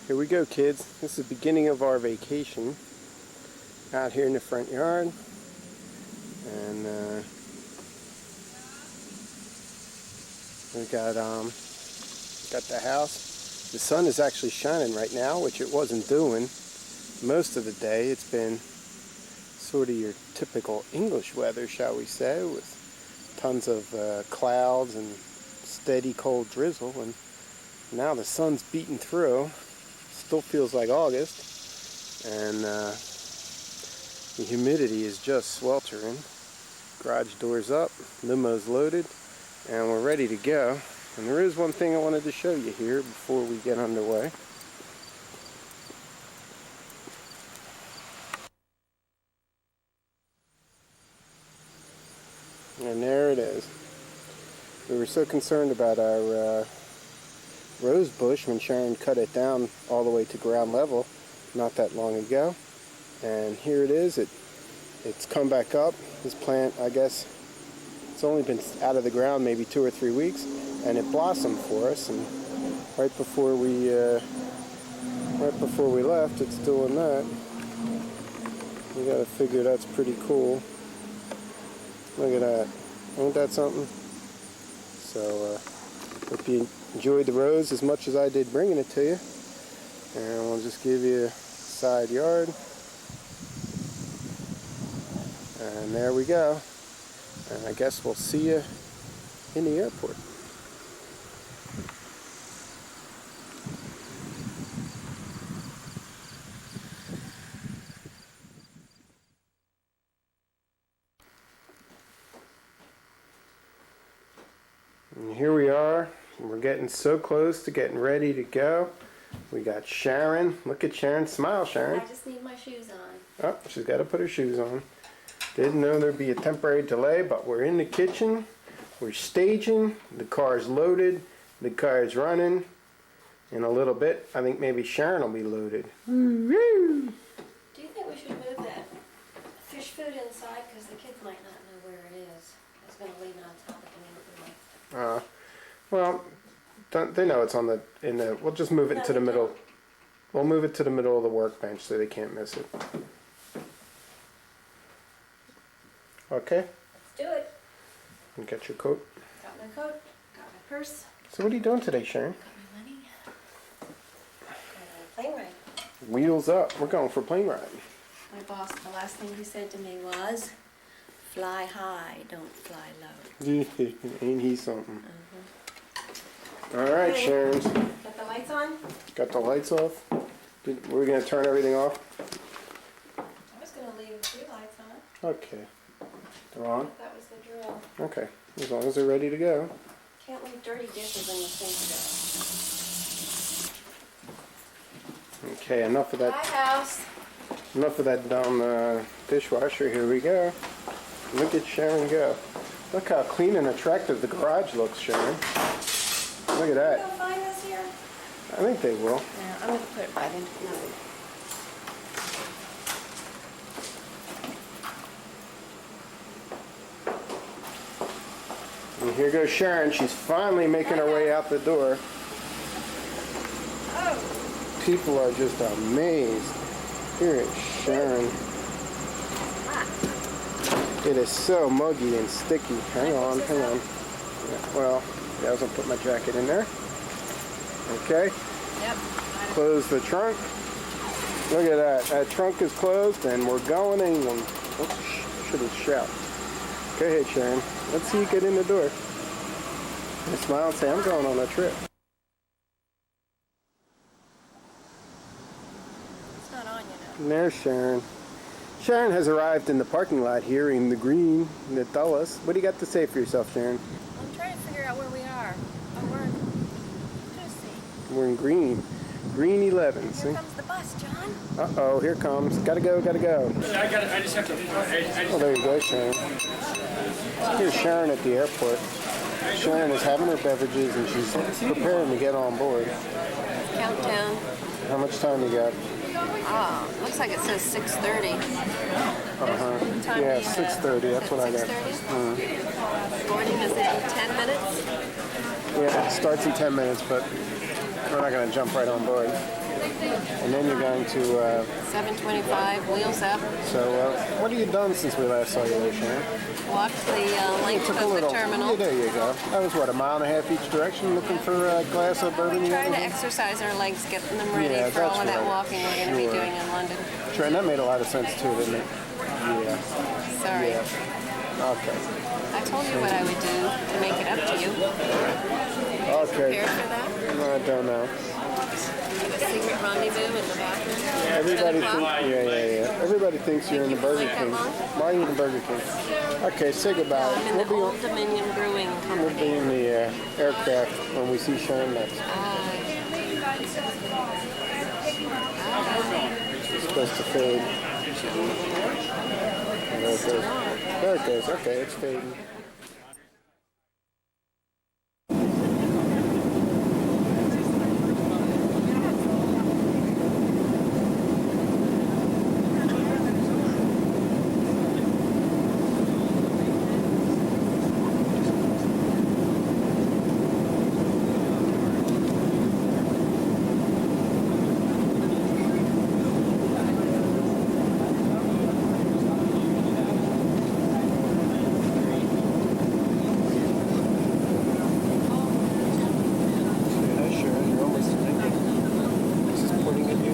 Here we go, kids. This is the beginning of our vacation out here in the front yard. And we got the house. The sun is actually shining right now, which it wasn't doing most of the day. It's been sort of your typical English weather, shall we say, with tons of clouds and steady cold drizzle. And now the sun's beating through. Still feels like August, and the humidity is just sweltering. Garage doors up, limo's loaded, and we're ready to go. And there is one thing I wanted to show you here before we get underway. And there it is. We were so concerned about our rose bush when Sharon cut it down all the way to ground level not that long ago, and here it is. It's come back up. This plant, I guess it's only been out of the ground maybe 2 or 3 weeks, and it blossomed for us. And right before we left, it's doing that. We gotta figure that's pretty cool. Look at that. Ain't that something? So hope you enjoyed the rose as much as I did bringing it to you. And we'll just give you a side yard. And there we go. And I guess we'll see you in the airport. And here we are. We're getting so close to getting ready to go. We got Sharon. Look at Sharon. Smile, Sharon. I just need my shoes on. Oh, she's got to put her shoes on. Didn't know there'd be a temporary delay, but we're in the kitchen. We're staging. The car's loaded. The car's running. In a little bit, I think maybe Sharon will be loaded. Woo-hoo. Do you think we should move that fish food inside? Because the kids might not know where it is. I was going to leave it on top of the Well, they know it's on the, we'll just move it to the middle. We'll move it to the middle of the workbench so they can't miss it. Okay? Let's do it. You got your coat? Got my coat, got my purse. So what are you doing today, Sharon? Got my money. Got a plane ride. Wheels up. We're going for a plane ride. My boss, the last thing he said to me was, fly high, don't fly low. Ain't he something? All right, okay. Sharon. Got the lights on? Got the lights off? Were we going to turn everything off? I was going to leave a few lights on. Okay. They're on? That was the drill. Okay. As long as they're ready to go. Can't leave dirty dishes in the sink. Okay, enough of that. Hi, house. Enough of that dumb dishwasher. Here we go. Look at Sharon go. Look how clean and attractive the garage looks, Sharon. Look at that. Can you go find us here? I think they will. Yeah, I'm going to put it right into the oven. And here goes Sharon. She's finally making her way out the door. Oh. People are just amazed. Here is Sharon. It is so muggy and sticky. Hang on. Yeah, well, I wasn't put my jacket in there. Okay. Yep. Close the trunk. Look at that. That trunk is closed and we're going to England. Oops, should have shout. Go ahead, Sharon. Let's see you get in the door. And smile and say, I'm going on a trip. It's not on you now. And there's Sharon. Sharon has arrived in the parking lot here in the green at Dulles. What do you got to say for yourself, Sharon? I'm trying to figure out where we are. Oh, We're in green. Green 11. Here see? comes the bus, John. Uh-oh, here comes. Gotta go, gotta go. I just have to... Oh, there you go, Sharon. Here's Sharon at the airport. Sharon is having her beverages and she's preparing to get on board. Countdown. How much time you got? Oh, looks like it says 6:30. Uh-huh. Yeah, 6:30. That's what I got. Boarding is in 10 minutes? Yeah, it starts in 10 minutes, but we're not going to jump right on board. And then you're going to, 725, wheels up, so what have you done since we last saw you there, Sharon? walk the length Took a of the little, terminal. yeah, there you go. That was what, a mile and a half each direction looking for a glass of bourbon? We're trying to yet? exercise our legs, get them ready Yeah, for all that's of that right. walking we're going to be Sure. doing in London. Sharon, that made a lot of sense too, didn't it? Yeah. Sorry. Yeah. Okay. I told you what I would do to make it up to you. Okay. Prepared for that? I don't know. A secret rendezvous in the bathroom? Everybody 10 o'clock? yeah. Everybody thinks you're in the Burger Like that King. long? Why are you in the Burger King? Okay, say goodbye. I'm in the Old Dominion Brewing We'll be Company. in the aircraft when we see Sharon next. It's supposed to fade. Oh, there it goes. There it goes. Okay, it's fading. Hi, Sharon. You're almost naked. This is pointing at you.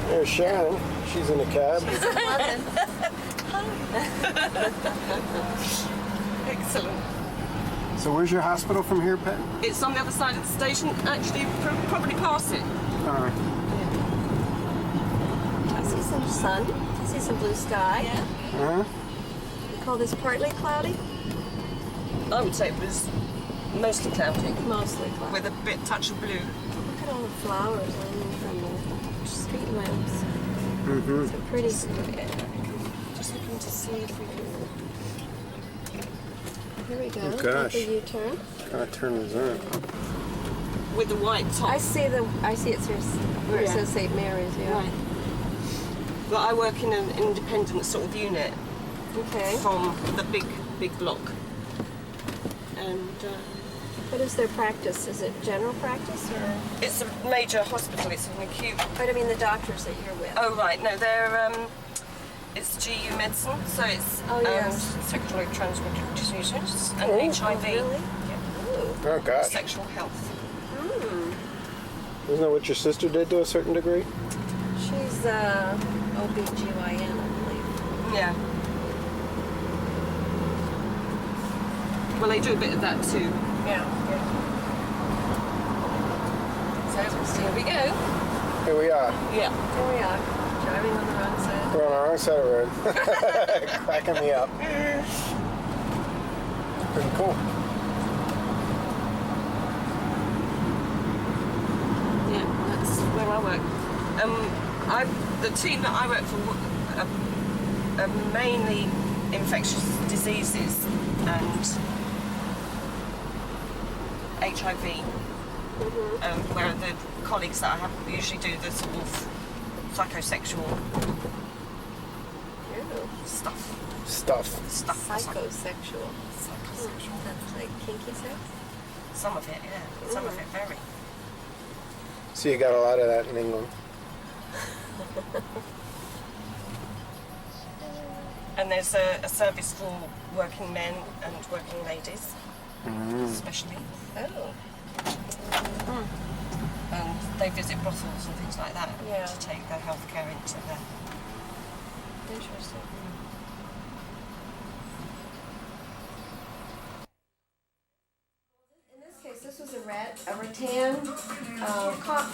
There's Sharon. She's in a cab. Excellent. So where's your hospital from here, Pat? It's on the other side of the station. Actually, probably past it. I see some sun. I see some blue sky. Huh? You call this partly cloudy? I would say it was mostly cloudy, Mostly cloudy. with a bit touch of blue. Look at all the flowers hanging from the street lamps. Mm-hmm. It's a pretty. Just looking to see if we can. Here we go. Oh, gosh. Make a U-turn. What kind of turn is that? With the white top. I see it says where it Yeah. says St. Mary's. Yeah. Right. But I work in an independent sort of unit Okay. from the big block. And What is their practice? Is it general practice or? it's a major hospital. It's an acute. But I mean the doctors that you're with. Oh right, no, they're it's GU medicine, so it's Oh, yes. sexually transmitted diseases and Oh. HIV, Really? Oh, gosh. sexual health. Isn't that what your sister did to a certain degree? She's OBGYN, I believe. Yeah. Well, they do a bit of that too. Yeah. So here we go. Here we are. Yeah. Here we are, driving on the wrong side. We're on the wrong side of the road. Cracking me up. Pretty cool. Yeah, that's where I work. The team that I work for are mainly infectious diseases and HIV. Where the colleagues that I have usually do the sort of psychosexual stuff. Psychosexual. That's like kinky sex? Some of it, yeah. Some of it very. So you got a lot of that in England. And there's a service for working men and working ladies, especially. Oh. And they visit brothels and things like that Yeah. to take their healthcare into their. Interesting. In this case, this was a rattan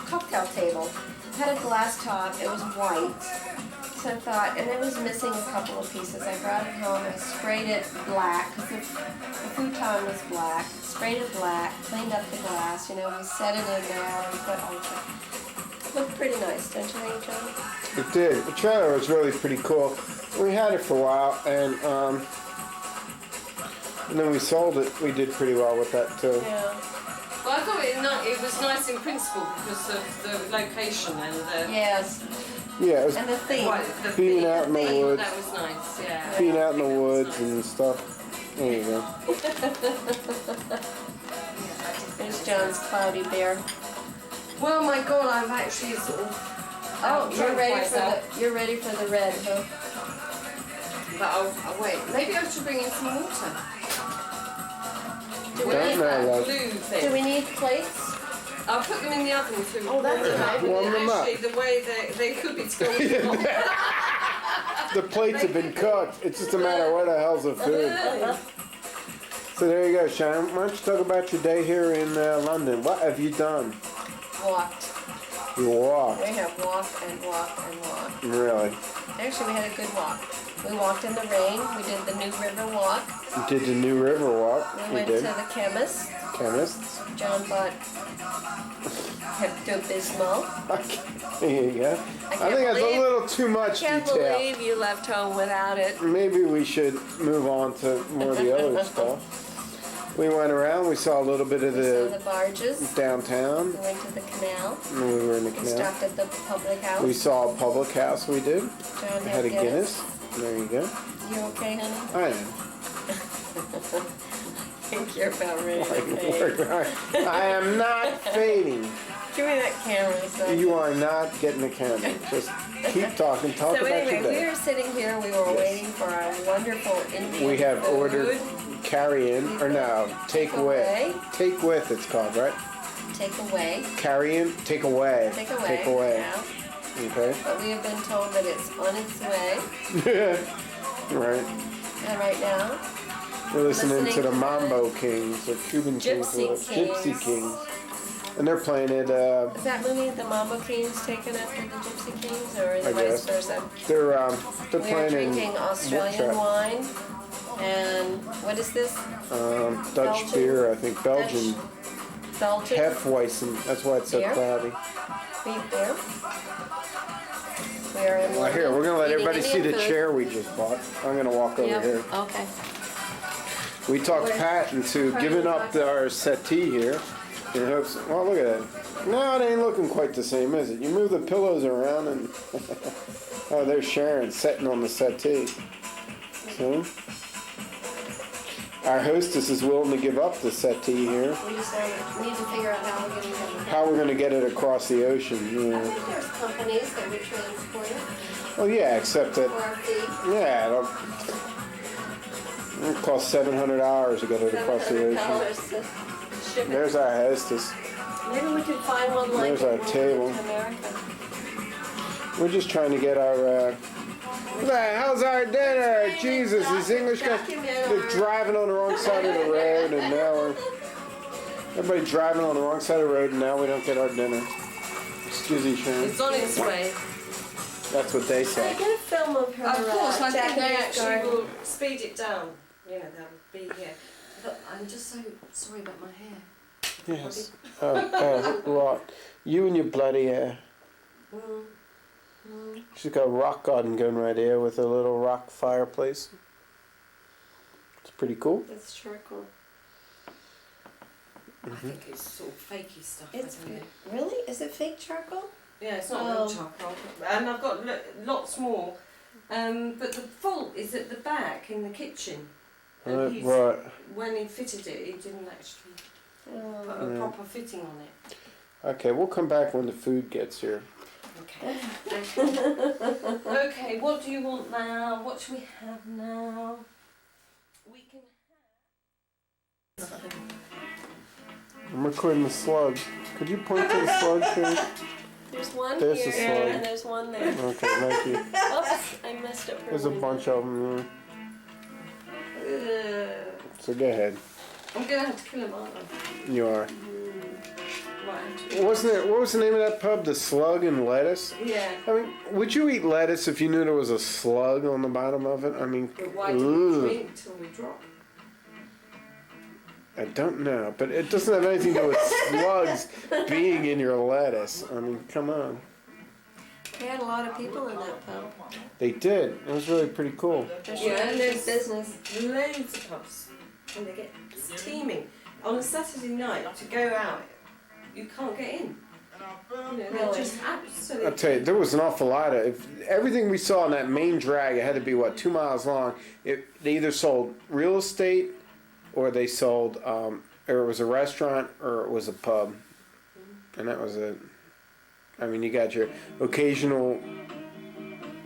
cocktail table. It had a glass top. It was white. So I thought, and it was missing a couple of pieces. I brought it home. I sprayed it black because the futon was black. Sprayed it black. Cleaned up the glass. You know, we set it in there and put all the. Looked pretty nice, don't you think, John? It did. The trailer was really pretty cool. We had it for a while, and then we sold it. We did pretty well with that too. Yeah. Well, I thought it was nice in principle because of the location and the. Yes. Yeah, it was And the theme. being out in the woods. That was nice, yeah. Being out in the That was woods nice. and stuff. There you go. There's John's cloudy bear. Well, my God, I've actually sort of. Oh, drunk myself. you're ready for the red, huh? But I'll wait. Maybe I should bring in some water. Do we Don't need, know, love. Blue thing. do we need plates? I'll put them in the oven to Oh, that's right. Warm them up. Actually, the way they could be still hot. The plates have been cooked. It's just a matter of where the hell's the food. So there you go, Sharon. Why don't you talk about your day here in London? What have you done? Walked. You walked. We have walked and walked and walked. Really? Actually, we had a good walk. We walked in the rain. We did the New River Walk. You did the New River Walk. We You went did. to the chemist. Chemists. John bought Pepto-Bismol. There you go. I think that's a little too much Can't detail. believe you left home without it. Maybe we should move on to more of the other stuff. We went around. We saw a little bit of We saw the the barges. downtown. We went to the canal. And we were in the We canal. stopped at the public house. We saw a public house. We did. John Had a Guinness. There you go. You okay, honey? I am. I think you're about ready to fade. I am not fading. Give me that camera a second. You are not getting the camera. Just keep talking. Talk So about anyway, your we day. were sitting here. We were Yes. waiting for our wonderful Indian We have food. ordered carry in or no take with. Take with it's called, right? Take away. Carry in, take away. Take away. Take away. Yeah. Okay. But we have been told that it's on its way. Right. And right now, We're listening to Listening the to Mambo Kings, or Cuban Kings, Gypsy or Gypsy Kings. Kings, and they're playing it. is that movie The Mambo Kings taken after the Gypsy Kings, or is I it vice guess. versa? They're We are playing in drinking Australian Woodchuck. wine. And what is this? Dutch Belgian. beer, I think Belgian Belgian Hefeweizen. That's why it's so Beer? cloudy. beef beer. We are in Well, here London we're gonna let eating everybody see Indian the food. chair we just bought. I'm gonna walk over Yep. here. Okay. We talked Pat into giving up our settee here in hopes. Well, look at that. No, it ain't looking quite the same, is it? You move the pillows around and oh, there's Sharon sitting on the settee. See? Our hostess is willing to give up the settee here. We just need to figure out how we're going to get it. How we're gonna get it across the ocean? I Yeah. think there's companies that would transport it Well, yeah, except that for our fee. yeah, it'll cost $700 to get it across the ocean. $700 to ship it. There's our hostess. Maybe we could find one like There's it our when we get table. to America. We're just trying to get our. What the hell's our dinner? Jesus, these English guys. They're driving on the wrong side of the road, and now we're. Everybody driving on the wrong side of the road, and now we don't get our dinner. Excuse me, Sharon. It's on its way. That's what they Can I say. get a film of her? Of course, I think they Japanese actually garden? will speed it down. You know, that would be here. But I'm just so sorry about my hair. Yes. Right. You and your bloody hair. She's got a rock garden going right here with a little rock fireplace. It's pretty cool. It's charcoal. I think it's sort of fakey stuff. It's I don't know. really? Is it fake charcoal? Yeah, it's not real charcoal. And I've got lots more. But the fault is at the back in the kitchen. And he's- Right. When he fitted it, he didn't actually put a proper fitting on it. Okay, we'll come back when the food gets here. Okay. Okay, what do you want now? What should we have now? We can I'm recording the slug. Could you point to the slug, Sharon? There's one There's here the slug. and there's one there. Okay, thank you. Oops, I messed up her There's a window. bunch of them here. So go ahead. I'm gonna have to kill him, aren't I? You are. Right. Wasn't it? What was the name of that pub? The Slug and Lettuce. Yeah. I mean, would you eat lettuce if you knew there was a slug on the bottom of it? I mean, But why do we ugh. drink till we drop? I don't know, but it doesn't have anything to do with slugs being in your lettuce. I mean, come on. We had a lot of people in that pub. They did. It was really pretty cool. Just Yeah, running and there's business. loads of pubs, and they get teeming. On a Saturday night to go out, you can't get in. they're just absolutely. I'll tell you, there was an awful lot of everything we saw in that main drag. It had to be 2 miles long. They either sold real estate, or they sold, or it was a restaurant, or it was a pub, and that was it. I mean, you got your occasional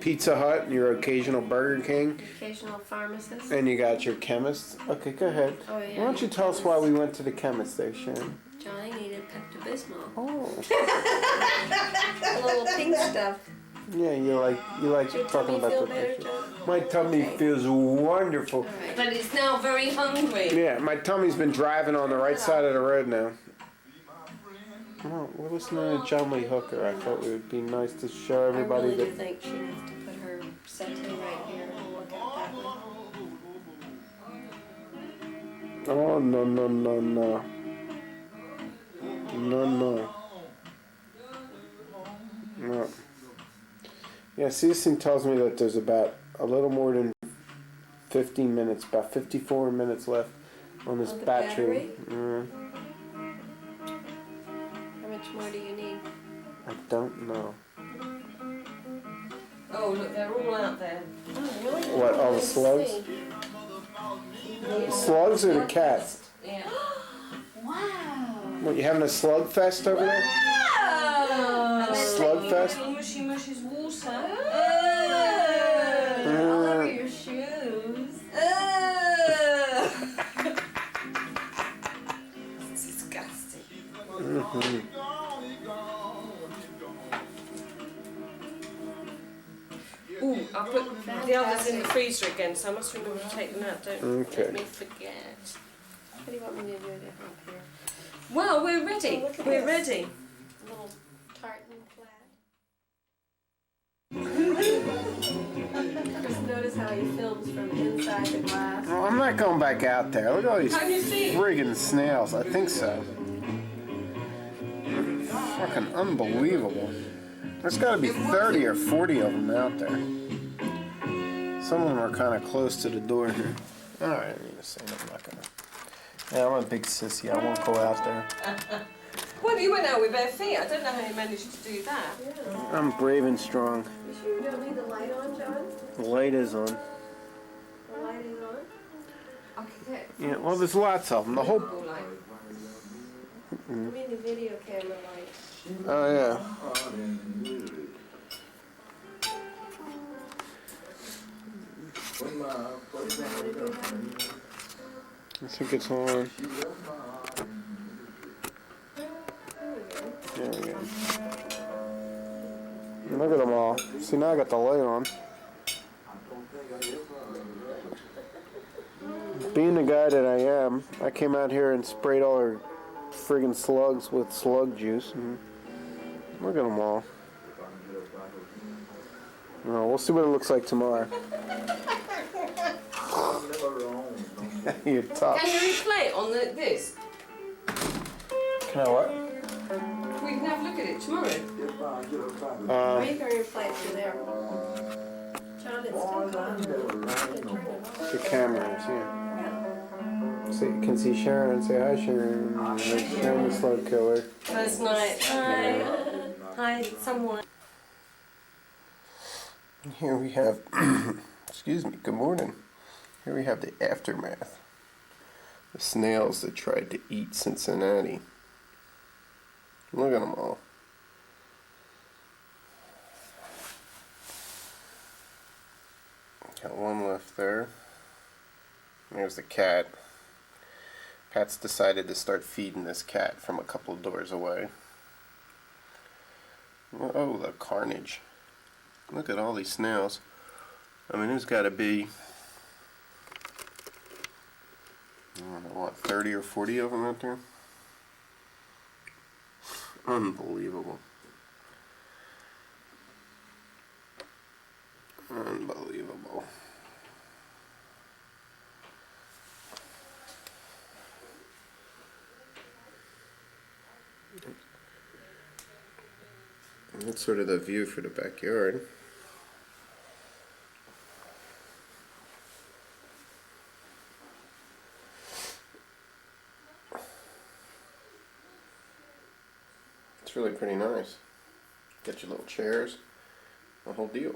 Pizza Hut and your occasional Burger King. Occasional pharmacist. And you got your chemist. Okay, go ahead. Oh, yeah. Why don't you tell us why we went to the chemist there, Sharon? Johnny needed Pepto-Bismol. Oh. A little pink stuff. Yeah, you like Does your talking tummy about feel the better, picture. John? My tummy Okay. feels wonderful. All right. But it's now very hungry. Yeah, my tummy's been driving on the right side of the road now. Oh, we're listening to John Lee Hooker. I thought it would be nice to show everybody I really do that. think she needs to put her settee right here and look at that one. Oh, no, no, no, no. No, no. No. Yeah, see, this thing tells me that there's about a little more than 15 minutes, about 54 minutes left on this On the battery. How much more do you need? I don't know. Oh, look, they're all out there. Oh, really? What, all the Let's slugs? see. The slugs or the cats? Yeah. Wow. What, you having a slug fest over there? Oh. Slug fest? Mushy mushy's water. All over your shoes. It's disgusting. Mm-hmm. Ooh, I put the others in the freezer again, so I must remember to take them out. Don't Okay. let me forget. What do you want me to do to help here? Well, we're ready. Oh, look at We're this. ready. A little tartan plaid. Just notice how he films from inside the glass. Well, I'm not going back out there. Look at all these Can you see? friggin' snails. I think so. Fucking unbelievable. There's got to be 30 or 40 of them out there. Some of them are kind of close to the door here. All right, I need to say I'm not gonna. Yeah, I'm a big sissy. I won't go out there. Well, you went out with bare feet. I don't know how you managed to do that. Yeah. I'm brave and strong. You sure you don't need the light on, John? The light is on. The light is on? Okay. Yeah, well, there's lots of them. The whole. All like, I mean the video camera light. Oh yeah. I think it's on. There we go. Look at them all. See, now I got the light on. Being the guy that I am, I came out here and sprayed all our friggin' slugs with slug juice. And look at them all. Oh, we'll see what it looks like tomorrow. You're tough. can you replay it on this? Can I what? We can have a look at it tomorrow. Or you can replay it through there. John, it's still going. You can turn it off. The cameras, yeah. So you can see Sharon. Say hi, Sharon. Sharon the slug killer. First night. Hi. Hi, someone. Here we have, excuse me, good morning. Here we have the aftermath. The snails that tried to eat Cincinnati. Look at them all. Got one left there. There's the cat. Pat's decided to start feeding this cat from a couple of doors away. Oh, the carnage. Look at all these snails. I mean, there's got to be, I don't know, what, 30 or 40 of them out there? Unbelievable. Unbelievable. That's sort of the view for the backyard. It's really pretty nice. Get your little chairs, the whole deal.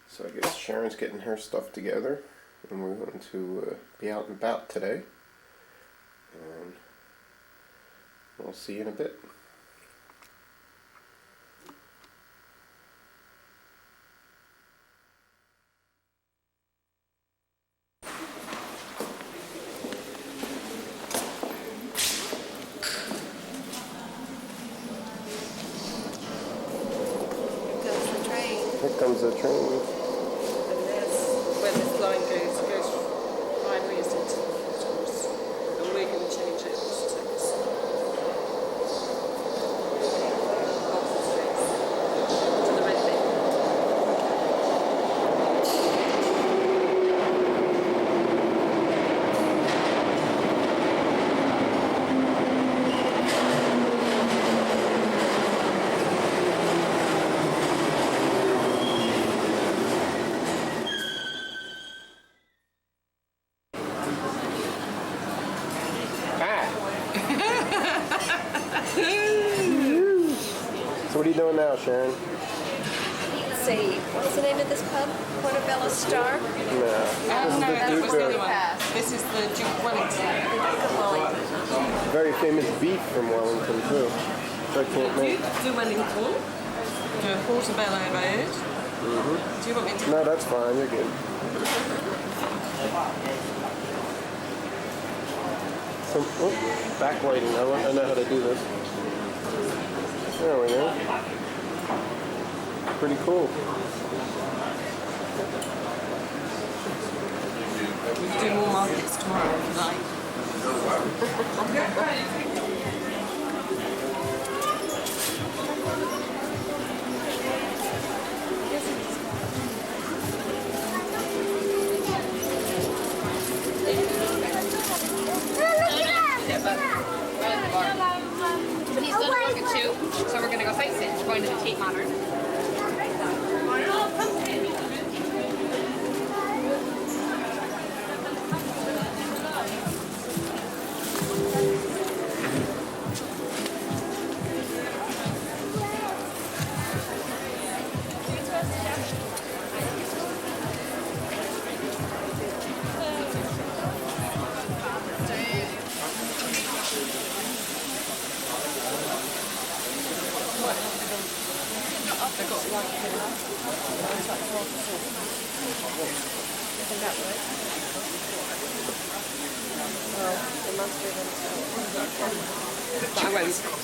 So I guess Sharon's getting her stuff together, and we're going to be out and about today. And we'll see you in a bit. Here comes the train. And there's when this line goes sideways into the course. And we're going to change it to the red bit. So what are you doing now, Sharon? Let's see, what's the name of this pub? Portobello Star? No. No, that was the other one. Pass. This is the Duke of Wellington. Duke of Wellington. Very famous beef from Wellington too. So I can't make. Duke de Wellington, de Portobello Road. Do you want me to? No, that's fine. You're good. So, backlighting. I know how to do this. There we go. Pretty cool. We can do more markets tomorrow if you like. Yeah, but we're at the bar. But he's done work at 2, so we're going to go sightseeing. We're going to the Tate Modern. I won't.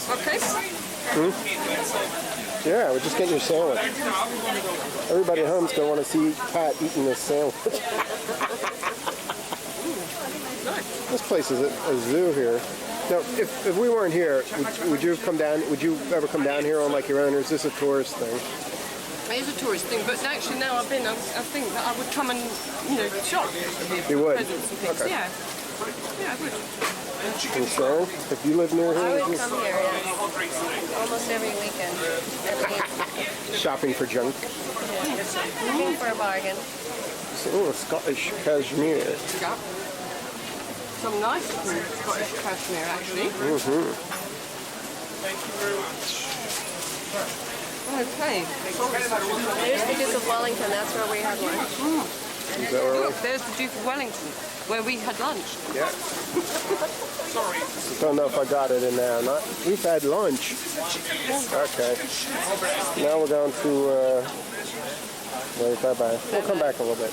Okay. Yeah, we're just getting your sandwich. Everybody at home's gonna want to see Pat eating this sandwich. This place is a zoo here. Now, if we weren't here, would you have come down? Would you ever come down here on like your own, or is this a tourist thing? It is a tourist thing, but actually now I've been, I think that I would come and, shop. You would? Presents and things. Okay. Yeah. Yeah, I would. And Sharon, if you live near I here, would come here, yes. Almost every weekend. shopping for junk. Looking for a bargain. Oh, Scottish cashmere. Yeah. Some nice Scottish cashmere, actually. Thank you very much. Okay. There's the Duke of Wellington. That's where we had lunch. Is that right? Look, there's the Duke of Wellington, where we had lunch. Yeah. Sorry. Don't know if I got it in there or not. We've had lunch. Okay. Now we're going to, wait, bye-bye. We'll come back a little bit.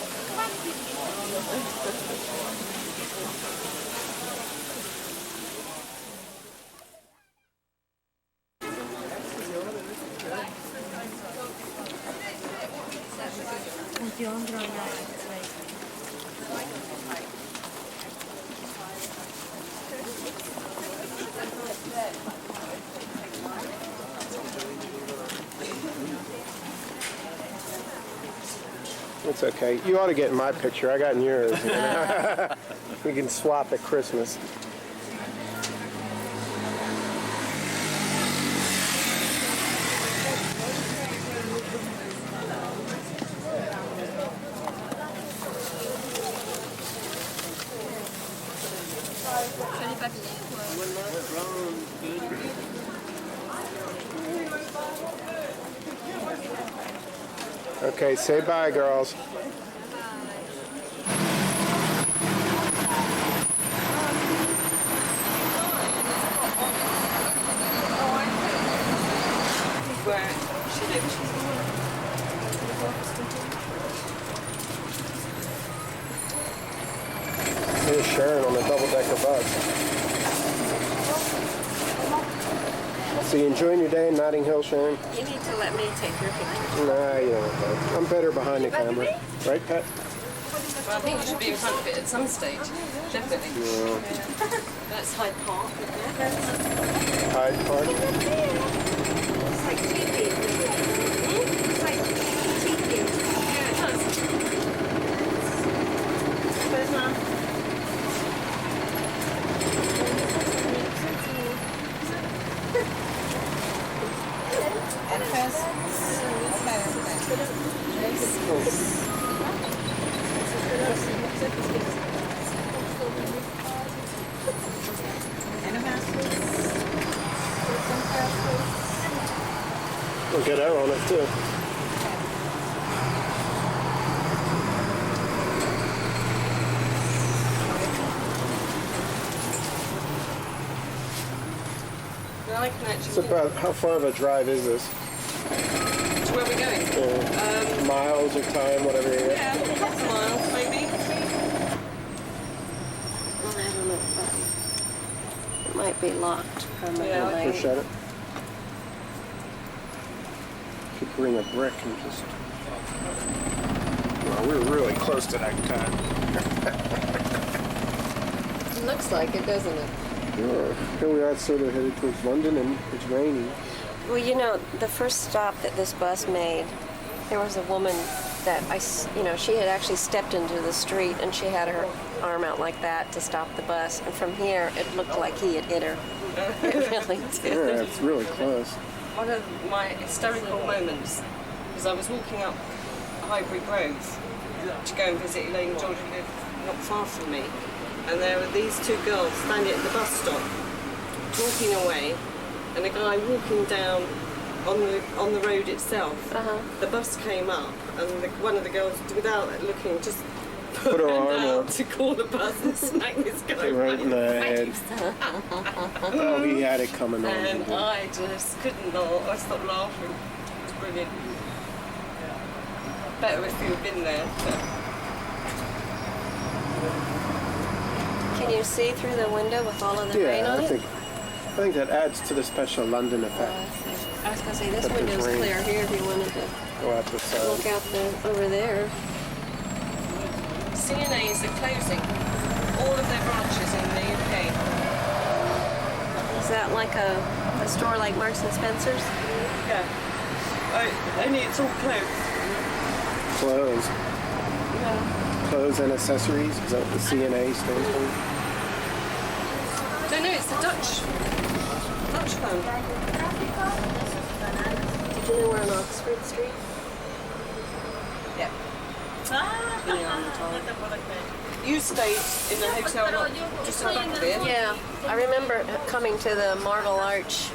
It's okay. You ought to get in my picture. I got in yours. You know? We can swap at Christmas. fais les papiers ou... Okay, say bye, girls. Where she lives. Here's Sharon on the double-decker bus. So you enjoying your day in Notting Hill, Sharon? You need to let me take your picture. Nah, you don't. I'm better behind the camera. Right, Pat? Well, I think you should be in front of it at some stage. Definitely. Yeah. That's Hyde Park, isn't it? Hyde Park? It's like TV. It's like TV. Yeah, it does. Where's Mom? We'll get her on it too. Well, I can It's actually... about, how far of a drive is this? To where we're going? Miles or time, whatever you get. Yeah, a couple miles, maybe. I don't know. It might be locked permanently. Push at it. Could bring a brick and just... Well, we were really close to that time. It looks like it, doesn't it? Yeah. Here we are, sort of headed towards London, and it's raining. Well, you know, the first stop that this bus made, there was a woman that she had actually stepped into the street and she had her arm out like that to stop the bus. And from here, it looked like he had hit her. It really did. Yeah, it's really close. One of my hysterical moments was I was walking up Highbury Grove to go and visit Elaine and George, who live not far from me. And there were these two girls standing at the bus stop, talking away, and a guy walking down on the road itself. The bus came up, and one of the girls, without looking, just put her her hand arm out up. to call the bus and smack this guy Right in the head. Oh, he had it coming on. And I just couldn't laugh. I stopped laughing. It was brilliant. Better if you'd been there. But Can you see through the window with all of the rain Yeah, on I it? think that adds to the special London effect. I was going to say, this But there's window's rain. clear here if you wanted to Go out the side. look out over there. CNAs are closing all of their branches in the UK. Is that like a store like Marks and Spencer's? Yeah. Only it's all closed. Clothes. Clothes and accessories. Is that what the CNA stands for? No, it's the Dutch firm. Did you know we're on Oxford Street? Yeah. You stayed in the hotel just at the back of it. Yeah, I remember coming to the Marble Arch.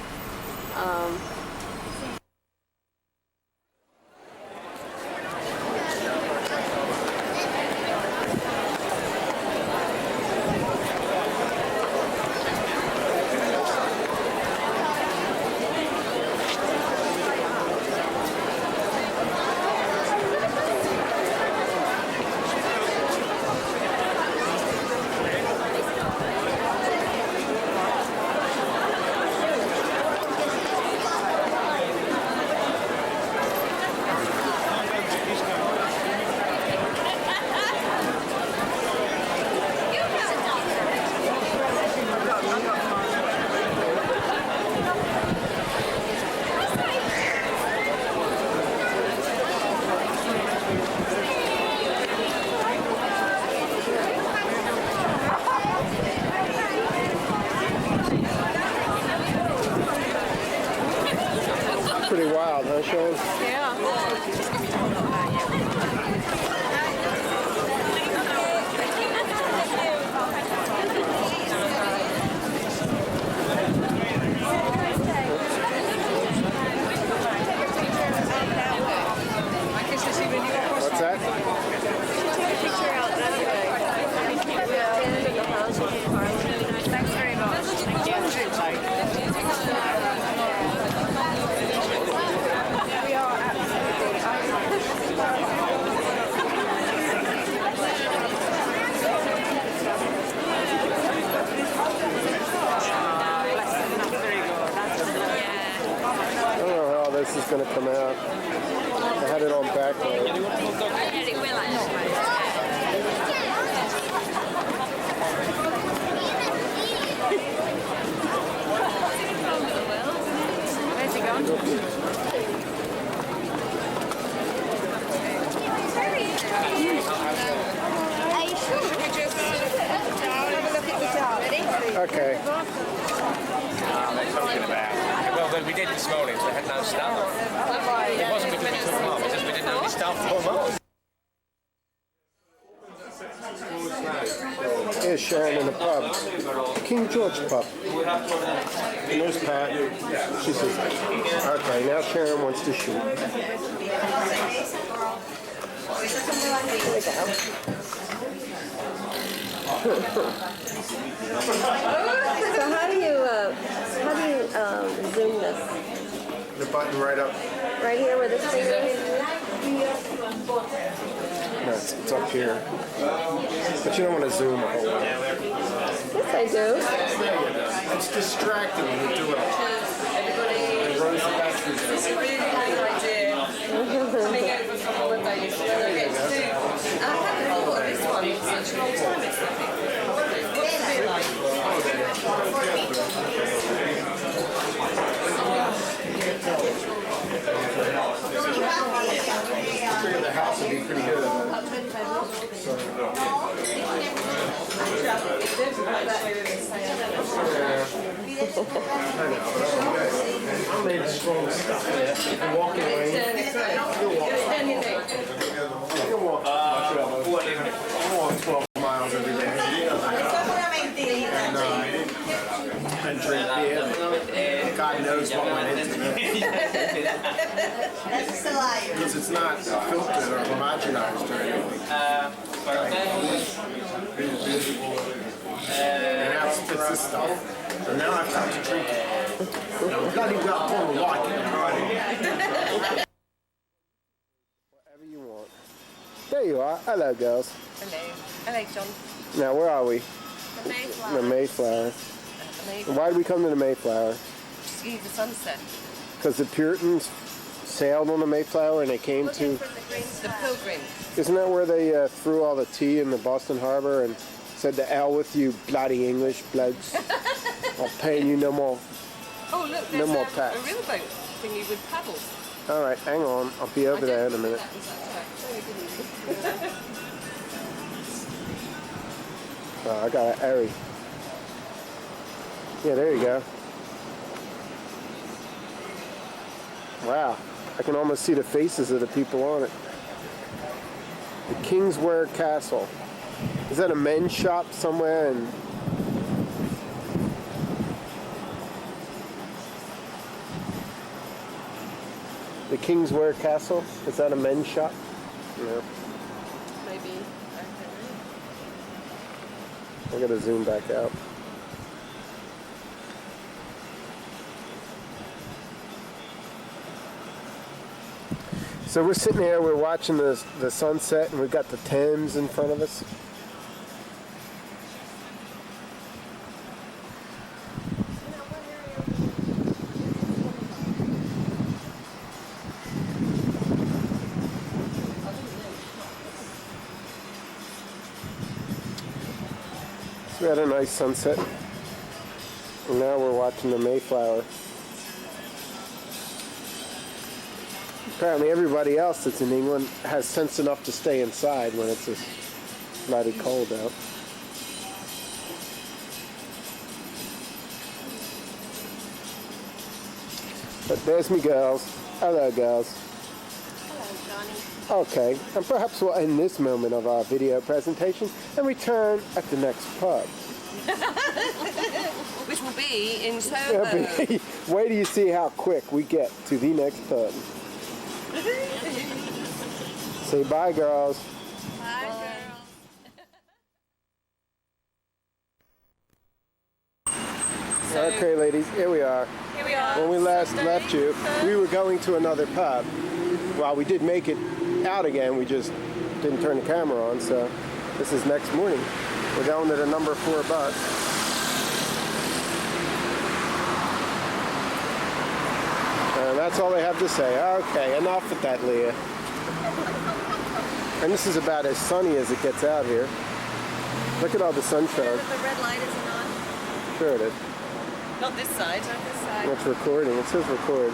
going to come out. I had it on backload. Where's he going? Okay. Well, we did this morning, so we had no staff. It wasn't because we took them off, it's just we didn't have any staff to put them on. Here's Sharon in the pub. King George pub. And there's Pat. She says, okay, now Sharon wants to shoot. So how do you zoom this? The button right up. Right here where this thing is? No, it's up here. But you don't want to zoom a whole lot. Yes, I do. It's distracting when you do it. It runs the battery. It's a really good idea. Coming over from holidays, so I get to do. I haven't thought of this one for such a long time. It's nothing. What's it be like? The house would be pretty good. I made strong stuff. You're walking away. You'll walk 12 miles every day. And drink beer. God knows what went into it. Because it's not filtered or homogenized or anything. And that's just this stuff. So now I've got to drink it. Bloody well, I like it. Whatever you want. There you are. Hello, girls. Hello. Hello, John. Now, where are we? The Mayflower. The Mayflower. The Why did we come to the Mayflower? See the sunset. Because the Puritans sailed on the Mayflower and they came to... The Pilgrims. Isn't that where they threw all the tea in the Boston Harbor and said, to hell with you bloody English blokes. I'll pay you no more. Oh, look, No there's more a packs. real boat thingy with paddles. All right, hang on. I'll be over there in a minute. Oh, I got an Airy. Yeah, there you go. Wow, I can almost see the faces of the people on it. The Kingswear Castle. Is that a men's shop somewhere? And the Kingswear Castle? Is that a men's shop? Yeah. Maybe. I gotta zoom back out. So we're sitting here, we're watching the sunset, and we've got the Thames in front of us. So we had a nice sunset, and now we're watching the Mayflower. Apparently everybody else that's in England has sense enough to stay inside when it's this bloody cold out. But there's me girls. Hello girls. Hello, Johnny. Okay, and perhaps we'll end this moment of our video presentation and return at the next pub. Which will be in Soho. Wait till you see how quick we get to the next pub. Say bye, girls. Bye, girls. Okay, ladies, here we are. Here we are. When we last left you, we were going to another pub. Well, we did make it out again, we just didn't turn the camera on, so this is next morning. We're going to the number 4 bus. That's all they have to say. Okay, enough with that, Leah. And this is about as sunny as it gets out here. Look at all the sunshine. The red light isn't on. Sure it is. Not this side. Not this side. It's recording. It says record.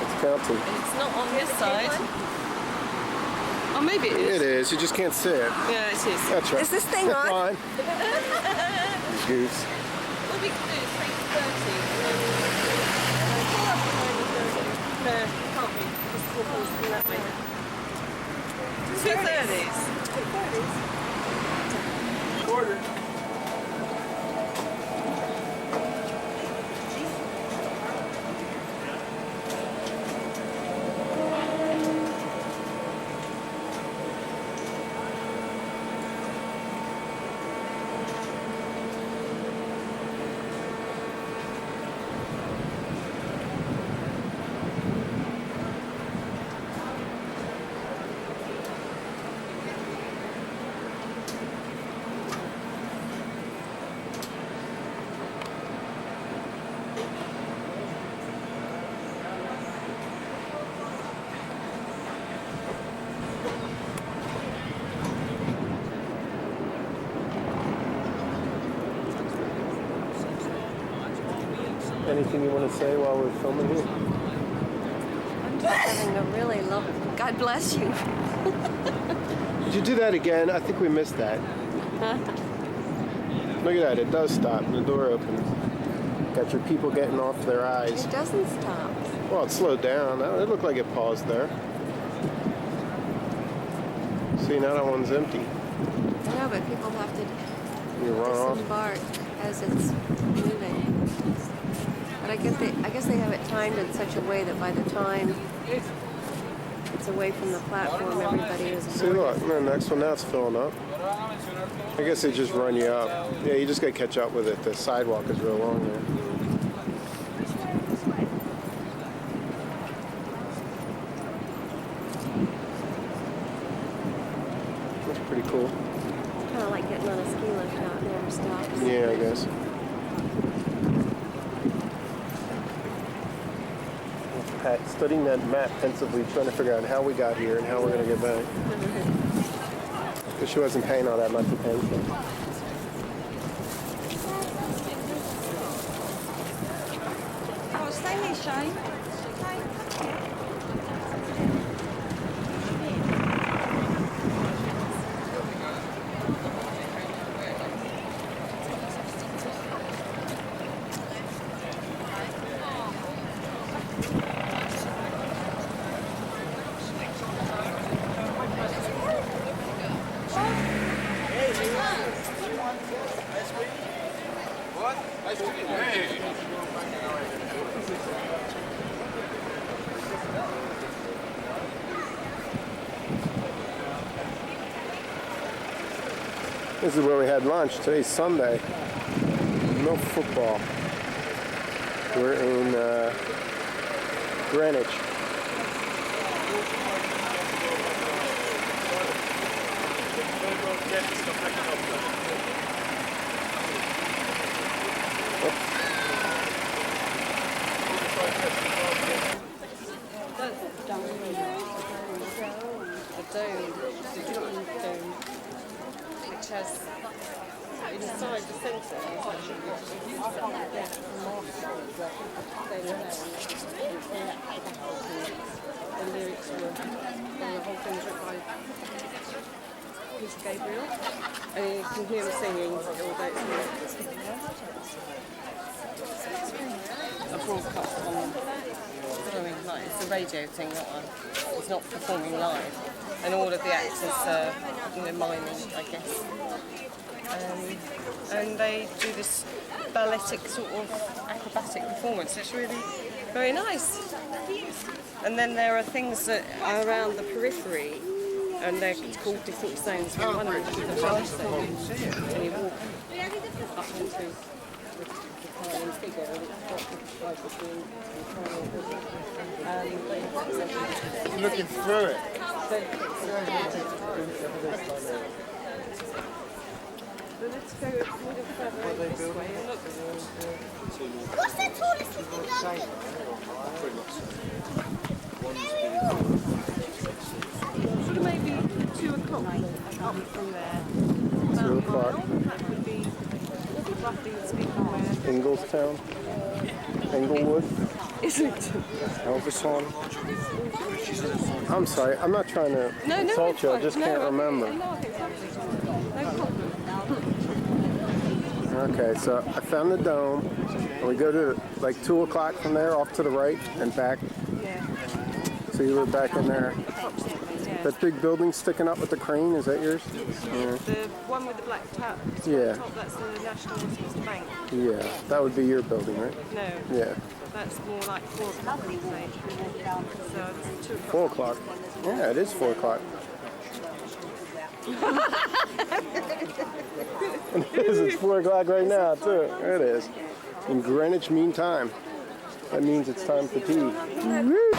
It's counting. It's not on this side. Oh, maybe it is. It is. You just can't see it. Yeah, it is. That's right. Is this thing on? Fine. Goose. What we can do is 3:30. No, can't be. This call comes from that way. 2:30s. Quarter. Anything you want to say while we're filming here? I'm just having a really lovely. God bless you. Did you do that again? I think we missed that. Look at that. It does stop and the door opens. Got your people getting off their eyes. It doesn't stop. Well, it slowed down. It looked like it paused there. See, now that one's empty. I know, but people have to You run off. disembark as it's moving. But I guess they have it timed in such a way that by the time it's away from the platform, everybody is See, look, the next one now it's filling up. I guess they just run you up. Yeah, you just got to catch up with it. The sidewalk is real long there. That's pretty cool. kind of like getting on a ski lift out and never stops. Yeah, I guess. Pat studying that map pensively, trying to figure out how we got here and how we're going to get back. But she wasn't paying all that much attention. Oh, stay here, Shane. This is where we had lunch. Today's Sunday. No football. We're in Greenwich. Which has inside the centre, it's actually the lyrics were, the whole thing's written by Peter Gabriel, and you can hear him singing all day. A broadcast on, like it's a radio thing, not it's not performing live. And all of the actors are, miming, I guess. And they do this balletic sort of acrobatic performance. It's really very nice. And then there are things that are around the periphery, and they're called different zones. One of them is the flash zone, and you walk up into the tiny figure, and it's got the Looking through it. The little go a little further over this way and look. What's the tallest thing in London? Sort of maybe 2 o'clock up from there. 2 o'clock. That would be roughly speaking where. Inglestown? Englewood? Isn't it? Elvis. I'm sorry, I'm not trying to insult you, I just can't remember. No, problem. Okay, so I found the dome, and we go to like 2 o'clock from there, off to the right, and back. Yeah. So you live back in there. Approximately, yeah. That big building sticking up with the crane, is that yours? Yeah. The one with the black top. Yeah. Top, that's the National Westminster Bank. Yeah, that would be your building, right? No. Yeah. That's more like 4 o'clock, I'd say. So it's 2 o'clock. 4 o'clock. Yeah, it is 4 o'clock. It is, it's 4 o'clock right now, too. There it is. In Greenwich Mean Time. That means it's time for tea. Woo!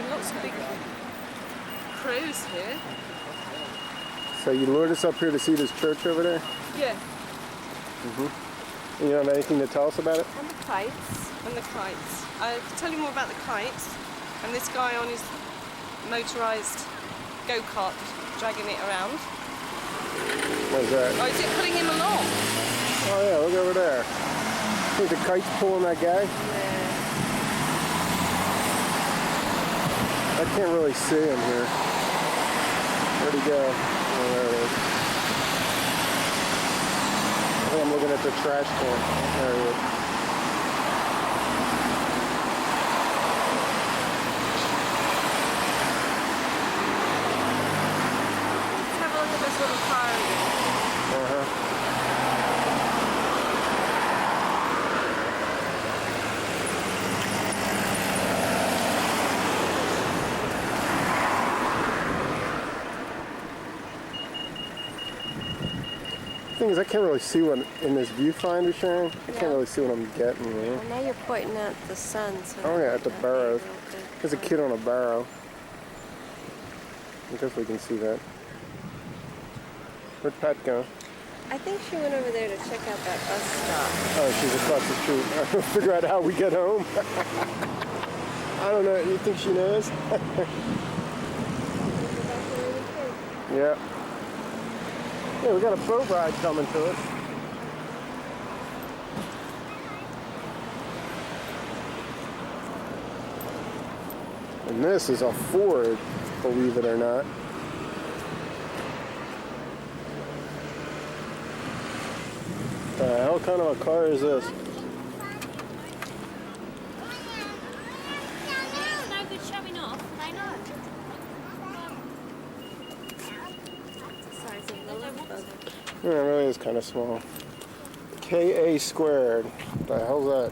Lots of big crows here. So you lured us up here to see this church over there? Yeah. You don't have anything to tell us about it? And the kites. And the kites. I can tell you more about the kites. And this guy on his motorised go-kart dragging it around. What is that? Oh, is it pulling him along? Oh yeah, look over there. I think the kite's pulling that guy. Yeah. I can't really see him here. Where'd he go? Oh, there it is. I think I'm looking at the trash can. There he is. Let's have a look at this little fire again. The thing is, I can't really see what in this viewfinder, Sharon. I can't really see what I'm getting. You know? Well, now you're pointing at the sun. So Oh yeah, at the barrows. There's a kid on a barrow. I guess we can see that. Where'd Pat go? I think she went over there to check out that bus stop. Oh, she's across the street. I don't figure out how we get home. I don't know. You think she knows? Yeah. Yeah, we got a boat ride coming to us. And this is a Ford, believe it or not. The hell kind of a car is this? It's no good showing off, I know. Size of the little boat. Yeah, it really is kind of small. KA squared. What the hell's that?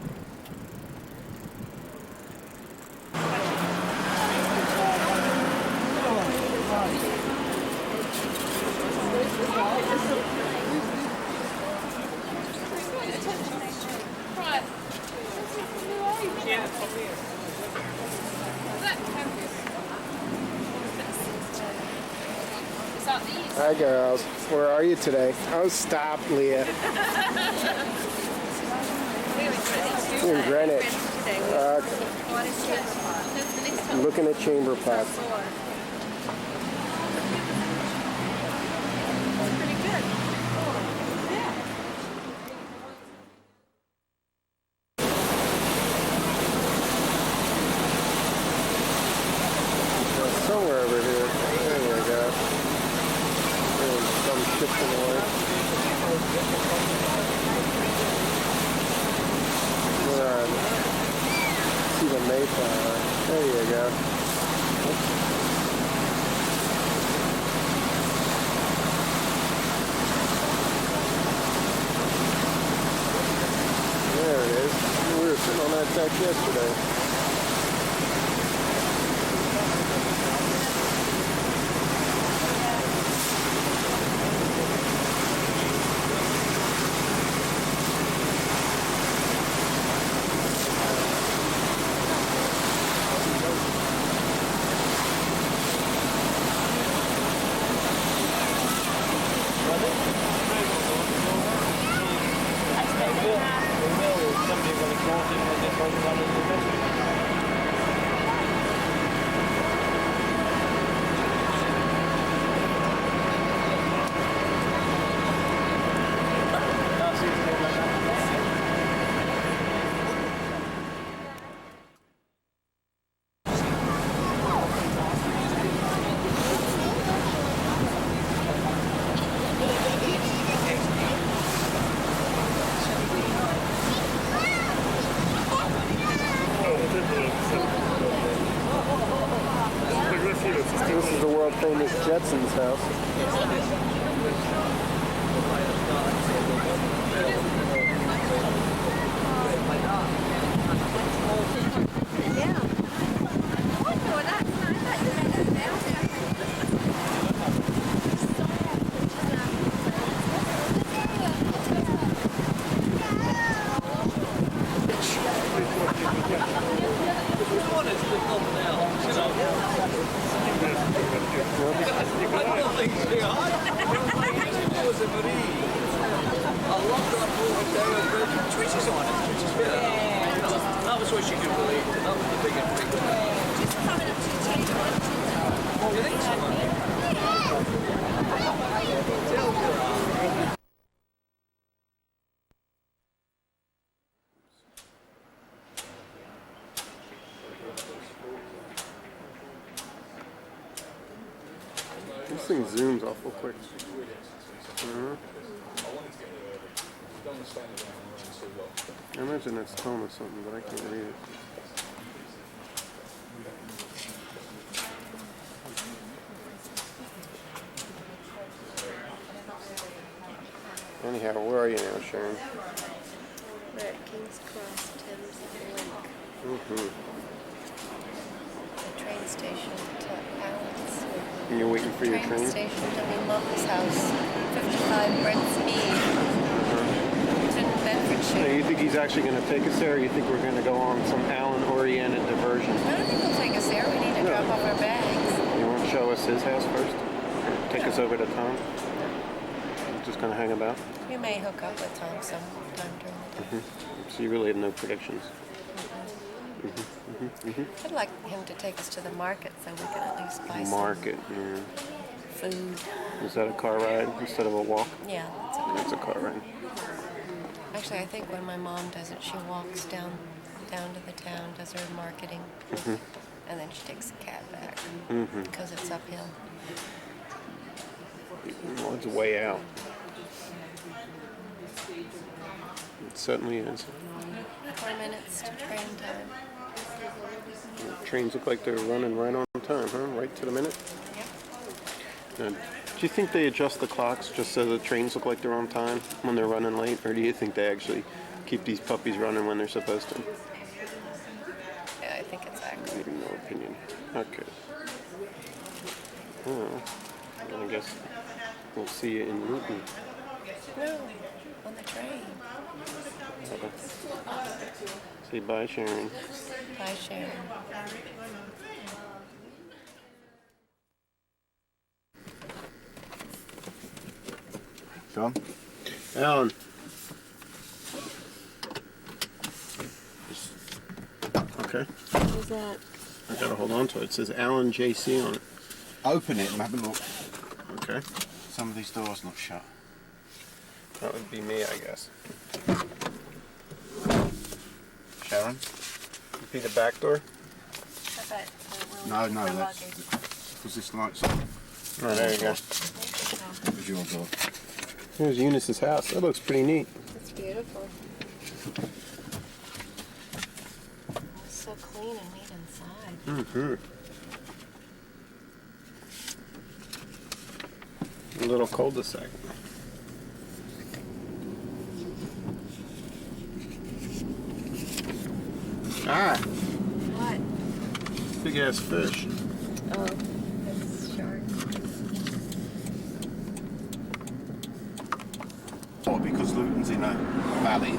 Hi girls, where are you today? Oh, stop, Leah. We're in Greenwich. I'm looking at chamber pots. Somewhere over here. There we go. There's some shifting away. See the Mayflower. There you go. There it is. We were sitting on that deck yesterday. famous Jetsons house. That was what she could believe. That was the biggest thing. You think so? This thing zooms awful quick. I imagine that's telling us something, but I can't read it. Anyhow, where are you now, Sharon? We're at King's Cross, Thames Link. Mm-hmm. The train station to Allen's. And you're waiting for your train? Station to my mother's house. 55 Brent's Mead. It's in Now, Bedfordshire. you think he's actually going to take us there, or you think we're going to go on some Allen-oriented diversion? I don't think he'll take us there. We need to drop off our bags. You want to show us his house first? Or take us over to Tom? Just going to hang about? We may hook up with Tom sometime during the day. So you really have no predictions? I'd like him to take us to the market so we can at least buy Market, yeah. some food. Is that a car ride instead of a walk? Yeah, That's a car ride. actually, I think when my mom does it, she walks down to the town, does her marketing, and then she takes a cab back because it's uphill. Well, it's way out. It certainly is. 20 minutes to train time. Trains look like they're running right on time, huh? Right to the minute? Yep. Do you think they adjust the clocks just so the trains look like they're on time when they're running late? Or do you think they actually keep these puppies running when they're supposed to? Yeah, I think it's accurate. No opinion. Okay. Well, I guess we'll see you in Newton. No, on the train. Say bye, Sharon. Bye, Sharon. John? Alan. Okay. What is that? I gotta hold on to it. It says Alan JC on it. Open it and have a look. Okay. Some of these doors not shut. That would be me, I guess. Sharon? Be the back door? No, that's because this light's on. Oh, there you go. There's your door. Here's Eunice's house. That looks pretty neat. It's beautiful. It's so clean and neat inside. Mm-hmm. A little cul-de-sac. Ah, What? big ass fish. Oh, that's shark. Oh, because Luton's in a valley,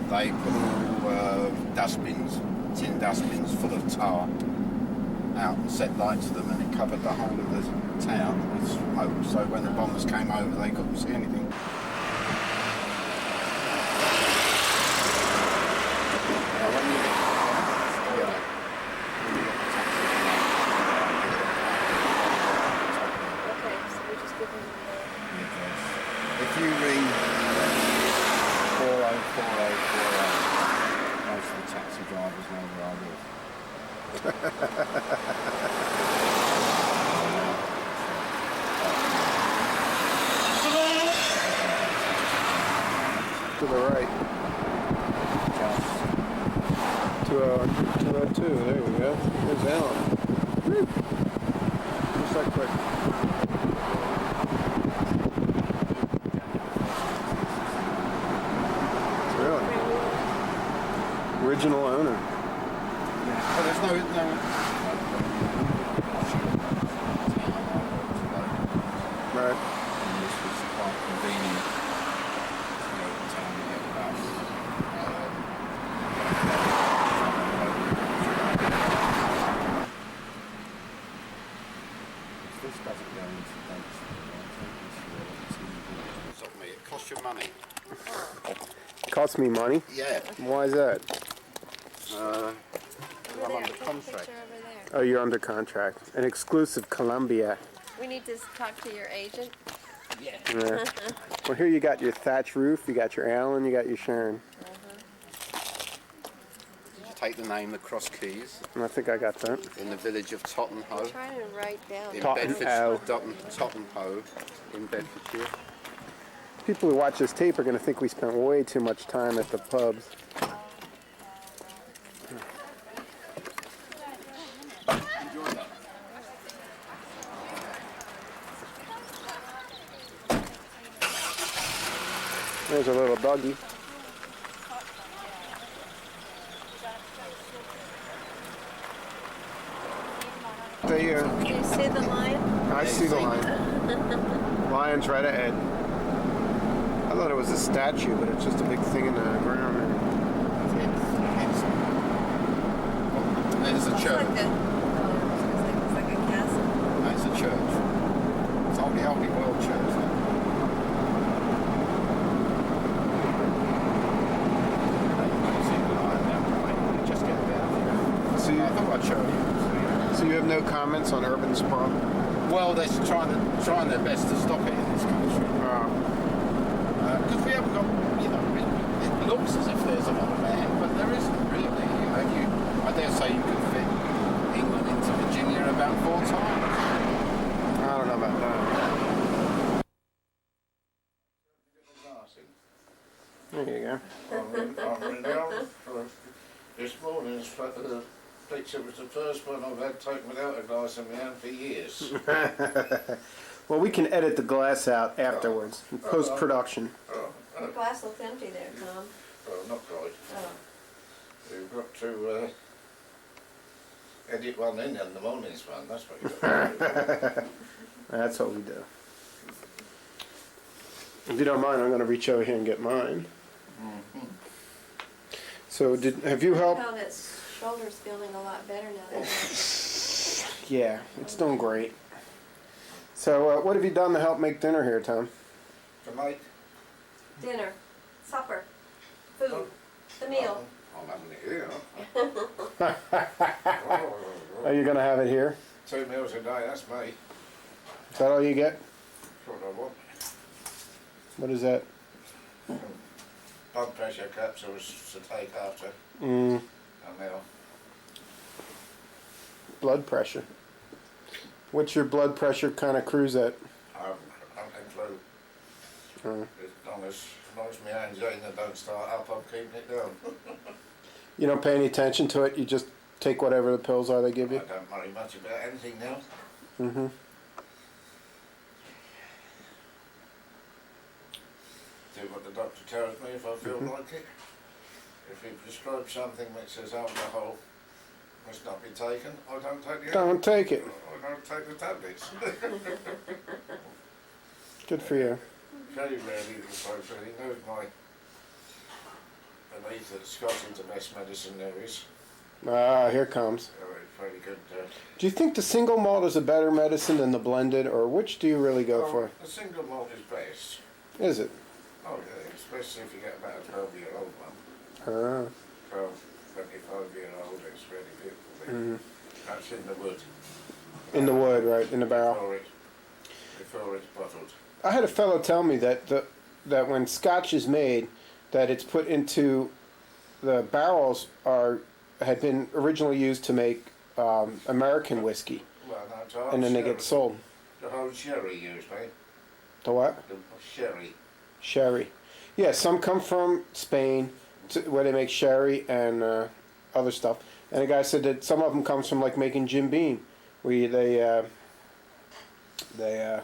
they put all dustbins, tin dustbins full of tar out and set light to them, and it covered the whole of the town with smoke. So when the bombers came over, they couldn't see anything. Okay, so we just give him If you ring 404040, most of the taxi drivers know where I live. To the right. 202. There we go. There's Alan. Woo. that quick. Really? Original owner. But there's no. Right. This was quite convenient. You know, the time to get the bus. If this doesn't go into dates, stop me. It costs you money. Costs me money. Yeah. Why is that? I'm under contract. Oh, you're under contract. An exclusive Columbia. We need to talk to your agent. Yeah. Yeah. Well, here you got your thatch roof, you got your Allen, you got your Sharon. Did you take the name, the Cross Keys, And I think I got that. in the village of Tottenham, I'm trying to write down. in Tottenham. Bedfordshire, Tottenham, in Bedfordshire. People who watch this tape are going to think we spent way too much time at the pubs. There's a little doggy. Do you see the line? I see the lion. Lion's right ahead. I thought it was a statue, but it's just a big thing in the ground. There's a church. It's like a castle. That's a church. It's only Holy World Church. Just get down. So I you, thought I'd show you. so you have no comments on urban sprawl? Well, they're trying their best to stop it in this country. Because we haven't got, you know, it looks as if there's a lot of land, but there isn't really. You know, I dare say you could fit England into Virginia about 4 times. I don't know about that. There you go. This morning's picture was the first one I've had taken without a glass in my hand for years. Well, we can edit the glass out afterwards, in post-production. The glass looks empty there, Tom. Well, not quite. Oh. You've got to edit one in the morning's one, that's what you've got to do. That's what we do. If you don't mind, I'm going to reach over here and get mine. So, have you helped? Found its shoulder's feeling a lot better now. Yeah, it's doing great. So, what have you done to help make dinner here, Tom? Tonight, Dinner, supper, food, the meal. I'm having it here. Are you going to have it here? 2 meals a day, that's me. Is that all you get? That's what I want. What is that? Blood pressure capsules to take after a meal. Blood pressure. What's your blood pressure kind of cruise at? I haven't a clue. As long as my angina don't start up, I'm keeping it down. You don't pay any attention to it, you just take whatever the pills are they give I you? don't worry much about anything now. Mm-hmm. Do what the doctor tells me if I feel like it. If he prescribes something which says alcohol must not be taken, I don't take the Don't take it. I don't take the tablets. Good for you. Very rarely the doctor. He knows my belief that Scotland's the best medicine there is. Ah, here comes. Very good. Do you think the single malt is a better medicine than the blended, or which do you really go for? The single malt is best. Is it? Oh yeah, especially if you get about a 12-year-old one. 12, 25-year-old, it's really beautiful. That's in the wood. In the wood, right, in the barrel. Before it's bottled. I had a fellow tell me that that when Scotch is made, that it's put into the barrels had been originally used to make American whiskey, Well, no, it's a whole and then they sherry. get sold. The whole sherry usually. The what? The sherry. Sherry. Yeah, some come from Spain, where they make sherry and other stuff. And the guy said that some of them comes from like making Jim Beam, where They,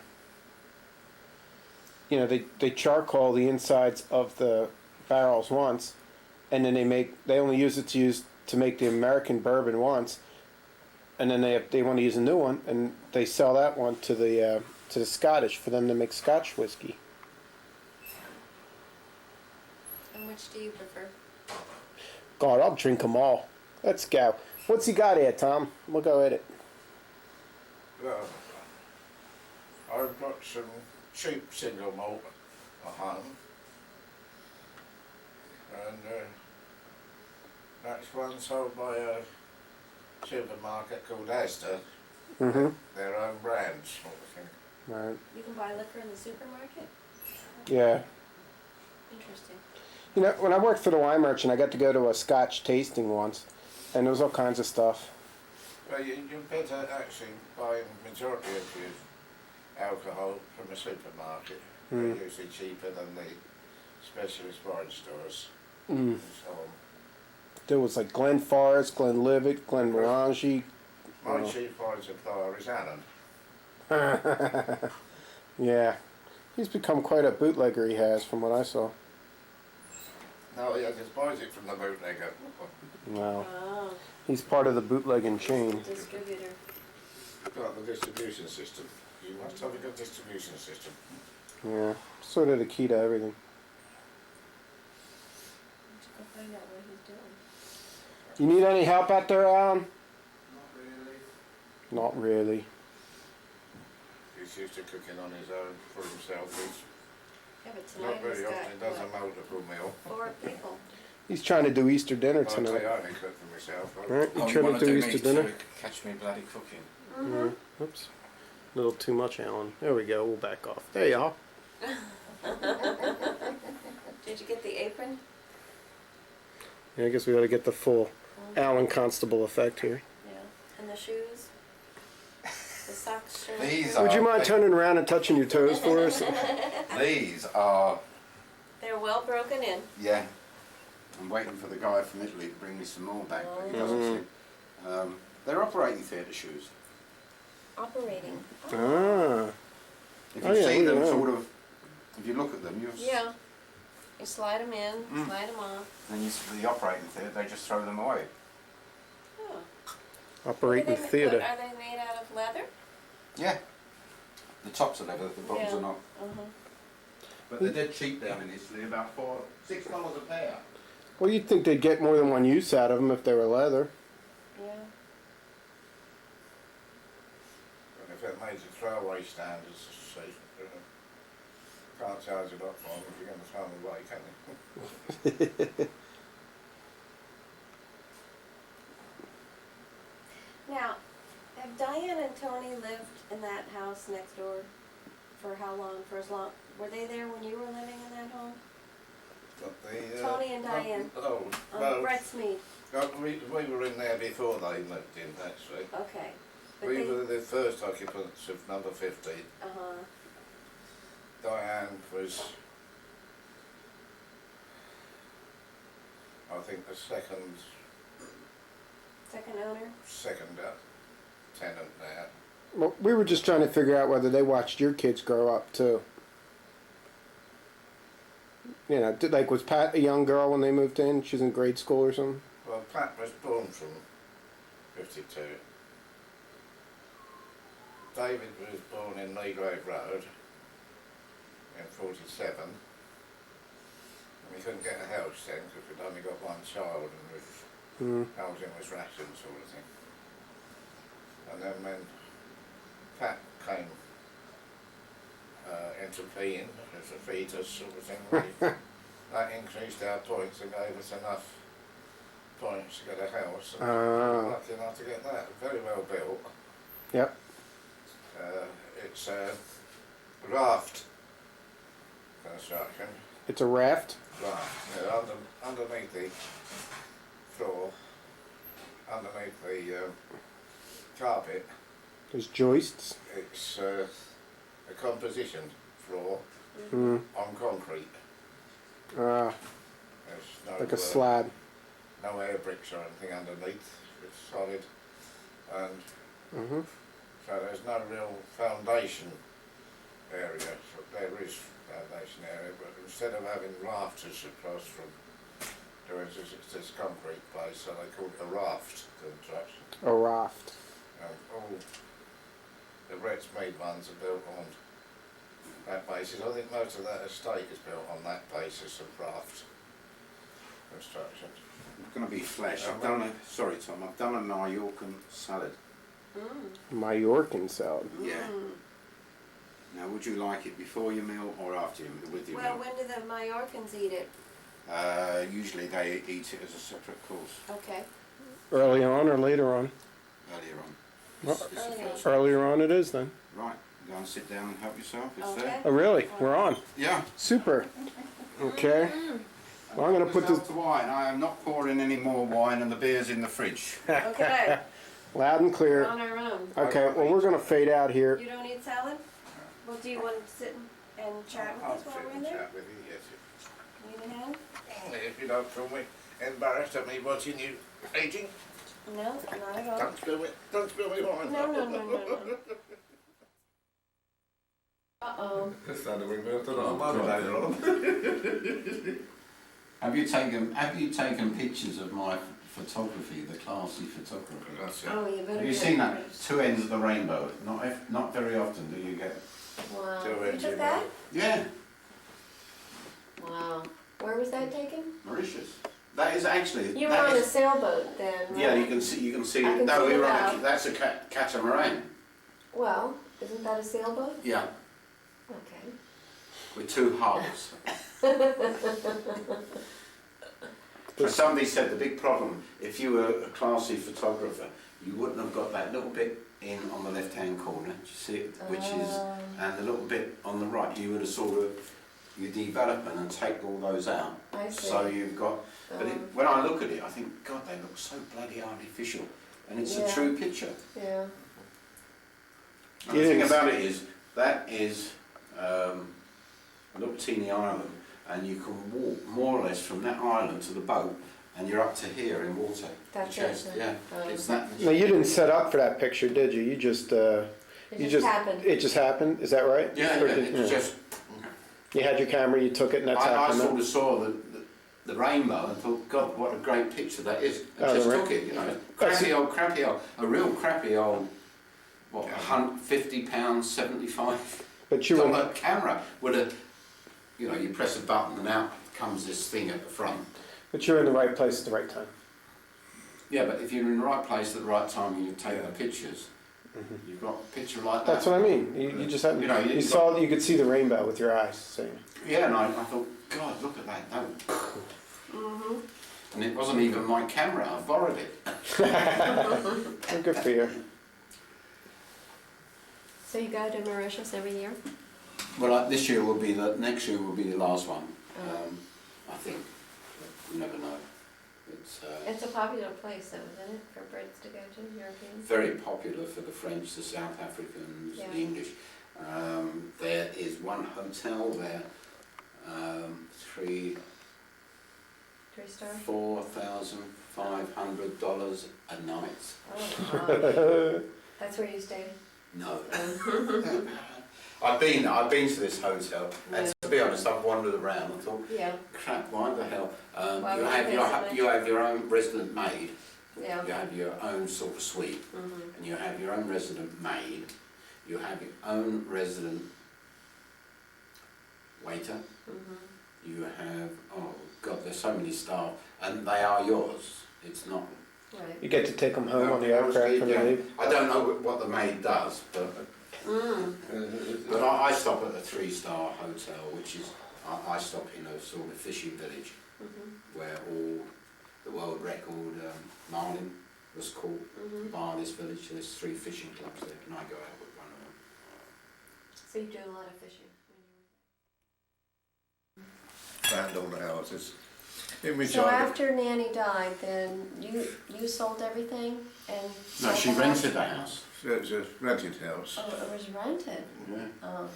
you know, they charcoal the insides of the barrels once, and then they only use it to make the American bourbon once, and then they want to use a new one, and they sell that one to the Scottish for them to make Scotch whiskey. And which do you prefer? God, I'll drink them all. Let's go. What's he got here, Tom? We'll go at it. Well, I've got some cheap single malt at home, and that's one sold by a supermarket called Asda. Mm-hmm. Their own brand, sort of thing. Right. You can buy liquor in the supermarket? Yeah. Interesting. You know, when I worked for the wine merchant, I got to go to a Scotch tasting once, and there was all kinds of stuff. Well, you're better actually buying majority of your alcohol from a supermarket. Mm. They're usually cheaper than the specialist wine stores Mm. and so on. There was like Glenfarris, Glenlivet, Glenmorangie. My Oh. chief wine supplier is Alan. Yeah. He's become quite a bootlegger, he has, from what I saw. No, he just buys it from the bootlegger. Wow. Oh, He's part of the bootlegging chain. distributor. Got the distribution system. You must have a good distribution system. Yeah. Sort of the key to everything. Let's go find out what he's doing. You need any help out there, Alan? Not really. Not really. He's used to cooking on his own for himself. He's Yeah, but tonight not very he's often got, does a what, multiple meal. 4 people. He's trying to do Easter dinner I'll tell you, tonight. I only cook for myself. Right? Oh, You you trying want to do me Easter dinner? to catch me bloody cooking? Yeah. Oops. A little too much, Alan. There we go. We'll back off. There you are. Did you get the apron? Yeah, I guess we ought to get the full Alan Constable effect here. Yeah. And the shoes? The socks, shoes? These Would you are- mind turning around and touching your toes for us? These are, They're well broken in. yeah. I'm waiting for the guy from Italy to bring me some more back, but he doesn't seem. They're operating theatre shoes. Operating. Ah. If you Oh, yeah, see them, yeah. sort of, if you look at them, you'll Yeah. You slide them in, slide them off. and you see the operating theatre, they just throw them away. Oh. Operating theatre. Are they made out of leather? Yeah. The tops are leather, the bottoms Yeah. are not. Uh-huh. But they're dead cheap down in Italy, about $6 a pair. Well, you'd think they'd get more than one use out of them if they were leather. Yeah. And if they're made to throwaway standards, so, can't charge a lot for them if you're going to throw them away, can you? Now, have Diane and Tony lived in that house next door for how long? For as long? Were they there when you were living in that home? But the, Tony and Diane. Oh, On well, Brett's-Mead. we were in there before they moved in, actually. Okay. But We they, were the first occupants of number 50. uh-huh. Diane was, I think, the second Second owner? tenant there. Well, we were just trying to figure out whether they watched your kids grow up too. You know, was Pat a young girl when they moved in? She was in grade school or something? Well, Pat was born from 52. David was born in Meagrave Road in 47. And we couldn't get a house then because we'd only got one child and housing was rationed sort of thing. And then when Pat came into being as a fetus sort of thing, that increased our points and gave us enough points to get a house. And we were lucky enough to get that. Very well built. Yep. It's a raft construction. It's a raft? Raft. Yeah, underneath the floor, underneath the carpet, There's joists? it's a composition floor Mm. on concrete. Ah, There's no, like a slab. no air bricks or anything underneath. It's solid, and Mm-hmm. So there's no real foundation area. So there is foundation area, but instead of having rafters across from there is this concrete place, so they call it a raft construction. A raft. All the Reds Mead ones are built on that basis. I think most of that estate is built on that basis of raft construction. It's going to be flesh. I've done a, sorry Tom, I've done a Mallorcan salad. Mallorcan salad. Yeah. Now would you like it before your meal or after your meal, with your Well, meal? when do the Mallorcans eat it? Usually they eat it as a separate course, Okay. Early on or later on? earlier on. Well, It's the earlier first. Earlier on it is then. Right, go and sit down and help yourself, it's Okay. there. Oh really? We're on. Yeah. Super. Okay. Well, I'm going to put this To wine. I am not pouring any more wine and the beer's in the fridge. Okay. loud and We're clear. on our own. Okay, well we're going to fade out here. You don't eat salad? Well, do you want to sit and chat with I'll us while sit we're in and there? chat with you, yes. Need a hand? If you don't feel me embarrassed at me watching you eating, No, not at all. don't spill me wine. No, no, no, no, no. Uh-oh. Have you taken pictures of my photography, the classy photography? That's it. Oh, you better Have you get seen it that? first. Two ends of the rainbow. Not very often do you get. Wow. Two You ends took in that? Yeah, Wow. Where was that taken? Mauritius. That is actually. You were that on a is- sailboat then, right? Yeah, you can see. You can see. I can no, see we it were on now. that's a catamaran. Well, isn't that a sailboat? Yeah, Okay. with two hulls. And somebody said the big problem, if you were a classy photographer, you wouldn't have got that little bit in on the left-hand corner. Do you see it? Which is, and the little bit on the right. You would have sort of, you develop and take all those out. I see. So you've got, but when I look at it, I think, God, they look so bloody artificial, and it's Yeah. a true picture. Yeah. And the It thing is. about it is, that is a little teeny island, and you can walk more or less from that island to the boat, and you're up to here in water. That's The chest, it. yeah, it's that. No, you didn't set up for that picture, did you? You just, It just happened. It just happened. Is that right? Yeah, Or yeah, did- it's just. You had your camera, you took it, and that's I happened. sort of saw the rainbow and thought, God, what a great picture that is. And Oh, just the took it, you know. Crappy old, a real crappy old, what, £50, 75 But you were, dollar camera with a, you know, you press a button and out comes this thing at the front. but you're in the right place at the right time. Yeah, but if you're in the right place at the right time and you take the pictures, you've got a picture like that. That's what I mean. You just had, You know, you you saw, you could see the rainbow with your eyes. So. Yeah, and I thought, God, look at that. No. And it wasn't even my camera, I borrowed it. Oh, good for you. So you go to Mauritius every year? Well, next year will be the last one. I think. You never know. It's It's a popular place though, isn't it, for Brits to go to, Europeans? very popular for the French, the South Africans, Yeah. the English. There is one hotel there, Three-star? $4,500 a night. Oh, wow. That's where you stay? No. I've been to this hotel, and to be honest, I've wandered around and thought, Yeah, crap, why the hell? Why You would have you pay so much? your own resident maid, yeah. you have your own sort of suite, and you have your own resident maid, you have your own resident waiter, you have, oh God, there's so many staff, and they are yours. It's not. Right. You get to take them home on the aircraft when Yeah. they leave. I don't know what the maid does, but I stop at a 3-star hotel, which is, I stop in a sort of fishing village where all the world record marlin was caught by this village. There's 3 fishing clubs there, and I go out with one of them. So you do a lot of fishing when Found all the houses. In which So I after Nanny died, then you sold everything and No, sold she the rented house? the house. it was a rented house. Oh, it was rented. Yeah. Oh,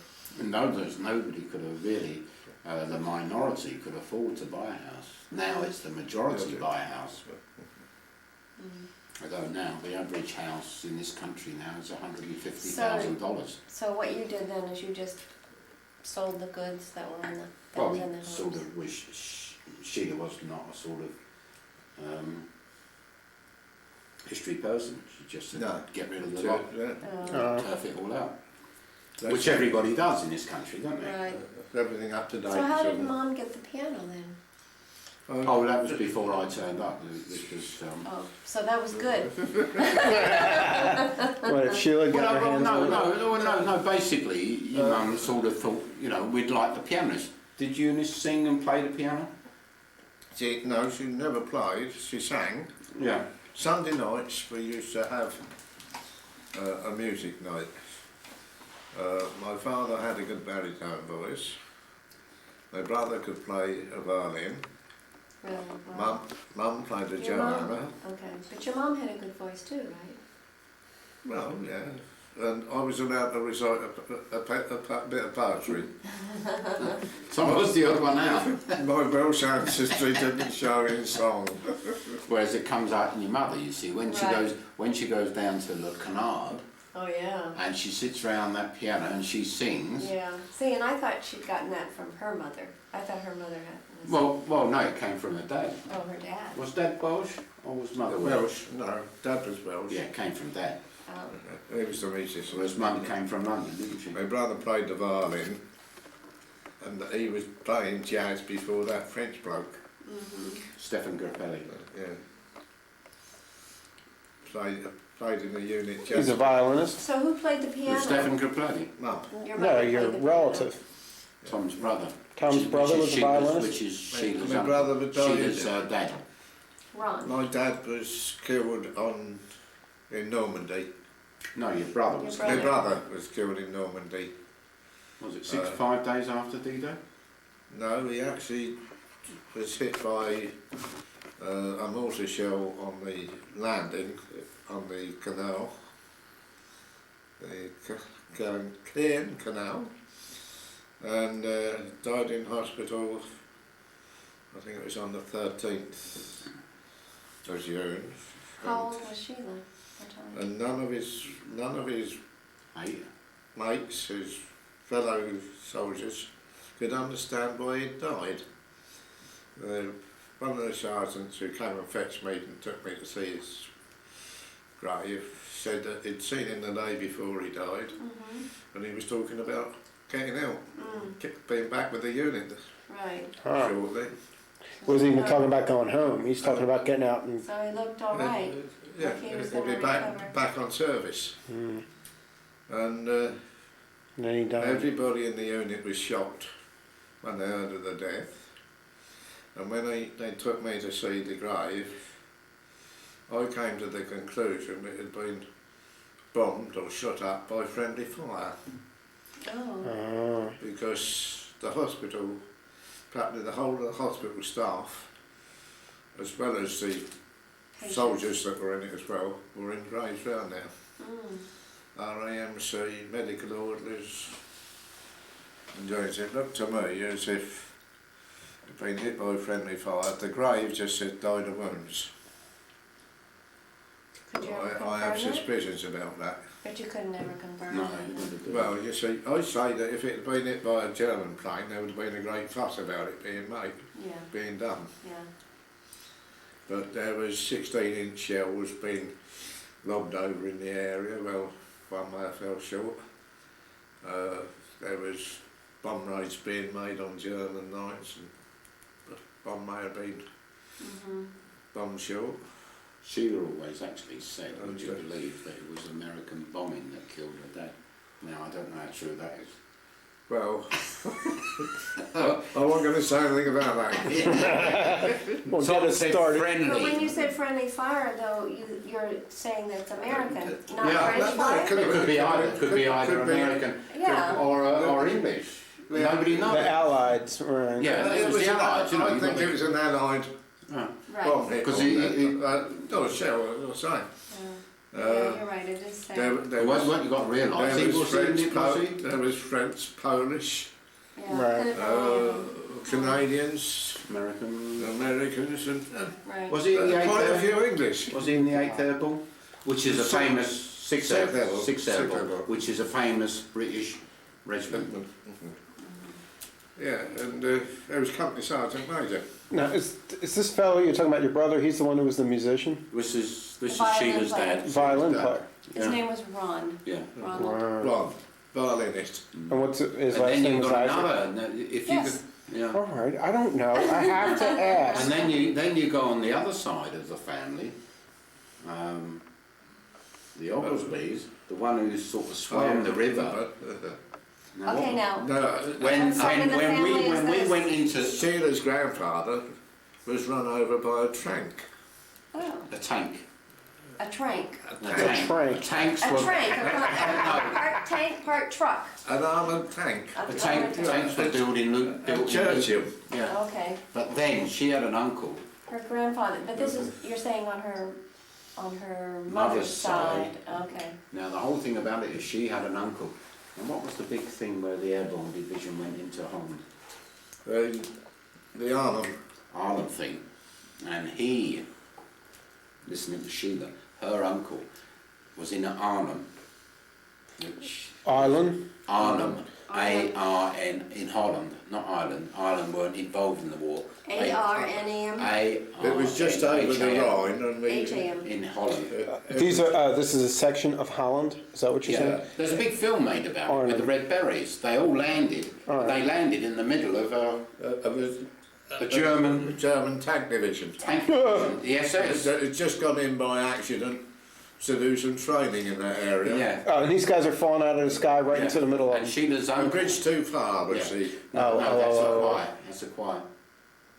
Nobody could have really, the minority could afford to buy a house. Now it's the majority buy a house. Although now the average house in this country now is $150,000. So what you did then is you just sold the goods that were in the Well, in the we sort homes. of wish Sheila was not a sort of history person. She just said, No. get rid of the lot, Oh, turf it all out. That's Which everybody does in this country, don't they? right. everything up to date. So how did Mom get the piano then? Oh, that was before I turned up. This was. Oh, so that was good. What if Sheila got her hands on it? No. Basically, your mum sort of thought, you know, we'd like the pianist. Did Eunice sing and play the piano? No, she never played, she sang. Yeah. Sunday nights we used to have a music night. My father had a good baritone voice. My brother could play a violin. Really? Wow. Mum played the Your mom? piano. Okay, but your mom had a good voice too, right? Well, yeah. And I was allowed to recite a bit of poetry. So what was the other one now? My Welsh ancestry didn't show in song. Whereas it comes out in your mother, you see, when Right. she goes down to Le Canard Oh yeah. and she sits around that piano and she sings. Yeah. See, and I thought she'd gotten that from her mother. I thought her mother had. Well, no, it came from her dad. Oh, her dad. Was Dad Welsh or was Mother Welsh? Welsh, no, Dad was Welsh. Yeah, it came from Dad. Oh. He was the musician. Whereas Mum came from London, didn't she? My brother played the violin, and he was playing jazz before that French bloke. Stephen Grappelli. Yeah. Played in the unit He's jazz. a violinist. So who played the piano? Stephen Grappelli, Mum. Your No, mother your played the piano. relative. Tom's brother. Tom's brother was a violinist? Which is Sheila's My brother was Sheila's dad. Ron. My dad was killed in Normandy. No, your brother was. Your My brother was killed in Normandy. Was it 5 days after D-Day? No, he actually was hit by a mortar shell on the landing on the canal, the Cairn Canal, and died in hospital. I think it was on the 13th of June. How old was Sheila at the time? And none of his mates, his fellow soldiers, could understand why he died. One of the sergeants who came and fetched me and took me to see his grave said that he'd seen him the day before he died, and he was talking about getting out, being back with the unit Right. Huh. shortly. Wasn't even talking about going home. He's talking about getting out and. So he looked all right. Yeah, Like he was he'd be gonna recover. back on service. Mm. And And then he died. everybody in the unit was shocked when they heard of the death. And when they took me to see the grave, I came to the conclusion it had been bombed or shut up by friendly fire, Oh. Oh. because the hospital, practically the whole of the hospital staff, as well as the Patients. soldiers that were in it as well, were in graves round there. Mm. RAMC, medical orderlies, and it looked to me as if he'd been hit by friendly fire. The grave just said died of wounds. Could you ever I have confirm it? suspicions about that. But you could never confirm No, it. he never did. Well, you see, I say that if it had been hit by a German plane, there would have been a great fuss about it being made, Yeah. being done. Yeah. But there was 16-inch shells being lobbed over in the area. Well, one may have fell short. There was bomb raids being made on German nights, and the bomb may have been bombed short. Sheila always actually said, would you Okay. believe, that it was American bombing that killed her dad. Now, I don't know how true that is. Well, I wasn't going to say anything about that. Well, get us started. But when you said friendly fire, though, you're saying that it's American, not Yeah, French no, fire? it could It could be either, Could be American Yeah. or English. Yeah. Nobody knows. The Allies, right. Yeah, it was the Allies, you know. I think it was an Allied Oh. bomb Right. hit. 'Cause Not a shell, as I was saying. Yeah, you're right, it is sad. There was, What you got to realise, there was French, was he? there was French, Polish, Yeah. Right. Could have been Canadians, American. Americans, and Right. Was he in the 8th quite a Airborne? few English. Was he in the 8th Airborne? Which is a famous Sixth Airborne. Sixth Airborne, which is a famous British regiment. Yeah, and there was Company Sergeant Major. Now, is this fellow you're talking about, your brother? He's the one who was the musician, This is Violin Sheila's player. dad. violin Dad. player. His Yeah. name was Ron. Yeah. Ronald. Ron, violinist. And what's his And last then name? you've Was got Isaac? another. If you Yes. could, yeah. All right, I don't know. I have to ask. And then you go on the other side of the family. The Ogilvies, the one who sort of swam the river. Now, Okay, now. No, When side of the family is when we this? went into Sheila's grandfather was run over by a tank. Oh, a tank. a trank. trank. Tanks A were trank. Part tank, part truck. An armoured tank. tanks were built in Churchill. Yeah. Okay. But then she had an uncle. Her grandfather, but this is, you're saying on her mother's side. Okay. Now the whole thing about it is she had an uncle. And what was the big thing where the airborne division went into Holland? The Arnhem. Ireland thing. And he, listening to Sheila, her uncle was in Arnhem, which Ireland. Arnhem, A-R-N, in Holland, not Ireland. Ireland weren't involved in the war. A-R-N-E-M. It was just over the Rhine and we... H-A-M. in Holland. These are. This is a section of Holland. Is that what you're Yeah, saying? there's a big film made about it with the red berets. They all landed. Alright. They landed in the middle of a German German tank division. tank, the SS. It's just gone in by accident to do some training in that area. Yeah. Oh, and these guys are falling out of the sky right into the middle of And them. Sheila's A uncle. bridge too far was Yeah. the... No, Oh, that's oh, a oh. choir. That's a choir.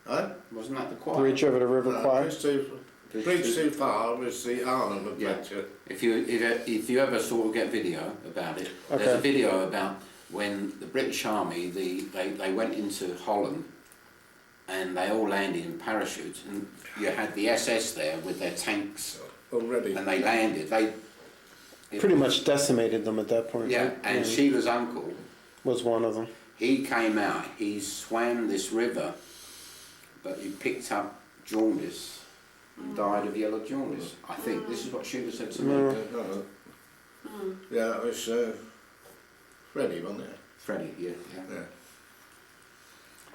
Huh? Wasn't that the choir? Bridge over the River Kwai. Bridge too far was the Arnhem adventure. If you ever sort of get video about it, there's a Okay. video about when the British Army they went into Holland and they all landed in parachutes, and you had the SS there with their tanks, Already. and they landed. Pretty much decimated them at that point. Yeah, right? and Sheila's uncle, was one of them. he came out, he swam this river, but he picked up jaundice and died of yellow jaundice. I think this is what Sheila said to me. Yeah, it was Freddie, wasn't it? Freddie, yeah. Yeah.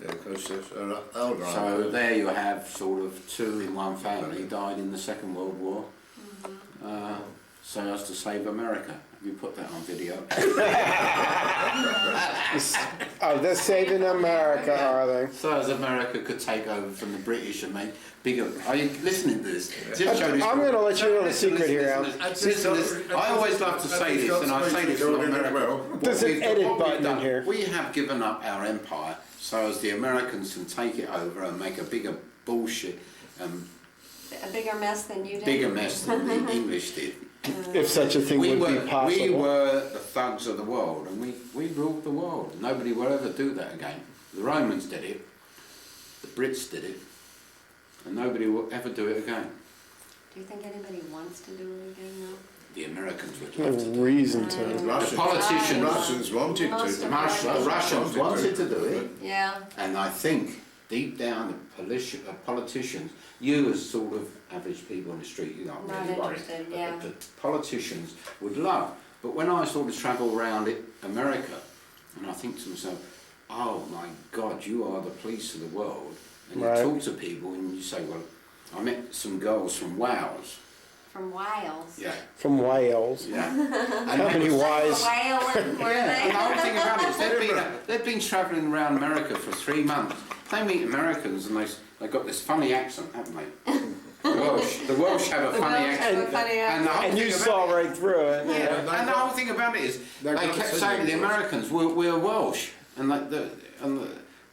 Yeah, because older So uncle. there you have sort of two in one family died in the Second World War, so as to save America. Have you put that on video? Oh, they're saving America, are they? So as America could take over from the British and make bigger. Are you listening to this? Just show this. I'm going to let you know the Listen, secret here, Al. listen. I always love to say this, and I say this to America. There's an edit button in here. We have given up our empire so as the Americans can take it over and make a bigger bullshit, A bigger mess than you did? bigger mess than the English did. If such a thing would be possible. We were the thugs of the world, and we ruled the world. Nobody will ever do that again. The Romans did it, the Brits did it, and nobody will ever do it again. Do you think anybody wants to do it again now? The Americans would No love to do it. reason to. The politicians, Russians wanted Most to. of the Russians wanted to do it, Yeah. and I think deep down the politicians, you as sort of average people on the street, you're not Not really worried. interested, But yeah. the politicians would love. But when I sort of travel around America, and I think to myself, oh my God, you are the police of the world. And Right. you talk to people and you say, well, I met some girls from Wales. From Wales. Yeah. From Wales. Yeah. How many Y's? Whalen, were Yeah, and the whole they? thing about it is they've been travelling around America for 3 months. They meet Americans and they've got this funny accent, haven't they? The Welsh have a funny accent. have a funny And, the whole And you thing saw about right through it. it, Yeah. and the whole thing about it is they got kept the saying to the singing Americans, we're Welsh, and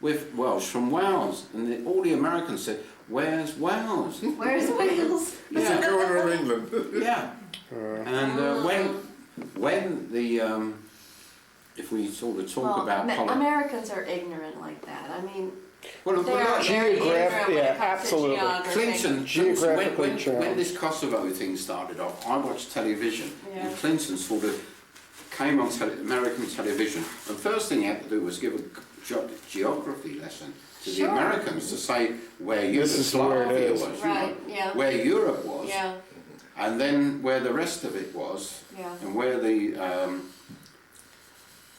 we're Welsh from Wales, and all the Americans said, where's Wales? Where's Wales? It's a corner of England. Yeah. And when the if we sort of talk Well, about politics. Americans are ignorant like that. I mean, Well, they're well, very Geograph- ignorant when yeah, it comes absolutely. to geography. Clinton, Geographically when challenged. this Kosovo thing started off, I watched television, Yeah. and Clinton sort of came on American television. The first thing he had to do was give a geography lesson to the Americans to say where Yugoslavia was, Right, yeah. where Europe was, Yeah, and then where the rest of it was, yeah. and where the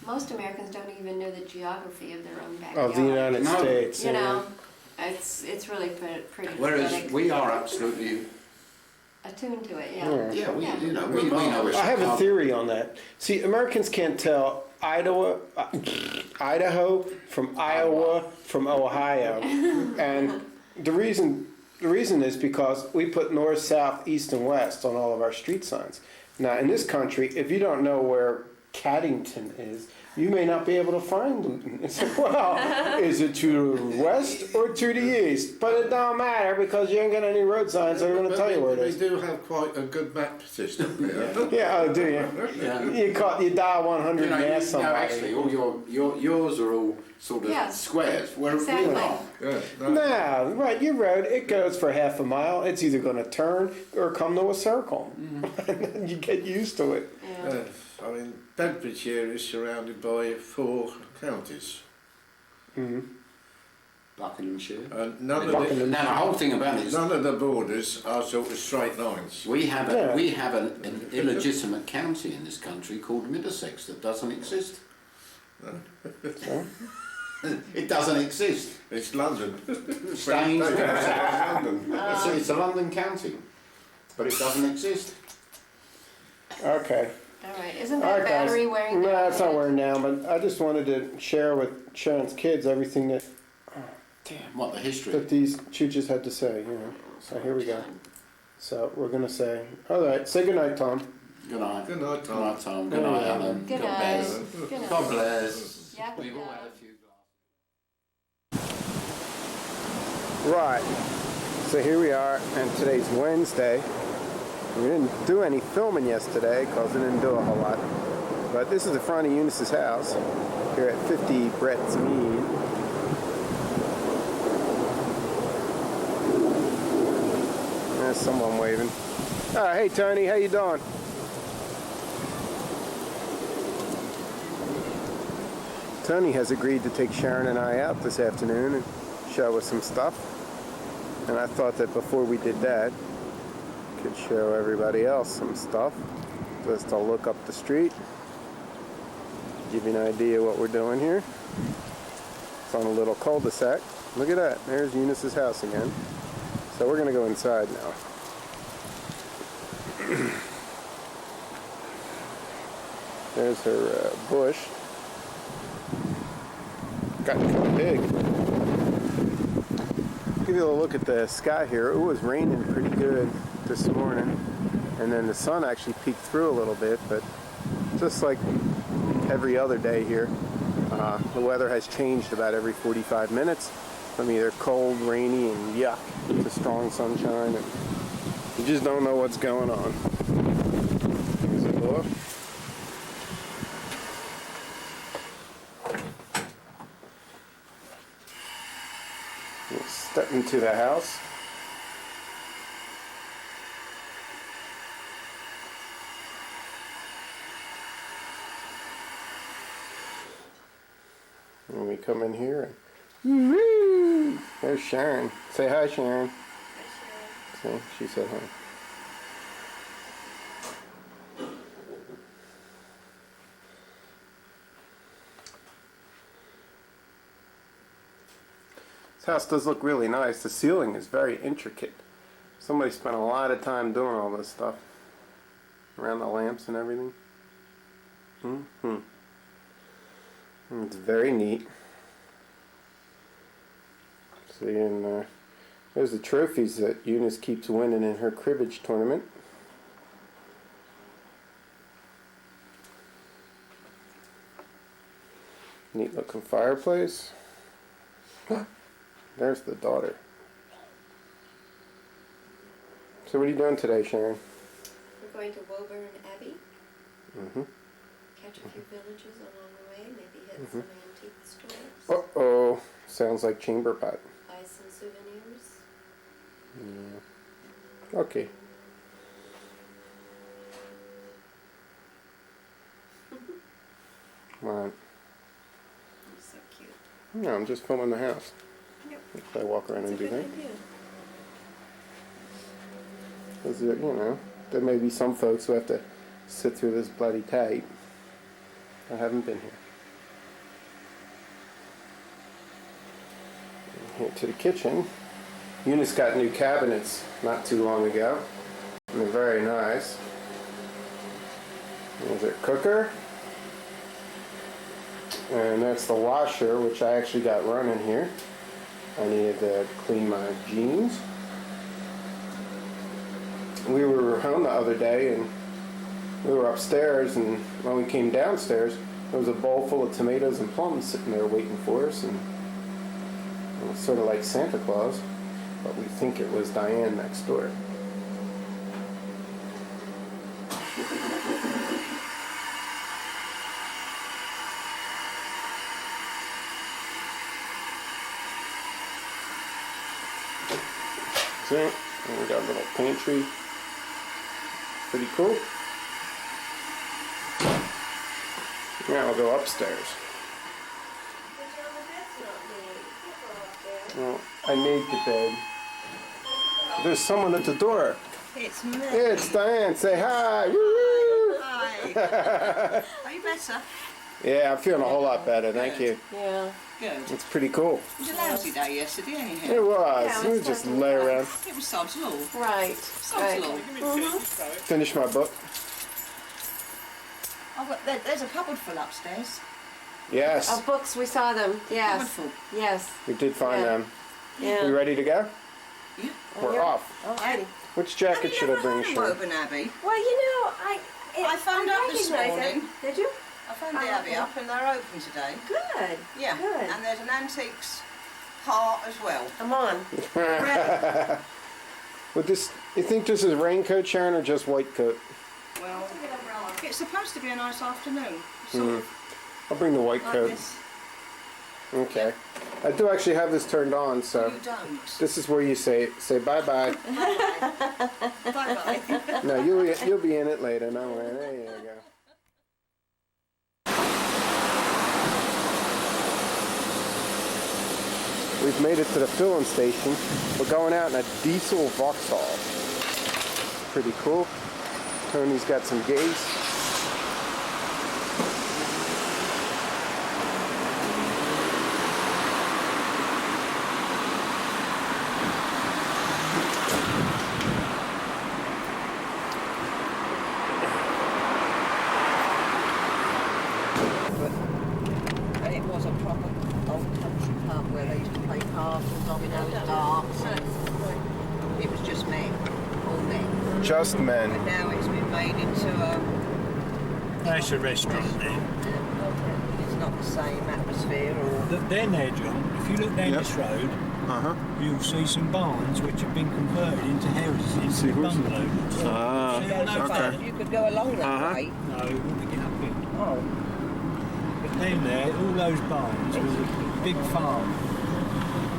Most Americans don't even know the geography of their own backyard. Of the United No. States. You yeah. know, it's really pretty whereas pathetic. we are absolutely Attuned to it, yeah. Yeah. we Yeah. you know we know it's I have a Chicago. theory on that. See, Americans can't tell Idaho from Iowa from Ohio, and the reason is because we put north, south, east, and west on all of our street signs. Now, in this country, if you don't know where Caddington is, you may not be able to find Luton. It's like, well, is it to the west or to the east? But it don't matter because you ain't got any road signs that are going to tell you where it is. They do have quite a good map system there. Yeah, oh, do you? Yeah. You dial 100 You know, and ask somebody. actually, all yours are all sort of Yes. squares, whereas Exactly. we're not. Yeah, no. No, right, your road, it goes for half a mile. It's either going to turn or come to a circle. And then you get used to it. Yeah. I mean, Bedfordshire is surrounded by 4 counties. Buckinghamshire. And Now the whole thing about it is none of the borders are sort of straight lines. we have Yeah. an illegitimate county in this country called Middlesex that doesn't exist. It doesn't exist. It's London. Staines, London. it's a London county, but it doesn't exist. Okay. All right, isn't All that right, guys. battery wearing No, down? it's not wearing down, but I just wanted to share with Sharon's kids everything that What the history? these chooches had to say, you know. So here we go. So we're going to say, all right, say goodnight, Tom. Good night. Good night, Tom. Good night, Tom. Good night, Alan. Good God night. bless. Good night. God bless. Yeah, We've all yeah. had a few glasses. Right. So here we are, and today's Wednesday. We didn't do any filming yesterday because we didn't do a whole lot. But this is the front of Eunice's house here at 50 Brett's Mead. There's someone waving. Hey Tony, how you doing? Tony has agreed to take Sharon and I out this afternoon and show us some stuff. And I thought that before we did that, we could show everybody else some stuff. Just to look up the street, give you an idea what we're doing here. It's on a little cul-de-sac. Look at that, there's Eunice's house again. So we're gonna go inside now. There's her bush. Got kind of big. Give you a look at the sky here. It was raining pretty good this morning, and then the sun actually peeked through a little bit, but just like every other day here, the weather has changed about every 45 minutes from either cold, rainy, and yuck to strong sunshine, and you just don't know what's going on. Here's the door. We'll step into the house. And we come in here and woo-hoo! There's Sharon. Say hi, Sharon. See, she said hi. This house does look really nice. The ceiling is very intricate. Somebody spent a lot of time doing all this stuff. Around the lamps and everything. It's very neat. See, and there's the trophies that Eunice keeps winning in her cribbage tournament. Neat looking fireplace. There's the daughter. So what are you doing today, Sharon? We're going to Woburn Abbey. Mm-hmm. Catch a few villages along the way. Maybe hit some antique stores. Uh-oh. Sounds like chamber pot. Buy some souvenirs. Yeah. Okay. Right. It's so cute. No, I'm just filming the house. Yep. If I walk around and do that. idea. Because, you know, there may be some folks who have to sit through this bloody tape. I haven't been here. Here to the kitchen. Eunice got new cabinets not too long ago. And they're very nice. There's a cooker. And that's the washer, which I actually got running here. I needed to clean my jeans. We were home the other day and we were upstairs, and when we came downstairs there was a bowl full of tomatoes and plums sitting there waiting for us, and it was sort of like Santa Claus, but we think it was Diane next door. So, and we got a little pantry. Pretty cool. Now I'll go upstairs. Well, I made the bed. There's someone at the door. It's me. It's Diane. Say hi. Woo! Hi. Are you better? Yeah, I'm feeling a whole lot better. Thank you. Yeah. Good. It's pretty cool. It was a lousy day yesterday, anyhow. It was. Yeah, We just lay around. It was sod's law. Right. Sod's Right. law. Finish my book. There's a cupboard full upstairs. Yes, Of books, we saw them. Cupboard Yes. full. Yes. we did find Yeah. them. Yeah. We ready to go? Yeah. We're yeah. off. Alrighty. Which jacket should I bring, Sharon? Woburn Abbey. Well, you know, I phoned up this recognize morning. it. Did you? I phoned the Oh, Abbey okay. up and they're open today. Good. Yeah. Good. And there's an antiques part as well. I'm on. Would this? You think this is raincoat, Sharon, or just white coat? Well, it's supposed to be a nice afternoon. Sort of I'll bring the white like coat. this. Okay. I do actually have this turned on, so You don't. this is where you say bye bye. Bye-bye. No, you'll be in it later. No worry. There you go. We've made it to the filling station. We're going out in a diesel Vauxhall. Pretty cool. Tony's got some gas. And it was a proper old country pub where they used to play cards and dominoes, darts, and it was just men, all men. Just But men. now it's been made into a. That's a restaurant there. It's not the same atmosphere or. Look down there, John. If you look down Yep. this road, Uh-huh. you'll see some barns which have been converted into houses, into horses. bungalows. Ah, See all those okay. there? You could go along that Uh-huh. way. No, we want to get up here. Oh. But down there, all those barns was a big farm.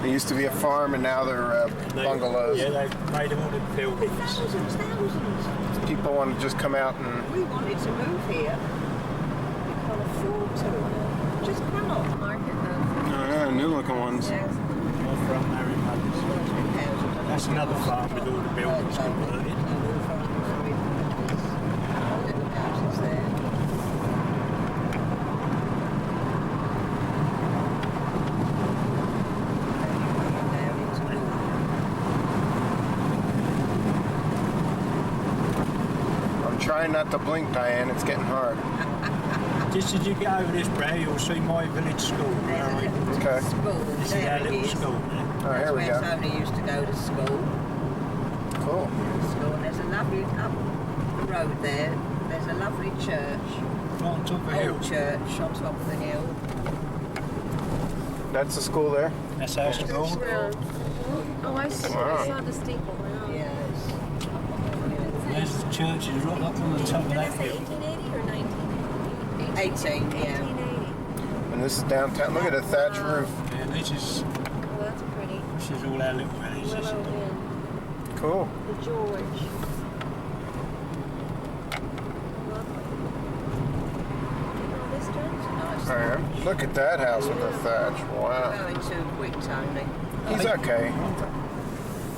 There used to be a farm, and now they're They- bungalows. Yeah, they've made them all in buildings. Thousands. People want to just come out and We wanted to move here. We can't afford to. Just cannot. new looking ones. All from married mothers. That's another farm with all the buildings converted. Little houses there. I'm trying not to blink, Diane. It's getting hard. Just as you get over this brow, you'll see my village school. Right? Okay. School. This is There our it little is. school there. Oh, here That's we where go. Tony used to go to school. Cool. And there's a lovely up the road there. There's a lovely church, Right on top of the hill. old church on top of the hill. That's the school there. That's our school. Oh, I see. Wow. I saw the steeple. Wow. Yes. There's the churches right up on the top of Did I that say hill. 1880 or 1980? 18, yeah. 1880. And this is downtown. Look at the thatch roof. Yeah, this is Oh, that's pretty. all our little village. This is Willow the- Inn. Cool. The George. Lovely. Oh, this church? Nice Okay. Look at that house with the thatch. Wow. Going too quick, Tony. He's okay.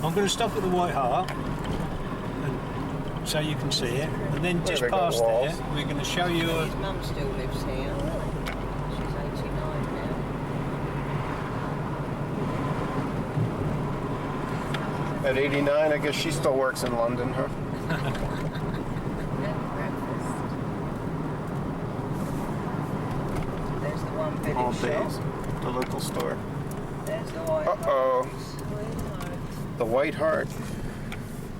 I'm going to stop at the White Hart, and so you can see it, and then just they got past there, walls. we're going to show you. His mum still lives here. She's 89 now. At 89, I guess she still works in London, huh? There's the one village All shop. days. The local store. There's the White Uh-oh. Hart. The White Hart.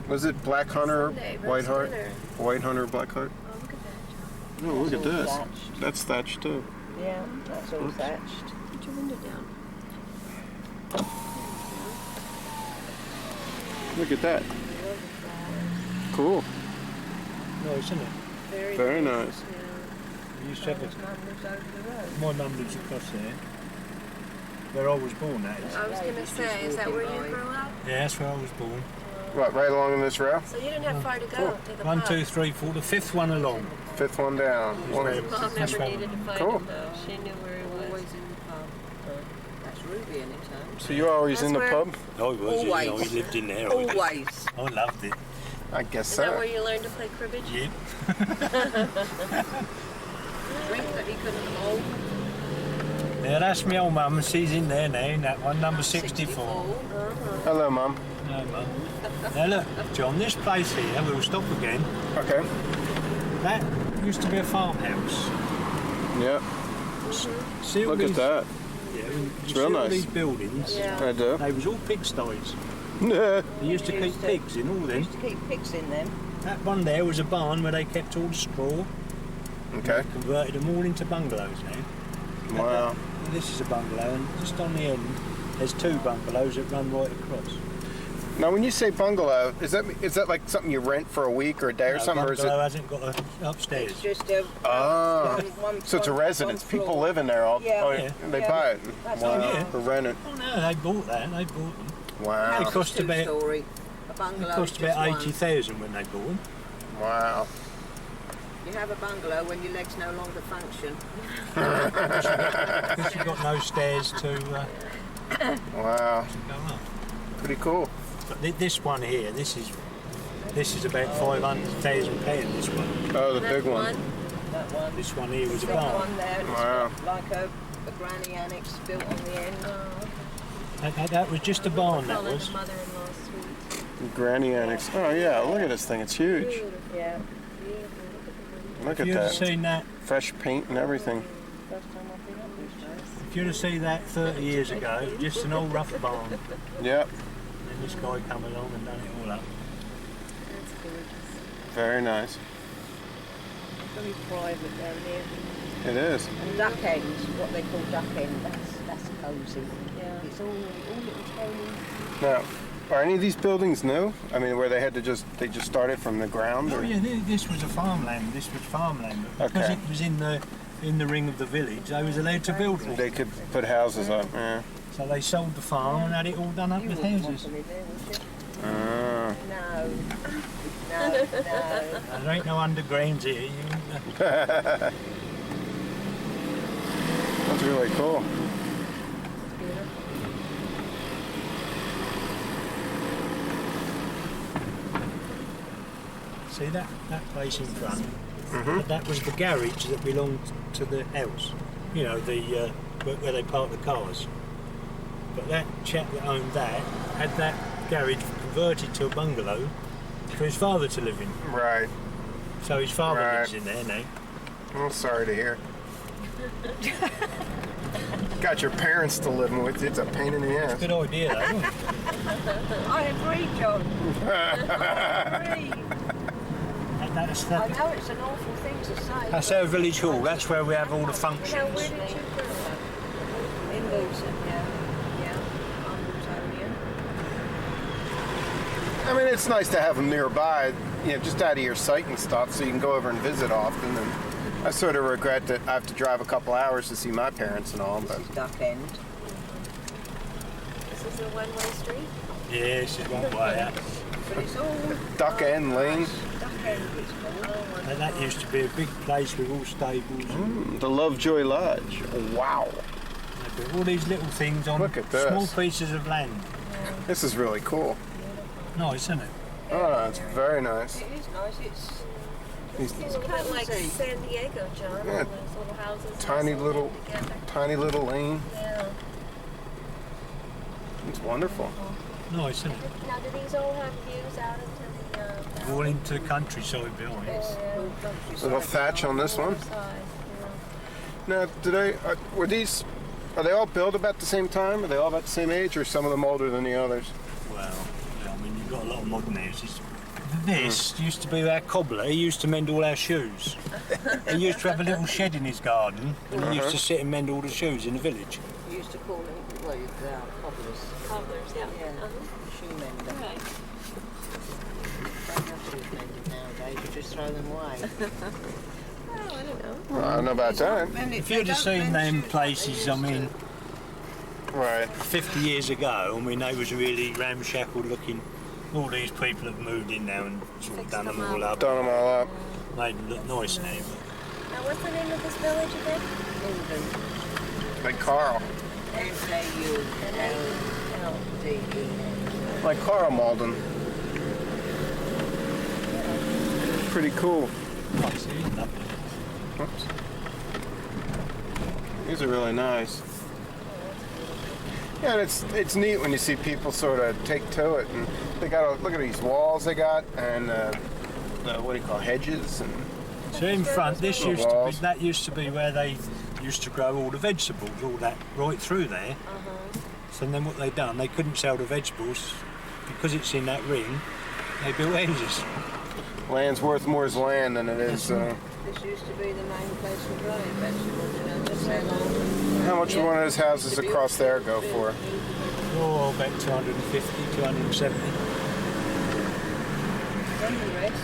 Was it Black Hunter, Sunday, White roast Hart? dinner. White Hunter, Black Hart? Oh, look at that, John. Oh, look at That's all this. thatched. That's thatched too. Yeah, that's all thatched. Put your window down. Look at that. Cool. Nice, isn't it? Very nice. You used to have His mum lives over the road. my mum lives across there, where I was born. That is. I was going to say, is that where you grew up? Yeah, that's where I was born. What, right along in this row? So you didn't have far to go to the 1, pub. 2, 3, 4. The fifth one along. Fifth one down. Mom That's never right. needed to find Cool. him though. She knew where he was. Always in the pub. That's Ruby anytime. So you're always That's in the where- pub? I was. Always. You know, he lived in there. I did. Always. I loved it. I guess Is that so. where you learned to play cribbage? Yep. Drink that he couldn't hold. Yeah, that's my old mum. She's in there now. That one, number 64. Hello, Mum. No, mum. Now look, John. This place here. We'll stop again. Okay. That used to be a farmhouse. Yeah. See all Look at these, that. Yeah, It's see real all nice. these buildings. Yeah. I do. They was all pigsties. Yeah. They used to keep pigs in all them. Used to keep pigs in them. That one there was a barn where they kept all the straw. Okay. Converted them all into bungalows now. Wow. This is a bungalow, and just on the end, there's 2 bungalows that run right across. Now, when you say bungalow, is that like something you rent for a week or a day or No, something, or is bungalow it? hasn't got a upstairs. It's just a Ah. one So it's a front, residence. one People floor. live in there all. Yeah. Oh, Yeah. They Yeah. buy it. That's Wow. right. Or rent it. Oh no, they bought that. They bought them. Wow. It cost Two about story. A it bungalow cost is just about one. 80,000 when they bought them. Wow. You have a bungalow when your legs no longer function. Because you've got no stairs to Wow. go up. Pretty cool. But this one here, this is about £500,000. This one. Oh, the That big one. That one. This one here was a That barn. one there. It's Wow. like a granny annex built on the end. That was just a barn. That Call it was. the mother-in-law's suite. Granny annex. Oh yeah. Look at this thing. It's huge. Yeah. Look If at you'd have that. seen that, Fresh paint and everything. First time I've been up this place. if you'd have seen that 30 years ago, just an old rough barn. Yep. And this guy come along and done it all up. That's gorgeous. Very nice. Very private down here. It is. And duck end, what they call duck end, that's cosy. Yeah. It's all little tiny. Now, are any of these buildings new? I mean, where they just started from the ground? Oh Or? yeah, this was a farmland. This was farmland. But because Okay. it was in the ring of the village, they was allowed to build it. They could put houses up. Yeah. So they sold the farm and had it all done up You with wouldn't want houses. to live there, would you? Ah. No. No. There ain't no undergrounds here. That's really cool. See that place in front? That was the garage that belonged to the house. You know, the where they park the cars. But that chap that owned that had that garage converted to a bungalow for his father to live in. Right. So his father Right. lives in there now. I'm sorry to hear. Got your parents still living with you. It's a pain in the ass. Good idea, though, isn't it? I agree, John. I agree. That's, I know it's an awful thing to say. that's our village hall. That's where we have all the Now, functions. where did you grow up? In Luton, yeah. Yeah. I'm Newtonian. I mean, it's nice to have them nearby, just out of your sight and stuff, so you can go over and visit often. And I sort of regret that I have to drive a couple hours to see my parents and all, but This is Duck End. This is a one-way street? Yeah, this is one way out. But it's all Duck End Lane. Duck And that used to be a big place with all stables. The Lovejoy Lodge. Wow. They built all these little things on Look at this. small pieces of land. This is really cool. Nice, isn't it? Oh, it's very nice. It is nice. It's kind of like San Diego, John. Yeah. All those little houses. Tiny little lane. Yeah. It's wonderful. Nice, isn't it? Now, do these all have views out into the All into the countryside behind. Little thatch on this one. side? Now, are they all built about the same time? Are they all about the same age, or some of them older than the others? Well, yeah, I mean, you've got a lot of modern houses. This used to be our cobbler. He used to mend all our shoes. He used to have a little shed in his garden, and he used to sit and mend all the shoes in the village. You used to call them, well, they are cobblers. Cobblers, yeah. Yeah, shoe mender. Right. Don't have shoes mended nowadays, you just throw them away. Oh, I don't know. Well, I don't know about that. If you'd have seen them places, I mean, Right. 50 years ago, I mean, they was really ramshackle looking. All these people have moved in now and sort of done them all up. Done them all up. Made them look nice now. Now, what's the name of this village again? Like Carl. Malden. Like Carl Malden. Pretty cool. Oops. These are really nice. Yeah, and it's neat when you see people sort of take to it, and they got look at these walls they got, and what do you call hedges and. So in front, this used to be, that used to be where they used to grow all the vegetables, all that right through there. So then what they done, they couldn't sell the vegetables because it's in that ring. They built houses. Land's worth more as land than it is. This used to be the main place for growing vegetables, you know, just how long. How much would one of those houses across there go for? Oh, about 250, 270. Then the rest.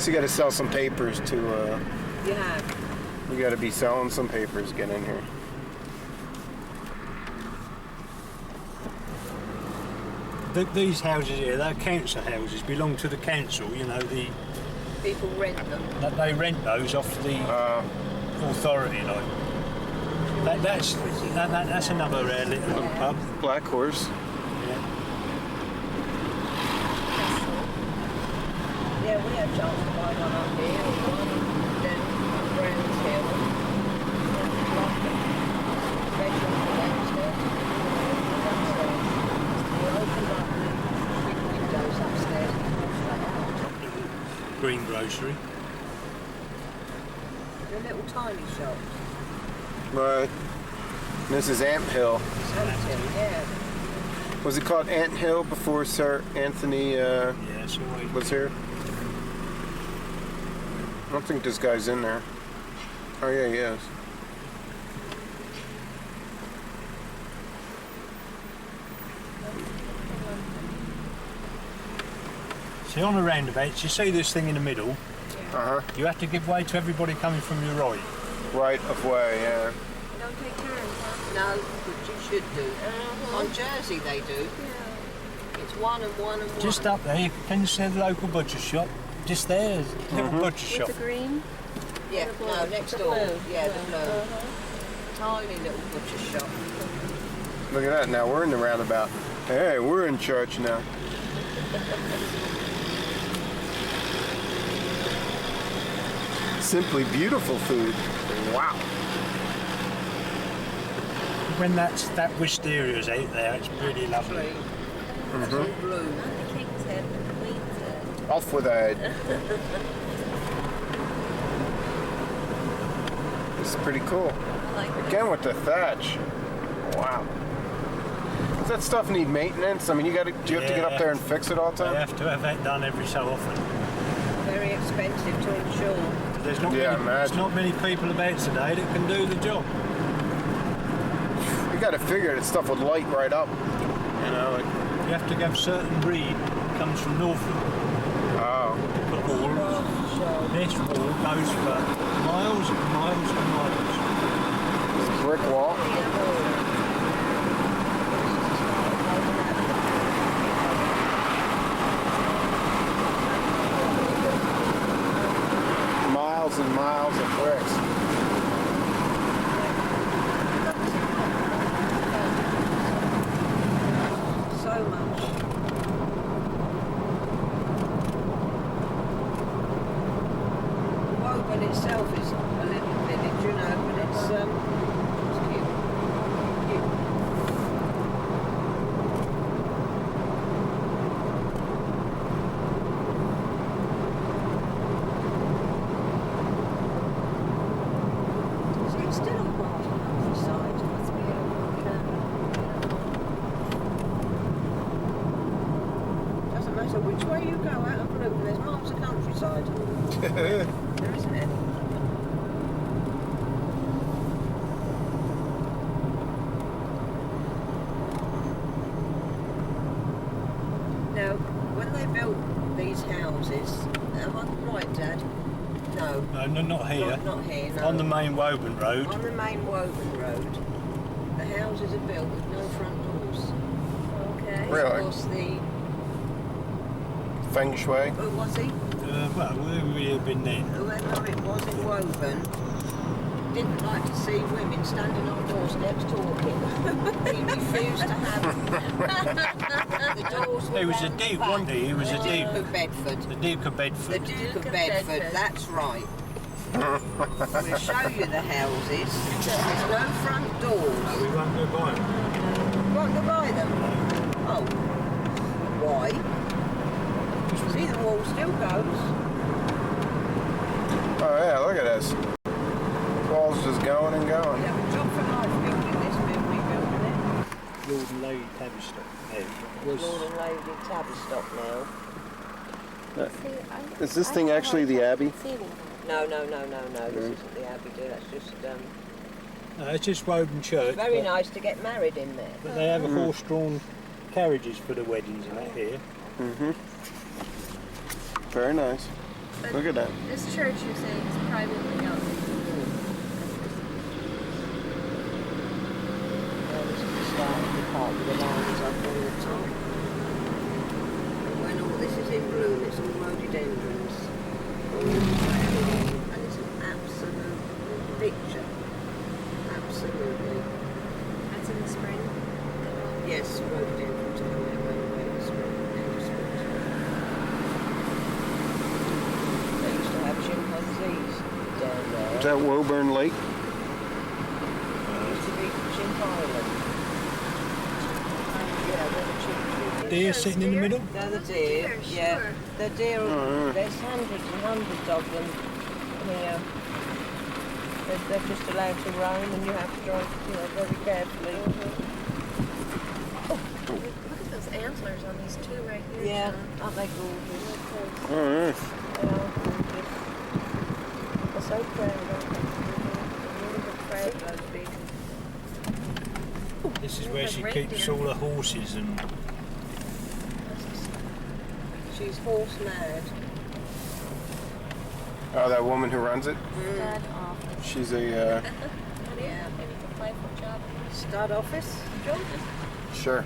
So you got to sell some papers to. You have. You got to be selling some papers to get in here. These houses here, they're council houses, belong to the council, you know, the People rent them. that they rent those off the authority, like. That's another rare little pub. Black Horse. Yeah, we had chance to buy one up here, or one down at Brown's Hill. We opened up the big windows upstairs and pushed that out. Green grocery. They're little tiny shops. Right. This is Ant Hill. Something, yeah. Was it called Ant Hill before Sir Anthony Yeah, it's always. was here? I don't think this guy's in there. Oh yeah, he is. See, on the roundabouts, you see this thing in the middle, you have to give way to everybody coming from your right. Right of way, yeah. Don't take turns, huh? No, but you should do. On Jersey they do. It's one and one and one. Just up there, can you see the local butcher shop? Just there, there's a little butcher shop. With the green? Yeah, no, next door. blue. Yeah, the blue. Tiny little butcher shop. Look at that, now we're in the roundabout. Hey, we're in church now. Simply beautiful food. Wow. When that wisteria's out there, it's really lovely. It's all blue. Not the king's head, but the queen's head. Off with that. This is pretty cool. I like it. Again with the thatch. Wow. Does that stuff need maintenance? I mean, do you have to get up there and fix it all the They time? have to have that done every so often. Very expensive to insure. There's not, Yeah, there's imagine. not many people about today that can do the job. You got to figure that stuff would light right up. You know, like, You have to have certain breed that comes from Norfolk. oh. But all this wall goes for miles and miles and miles. It's a brick wall. miles and miles of bricks. So much. Woburn itself is a little village, you know, but it's cute. Cute. See, it's still on part of the countryside. It's doesn't matter which way you go out of Luton, there's miles of countryside. There isn't it? Now, when they built these houses, am I right, Dad? No. No, not here. Not here, no. On the main Woburn Road. On the main Woburn Road, the houses are built with no front doors. Okay. Really? Of course, the... Feng Shui. Who was he? Well, we have been then. Whoever it was in Woburn didn't like to see women standing on doorsteps talking. He refused to have the doors were He was a locked Duke, back. wasn't he? He was a The Duke. Duke of Bedford. The Duke of The Bedford. Duke of Bedford, that's right. We'll show you the houses. There's no front doors. We won't go by them. Won't go by them? Oh. Why? See, the wall still goes. Oh yeah, look at this. Wall's just going and going. Yeah, we job for life building this, building it. Lord and Lady Tavistock. Lord and Lady Tavistock now. Is this thing actually the Abbey? No, this isn't the Abbey, dear. That's just No, it's just Woburn Church. very but, nice to get married in there. But they have a horse-drawn carriages for the weddings and that here. Mm-hmm. Very nice. Look at that. This church you're saying is privately owned. This is the start of the park with the lines up all the time. And when all this is in bloom, it's all rhododendrons. All the way along, and it's an absolute picture. Absolutely. That's in the spring. Yes, rhododendrons are coming away in the spring. End of spring. They used to have chimpanzees down there. Is that Woburn Lake? It used to be Chimp Island. Yeah, they're the chimp. Deer sitting in the middle. They're the deer, yeah. Sure. The deer, Oh, yeah. there's hundreds and hundreds of them here. They're just allowed to roam and you have to drive, very carefully. Look at those antlers on these two right here. Yeah, John. aren't they gorgeous? Oh yeah. They are gorgeous. They're so proud, aren't they? They're really proud, those big. This is where she Reindeer. keeps all her horses and She's horse mad. Oh, that woman who runs it? Stud office. She's a, Yeah. Maybe a playful job. Stud office, John? sure.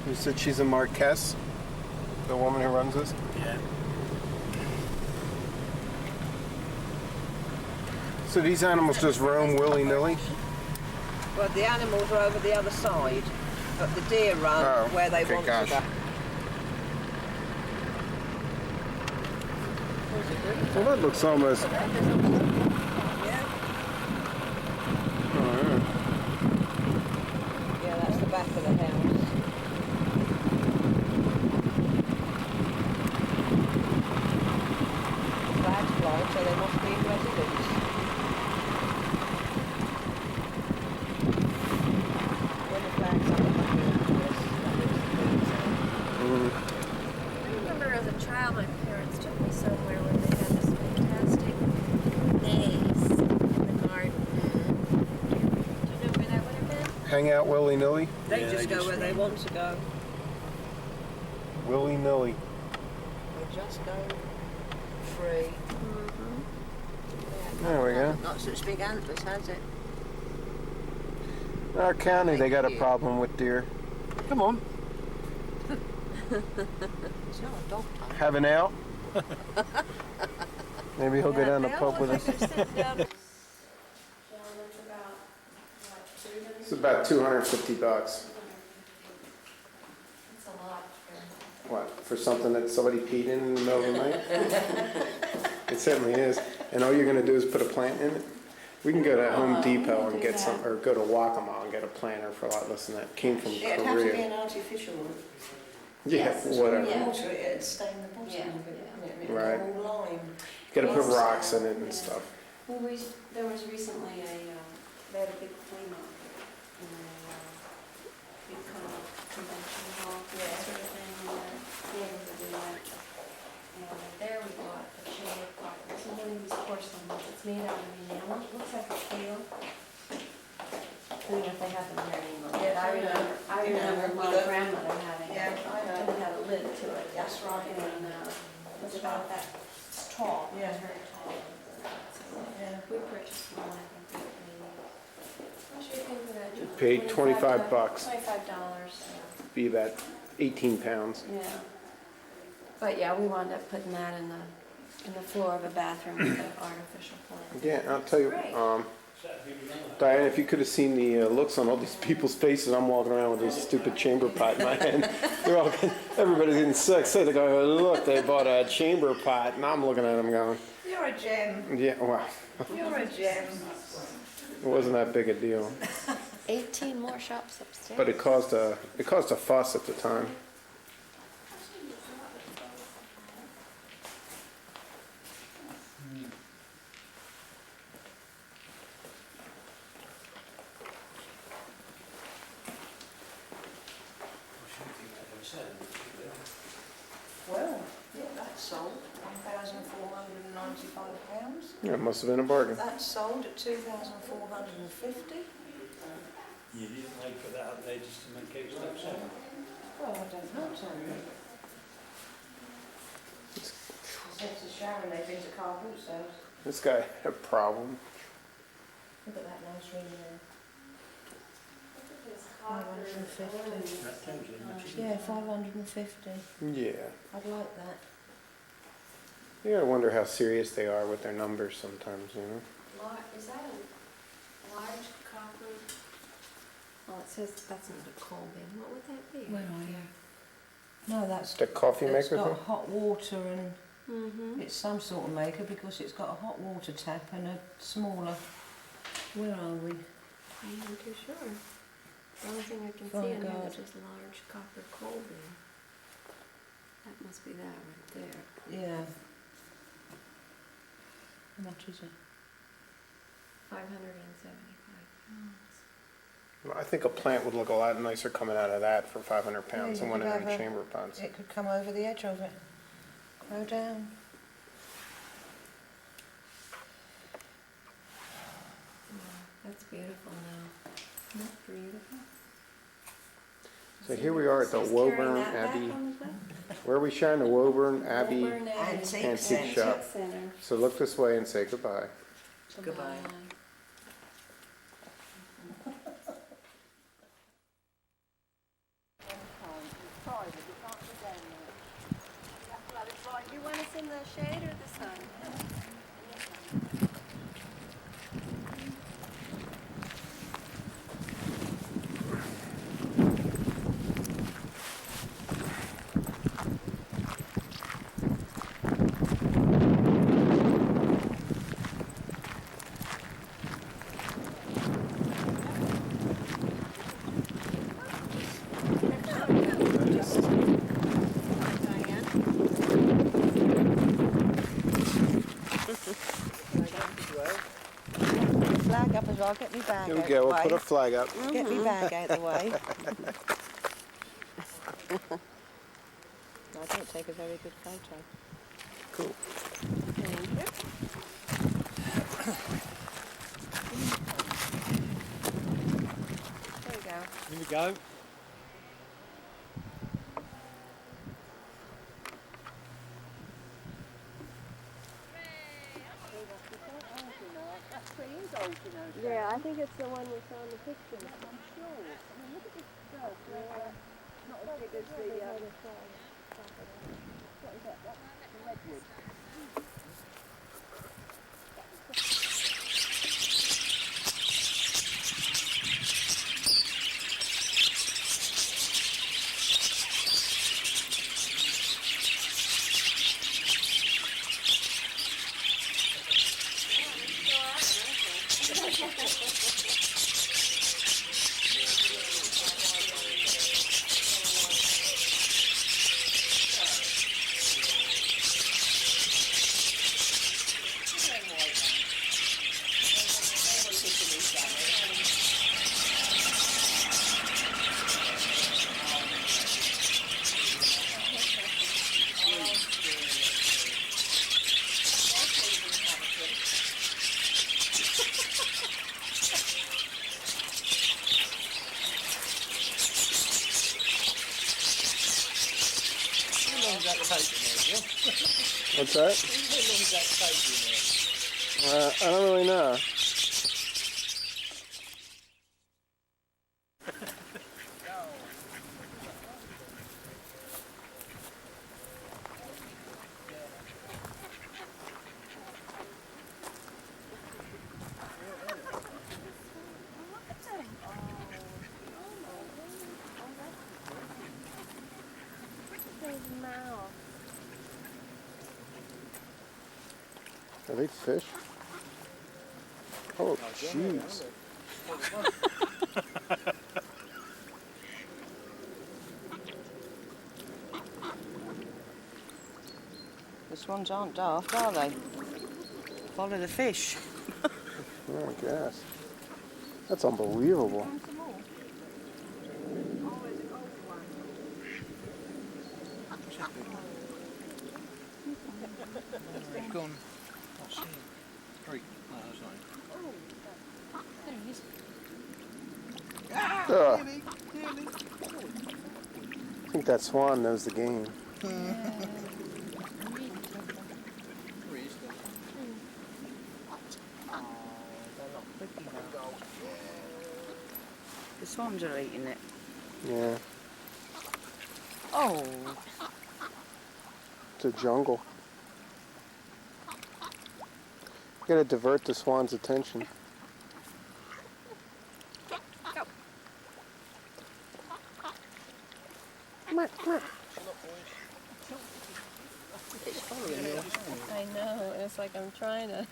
You said she's a Marquess? The woman who runs this? yeah. So these animals just roam willy-nilly? Well, the animals are over the other side, but the deer run Oh, where they okay, want gosh. to go. Well, that looks almost... Yeah. Oh, yeah. Yeah, that's the back of the house. Flags flying, so they must be in residence. When the flags are up, yes, that means the Mm. I remember as a child, my parents took me somewhere where they had this fantastic maze in the garden. Do you know where that would have been? Hang out willy-nilly? They Yeah, just they go just where they run. want to go. Willy-nilly. They just go free. There we go. Not such big antlers, has it? Our county, they got a Thank you. problem with deer. Come on. It's not a dog park. Have an ale? Maybe he'll go down the pub with us. It's about $250. That's a lot. What, for something that somebody peed in the middle of the night? It certainly is. And all you're gonna do is put a plant in it? We can go to Home Depot and get some, or go to Waccamaw and get a planter for a lot less than that. Came from It'd have to be Korea. an artificial one. Yeah, whatever. Yeah. Water, it'd stain the bottom Yeah, of it, wouldn't it? Right. All lime. Gotta put rocks in it and stuff. Well, there was recently they had a big flea market in a big kind of convention hall, sort of thing, and the neighbors were doing that. And there we bought a chamber pot. It's one of these porcelain ones. It's made out of enamel. It looks like a pail. I don't know if they have them here anymore. Yeah, I remember my grandmother having Yeah, it. I know. And it had a lid to it. That's right. And it was about that tall. Yeah. It was very tall. Yeah. We purchased one, I think, how much do you think for that? You paid $25. $25, Be about 18 pounds. yeah. But yeah, we wound up putting that in the floor of a bathroom with the artificial plant. Yeah, I'll tell you, Diane, if you could have seen the looks on all these people's faces, I'm walking around with this stupid chamber pot in my hand. Everybody's getting so excited. They go, look, they bought a chamber pot, and I'm looking at them going, You're a gem. yeah, well, You're a gem. it wasn't that big a deal. 18 more shops upstairs. But it caused a fuss at the time. Well, yeah, that's sold. £1,495. Yeah, it must have been a bargain. That's sold at $2,450. You didn't like for that up there just to make it stop selling. Well, I don't know, Tony. I said to Sharon they've been to car boot sales. This guy had a problem. Look at that nice ring there. That tells you how much it is. Yeah, 550. Yeah. I'd like that. You gotta wonder how serious they are with their numbers sometimes, you know? Is that a large copper? Oh, it says that's not a coal bin. What would that be? Where are you? No, that's The coffee it's maker got thing? hot water and Mm-hmm. it's some sort of maker because it's got a hot water tap and a smaller. Where are we? I'm not too sure. The only thing I can Oh, see in here God. is this large copper coal bin. That must be that right there. Yeah. How much is it? 575 pounds. Well, I think a plant would look a lot nicer coming out of that for 500 pounds Yeah, than you one could of them have a- chamber pots. It could come over the edge of it. Go down. That's beautiful now. Isn't that beautiful? So here we are at the Says Woburn carrying that back Abbey. on the back. Where are we sharing? The Woburn Abbey Woburn Abbey Antique Antique Shop. Center. So look this way and say goodbye. Goodbye. You want us in the shade or the sun? Flag up as well. Get me bag Here we out go. the We'll way. put a flag up. Get me bag out the way. I don't take a very good photo. Cool. There we go. Here we go. Yeah, I think it's the one we saw in the picture. I'm sure. I mean, look at this stuff. Yeah. Not a big What's that? I don't really know. Are they fish? Oh, jeez. The swans aren't daft, are they? Follow the fish. Yeah, I guess. That's unbelievable. They've gone. What's the street? No, that's not it. Ugh. I think that swan knows the game. The swans are eating it. Yeah. Oh. It's a jungle. Gotta divert the swan's attention. It's following you. I know. It's like I'm trying to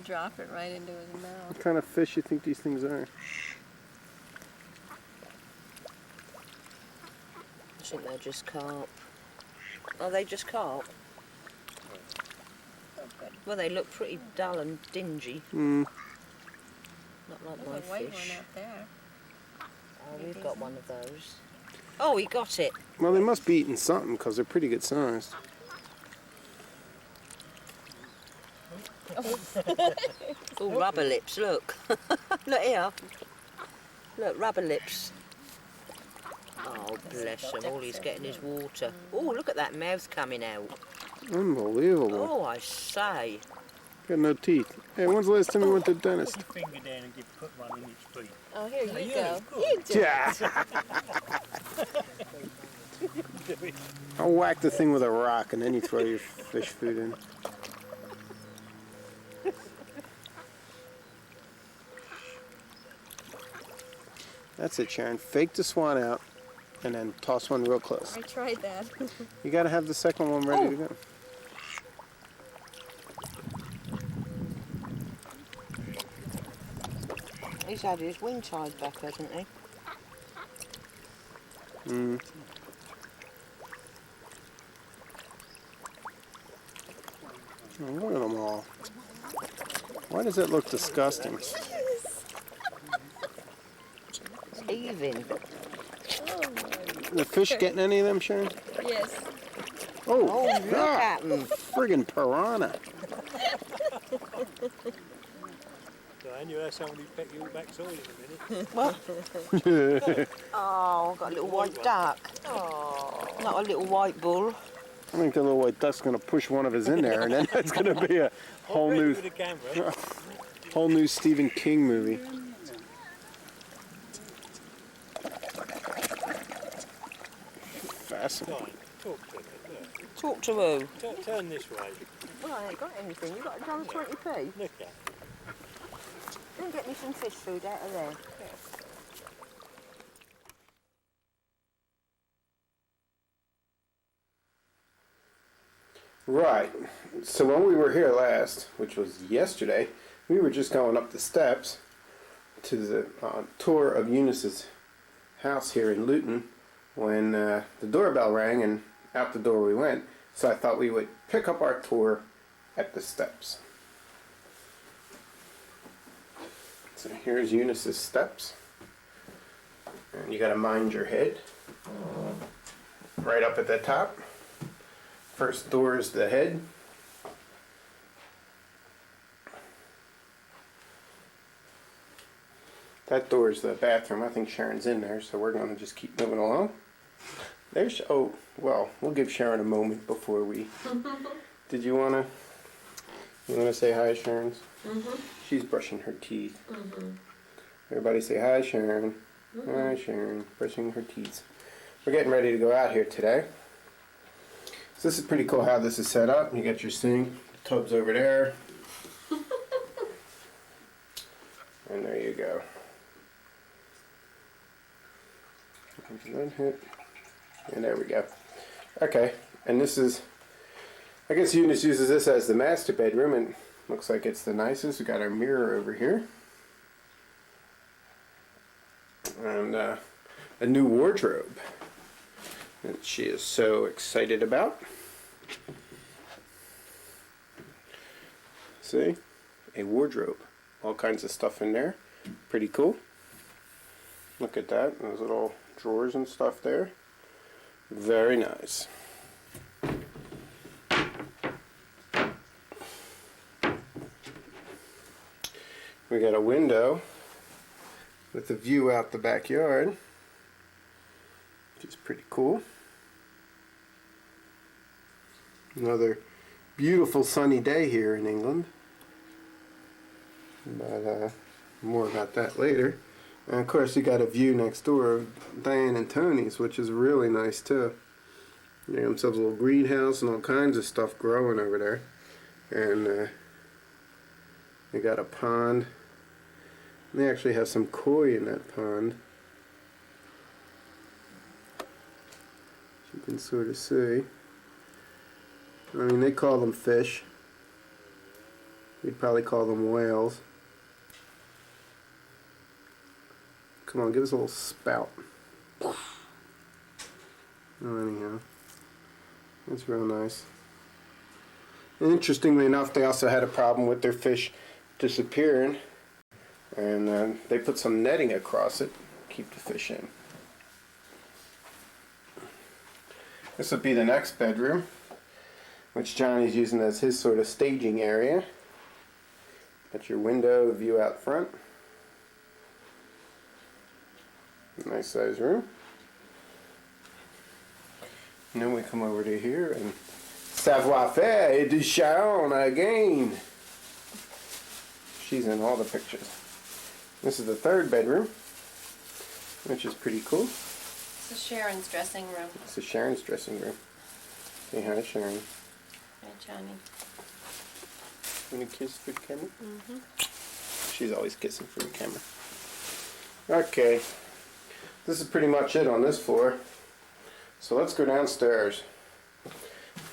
drop it right into his mouth. What kind of fish you think these things are? I think they're just carp. Are they just carp? Oh, good. Well, they look pretty dull and dingy. Hmm. Not like There's my a white fish. one out there. Oh, we've got one of those. Oh, he got it. Well, they must be eating something because they're pretty good sized. Oh, rubber lips, look. Look here. Look, rubber lips. Oh, bless him. All he's getting is water. Oh, look at that mouth coming out. Unbelievable. Oh, I say. Got no teeth. Hey, when's the last time you went to the dentist? Put your finger down and put one in its feet. Oh, here you you go. go. You do Yeah. it. I'll whack the thing with a rock and then you throw your fish food in. That's it, Sharon. Fake the swan out and then toss one real close. I tried that. You gotta have the second one ready to go. He's had his wing tied back, hasn't he? Mm. Oh, look at them all. Why does it look disgusting? It's heaving. The fish getting any of them, Sharon? Yes. Oh, Oh, look at them. friggin' piranha. Diane, you have somebody peck your backside in a minute. What? Oh, I've got a little white duck. Oh. Not a little white bull. I think the little white duck's gonna push one of us in there, and then it's gonna be a whole new, With the camera. whole new Stephen King movie. glass. Fine. Talk to me. Look. Talk to who? Turn this way. Well, I ain't got anything. You got $1.20p. Look at it. Go and get me some fish food out of there. Right. So when we were here last, which was yesterday, we were just going up the steps to the tour of Eunice's house here in Luton when the doorbell rang and out the door we went. So I thought we would pick up our tour at the steps. So here's Eunice's steps. And you gotta mind your head. Right up at the top. First door is the head. That door is the bathroom. I think Sharon's in there, so we're going to just keep moving along. There's, oh, well, we'll give Sharon a moment before we... Did you want to say hi, Sharon? She's brushing her teeth. Everybody say hi, Sharon. Hi, Sharon. Brushing her teeth. We're getting ready to go out here today. So this is pretty cool how this is set up. You got your sink, the tub's over there. And there you go. And there we go. Okay, and this is, I guess Eunice uses this as the master bedroom, and looks like it's the nicest. We got our mirror over here. And a new wardrobe that she is so excited about. See? A wardrobe. All kinds of stuff in there. Pretty cool. Look at that. Those little drawers and stuff there. Very nice. We got a window with a view out the backyard, which is pretty cool. Another beautiful sunny day here in England. But more about that later. And of course you got a view next door of Diane and Tony's, which is really nice too. They have themselves a little greenhouse and all kinds of stuff growing over there. And they got a pond. They actually have some koi in that pond. You can sort of see. I mean, they call them fish. We'd probably call them whales. Come on, give us a little spout. Oh, anyhow. That's real nice. And interestingly enough, they also had a problem with their fish disappearing. And they put some netting across it to keep the fish in. This would be the next bedroom, which Johnny's using as his sort of staging area. Got your window, the view out front. Nice size room. And then we come over to here and savoir-faire et de Sharon again. She's in all the pictures. This is the third bedroom, which is pretty cool. This is Sharon's dressing room. This is Sharon's dressing room. Say hi, Sharon. Hi, Johnny. Want to kiss for the camera? She's always kissing for the camera. Okay. This is pretty much it on this floor. So let's go downstairs.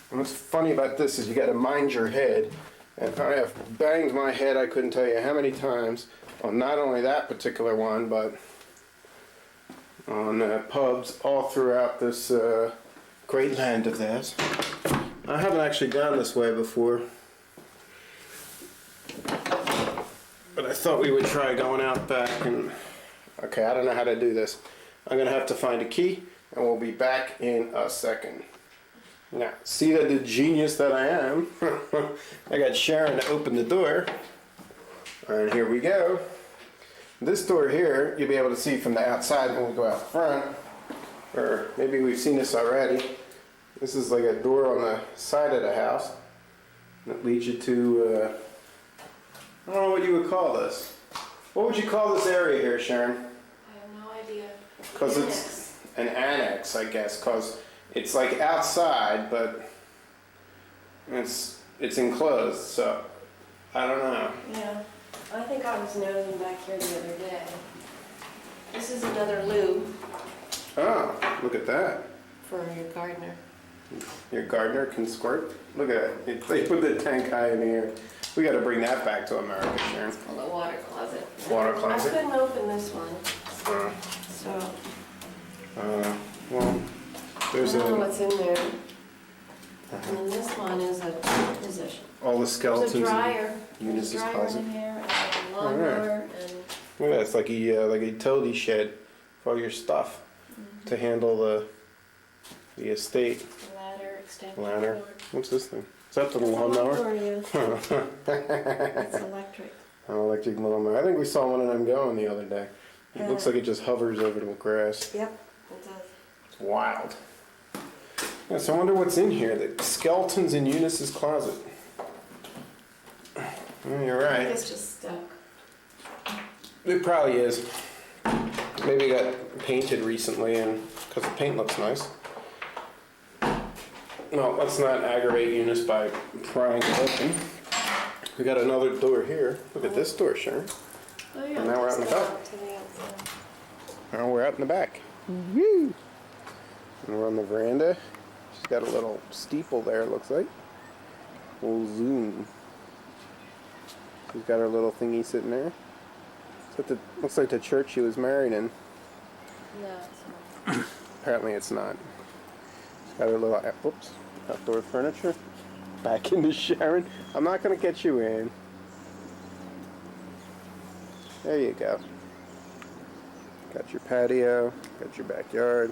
And what's funny about this is you got to mind your head. And I have banged my head, I couldn't tell you how many times, on not only that particular one, but on pubs all throughout this great land of theirs. I haven't actually gone this way before, but I thought we would try going out back. And okay, I don't know how to do this. I'm gonna have to find a key, and we'll be back in a second. Now, see the genius that I am. I got Sharon to open the door. And here we go. This door here, you'll be able to see from the outside when we go out front. Or maybe we've seen this already. This is like a door on the side of the house that leads you to, I don't know what you would call this. What would you call this area here, Sharon? I have no idea. Because it's an annex, I guess, because It's like outside, but it's enclosed, so I don't know. Yeah, I think I was nosing back here the other day. This is another loo Oh, look at that. for your gardener. Your gardener can squirt? Look at it. They put the tank high in the air. We got to bring that back to America, Sharon. Called a water closet. Water closet? I couldn't open this one, Uh, so well, I there's don't know a, what's in there. And then this one is all the there's skeletons. a dryer. in There's a Eunice's dryer closet. in here, and a lawnmower, and Yeah, it's like a utility shed for all your stuff to handle the estate. ladder, extension Ladder. cord. What's this thing? Is that the That's a lawnmower? lawnmower, yeah. It's electric. An electric lawnmower. I think we saw one of them going the other day. It looks like it just hovers over the grass. Yep, it does. It's wild. Yeah, so I wonder what's in here. The skeletons in Eunice's closet. Well, you're I right. think it's just stuck. It probably is. Maybe it got painted recently, and because the paint looks nice. No, let's not aggravate Eunice by prying it open. We got another door here. Look at this door, Sharon. Oh yeah. And now we're out in the back. To the outside. Now we're out in the back. Woo! And we're on the veranda. She's got a little steeple there, it looks like. We'll zoom. She's got her little thingy sitting there. Looks like the church she was married in. No, it's not. Apparently it's not. She's got her little, whoops, outdoor furniture. Back into Sharon. I'm not going to get you in. There you go. Got your patio, got your backyard.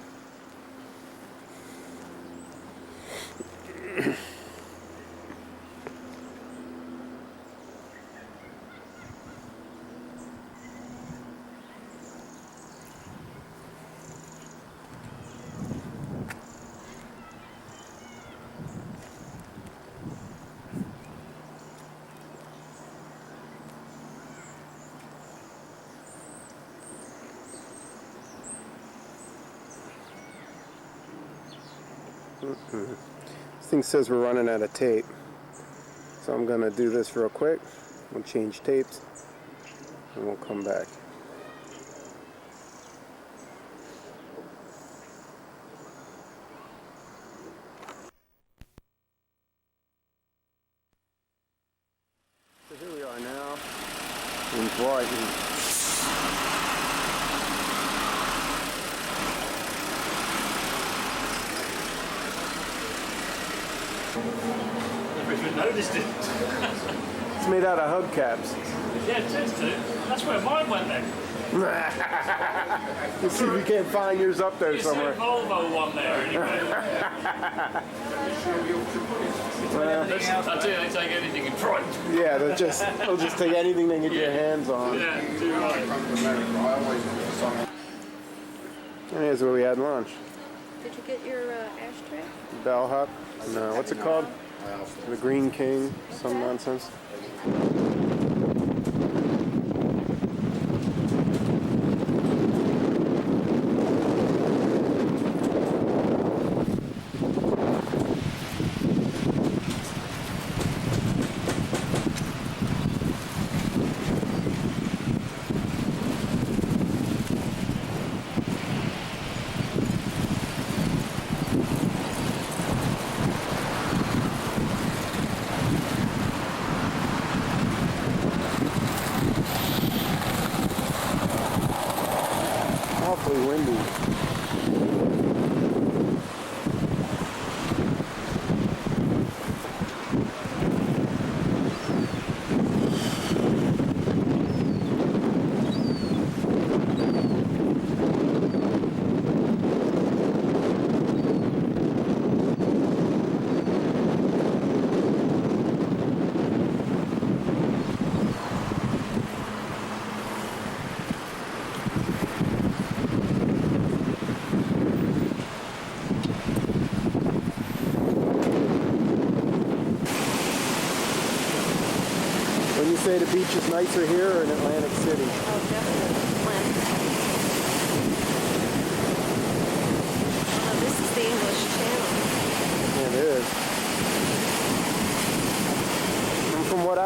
This thing says we're running out of tape, so I'm gonna do this real quick. We'll change tapes and we'll come back. So here we are now in Brighton. Never even noticed it. It's made out of hubcaps. Yeah, it says to. That's where mine went then. You see if you can't find yours up there It's somewhere. a Volvo one there anyway. I'll tell you, they take anything in front. Yeah, they'll just take anything they can get their hands on. Yeah, too right. And here's where we had lunch. Did you get your ashtray? Bellhop? No, what's it called? The Green King, some nonsense. Awfully windy. When you say the beach is nicer here or in Atlantic City? Oh, definitely. This is the English Channel.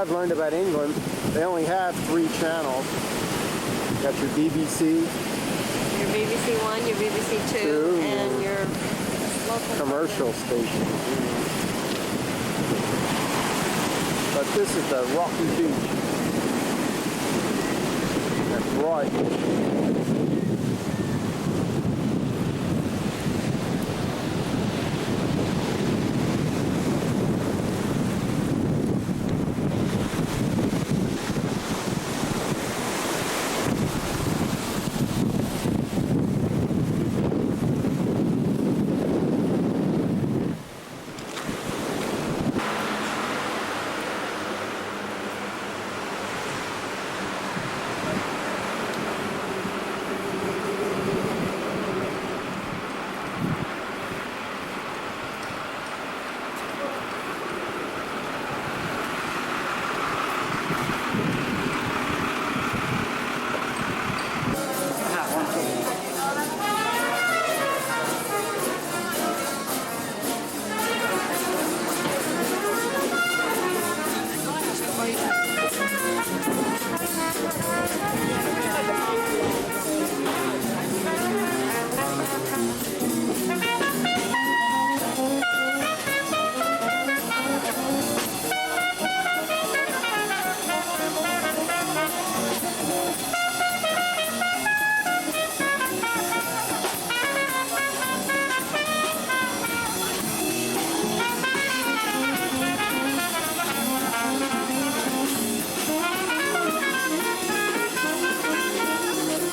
I've learned about England, they only have 3 channels. You got your BBC, Your BBC One, your BBC Two, Two, and your local commercial station. But this is the rocky beach. That's right.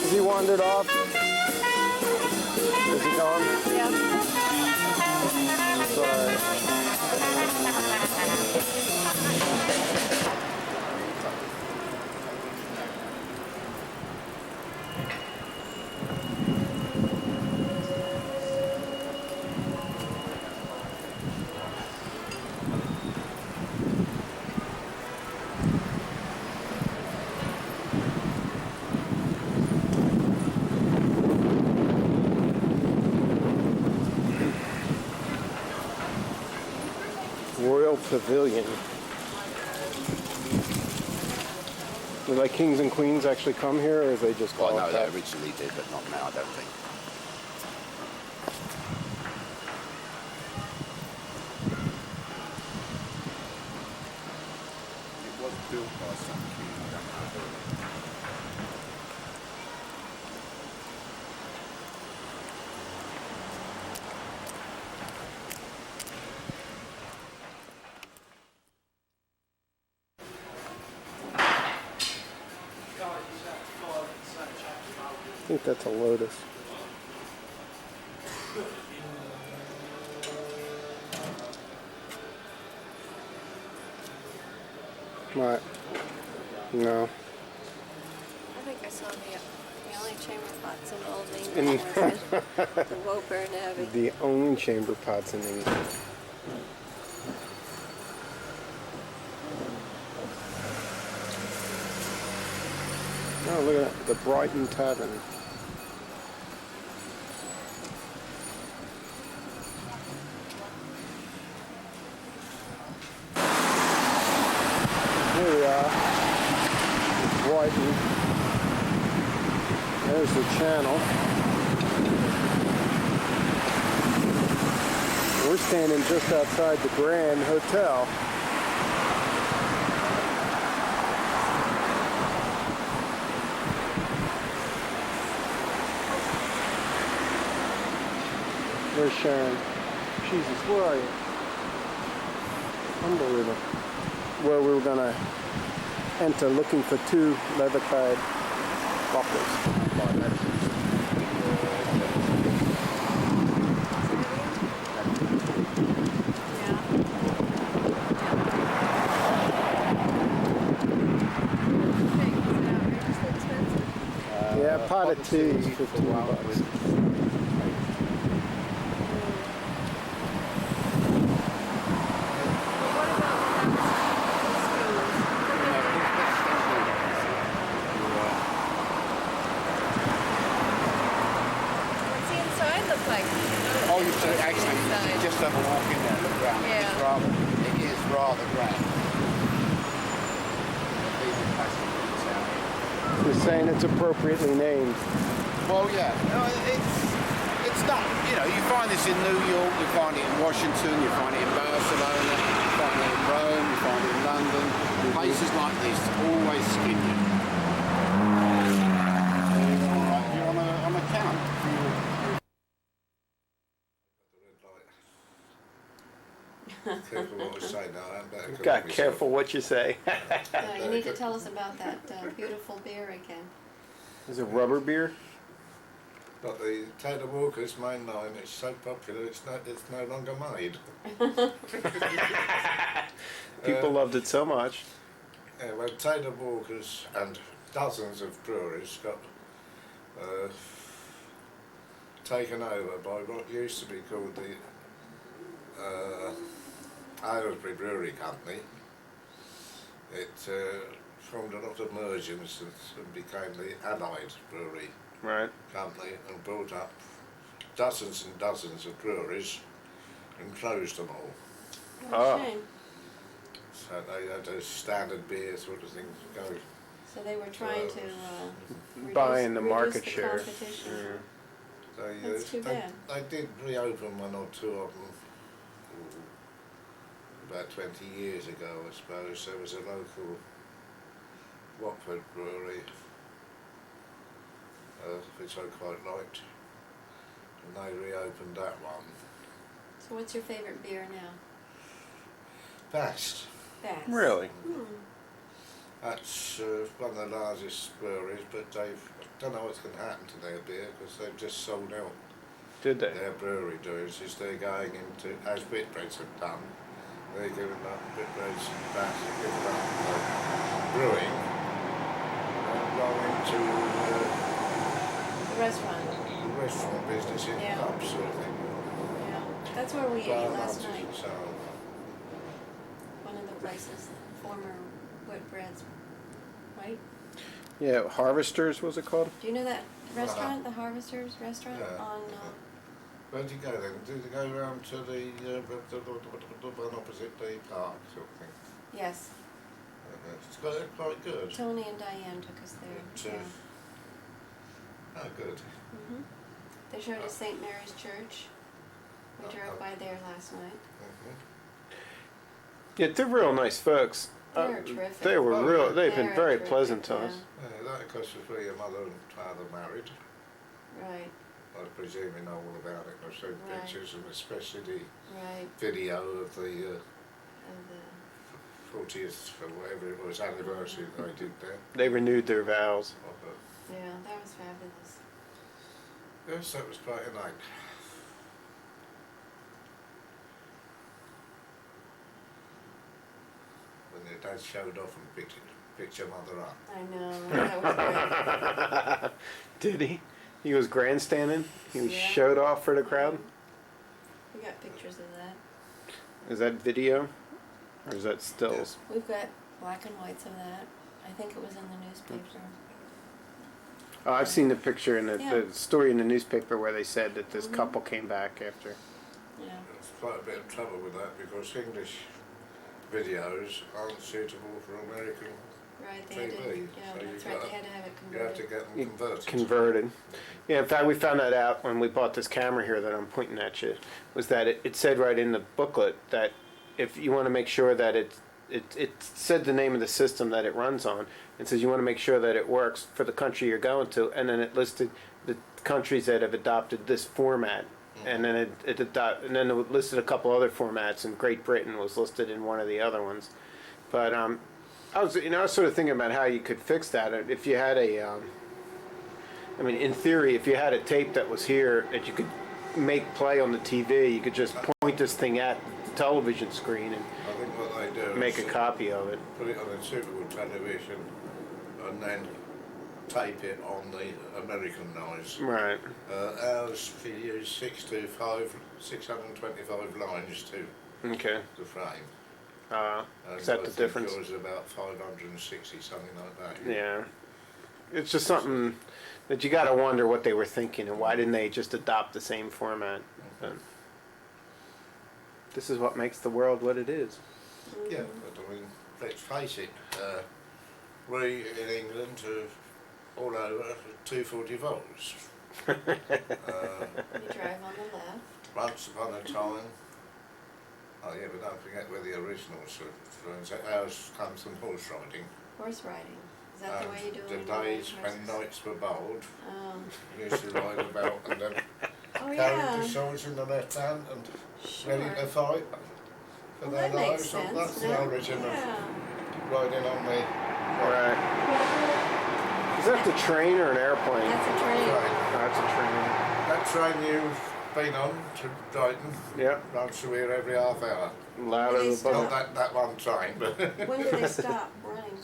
Has he wandered off? Is he gone? Yeah. Sorry. Royal Pavilion. Do like kings and queens actually come here, or is they just call Well, no, it they that? originally did, but not now, I don't think. It was built by some king, I don't know. I think that's a lotus. Right. No. I think I saw the only chamber pots in Old In- England was the Woburn Abbey. The only chamber pots in England. Oh, look at that. The Brighton Tavern. Here we are. Brighton. There's the channel. We're standing just outside the Grand Hotel. Where's Sharon? Jesus, where are you? Unbelievable. Where we were gonna enter looking for 2 leather-clad buckles. Yeah, a pot of tea is $15. What's the inside look like? Oh, you should actually just have a walk in there and look around. Yeah. It is rather grand. You're saying it's appropriately named. Well, yeah, no, it's not, you know, you find this in New York, you find it in Washington, you find it in Barcelona, you find it in Rome, you find it in London. Places like this always skin you. You're on a count. Careful what I say now, I better correct God, myself. careful what you say. You need to tell us about that beautiful beer again. Is it rubber beer? But the Taylor Walker's main line is so popular it's no longer made. People loved it so much. Yeah, well, Taylor Walker's and dozens of breweries got taken over by what used to be called the Aylesbury Brewery Company. It formed a lot of mergers and became the Allied Brewery Company and brought up dozens and dozens of breweries and closed them all. Oh, shame. So they had a standard beer sort of thing to go. So they were trying to buying the reduce market the share. competition. That's too bad. They did reopen one or two of them about 20 years ago, I suppose. There was a local Watford brewery, which I quite liked, and they reopened that one. So what's your favourite beer now? Bast. Bast. Really? That's one of the largest breweries, but I don't know what's going to happen to their beer because they've just sold out. Did they? Their brewery does is they're going into, as Whitbreads have done, they're giving up Whitbreads and Bast, they're giving up brewing and going into The restaurant. the restaurant business in pubs sort of thing. Yeah. That's where we ate Bar last lunches night. and so on. One of the places, former Whitbreads, right? Yeah, Harvesters was it called? Do you know that restaurant, the Harvesters restaurant Yeah. on? Where'd you go then? Did you go round to the one opposite the park sort of thing? Yes. It's quite good. Tony and Diane took us there. But, Yeah. oh, good. They showed us St. Mary's Church. We drove by there last night. Yeah, they're real nice folks. They're terrific. They were real. They've been They're very terrific, pleasant to yeah. us. Yeah, that of course was where your mother and father married. Right. I presume you know all about it. I've seen Right. pictures and especially the Right. video of the And 40th or whatever it was anniversary that they did there. They renewed their vows. yeah, that was fabulous. Yes, that was quite a night. When their dad showed off and picked your mother up. I know. That was great. Did he? He was grandstanding. He was Yeah. showed off for the crowd. We got pictures of that. Is that video, or is that stills? We've got black and whites of that. I think it was in the newspaper. Oh, I've seen the picture in the, Yeah. the story in the newspaper where they said that this couple came back after. Yeah. There's quite a bit of trouble with that because English videos aren't suitable for American Right, they TV. had to, yeah, So that's you've right, got- they had to have it You have to converted. get them converted. Converted. Yeah, in fact, we found that out when we bought this camera here that I'm pointing at you, was that it said right in the booklet that if you want to make sure that it said the name of the system that it runs on, and says you want to make sure that it works for the country you're going to, and then it listed the countries that have adopted this format, and then and then it listed a couple other formats, and Great Britain was listed in one of the other ones, but I was sort of thinking about how you could fix that if you had I mean, in theory, if you had a tape that was here that you could make play on the TV, you could just point this thing at the television screen and I think what they do make a is copy of it. put it on a suitable television and then tape it on the American noise. Right. Ours, we use 625 lines Okay. to frame. Is that I the think difference? yours is about 560, something like that. Yeah. It's just something that you got to wonder what they were thinking and why didn't they just adopt the same format. But this is what makes the world what it is. Yeah, but I mean, let's face it, we in England have all over 240 volts. You drive on the left. Once upon a time, oh yeah, but don't forget where the originals were. Ours comes from horse riding. Horse riding. Is that the way you do it? The in your days when horses? knights were bold, Oh. we used to ride about and then Oh carried yeah. the swords in the left hand and Sure. ready to fight for Well, their that makes lives. So sense. that's the Yeah. origin Yeah. of riding on the Right. Is that the train or an airplane? That's a train. train. Oh, that's a train. That train you've been on to Brighton Yep. runs through here every half hour. Louder They than stop. Not that one train, but When do they stop running?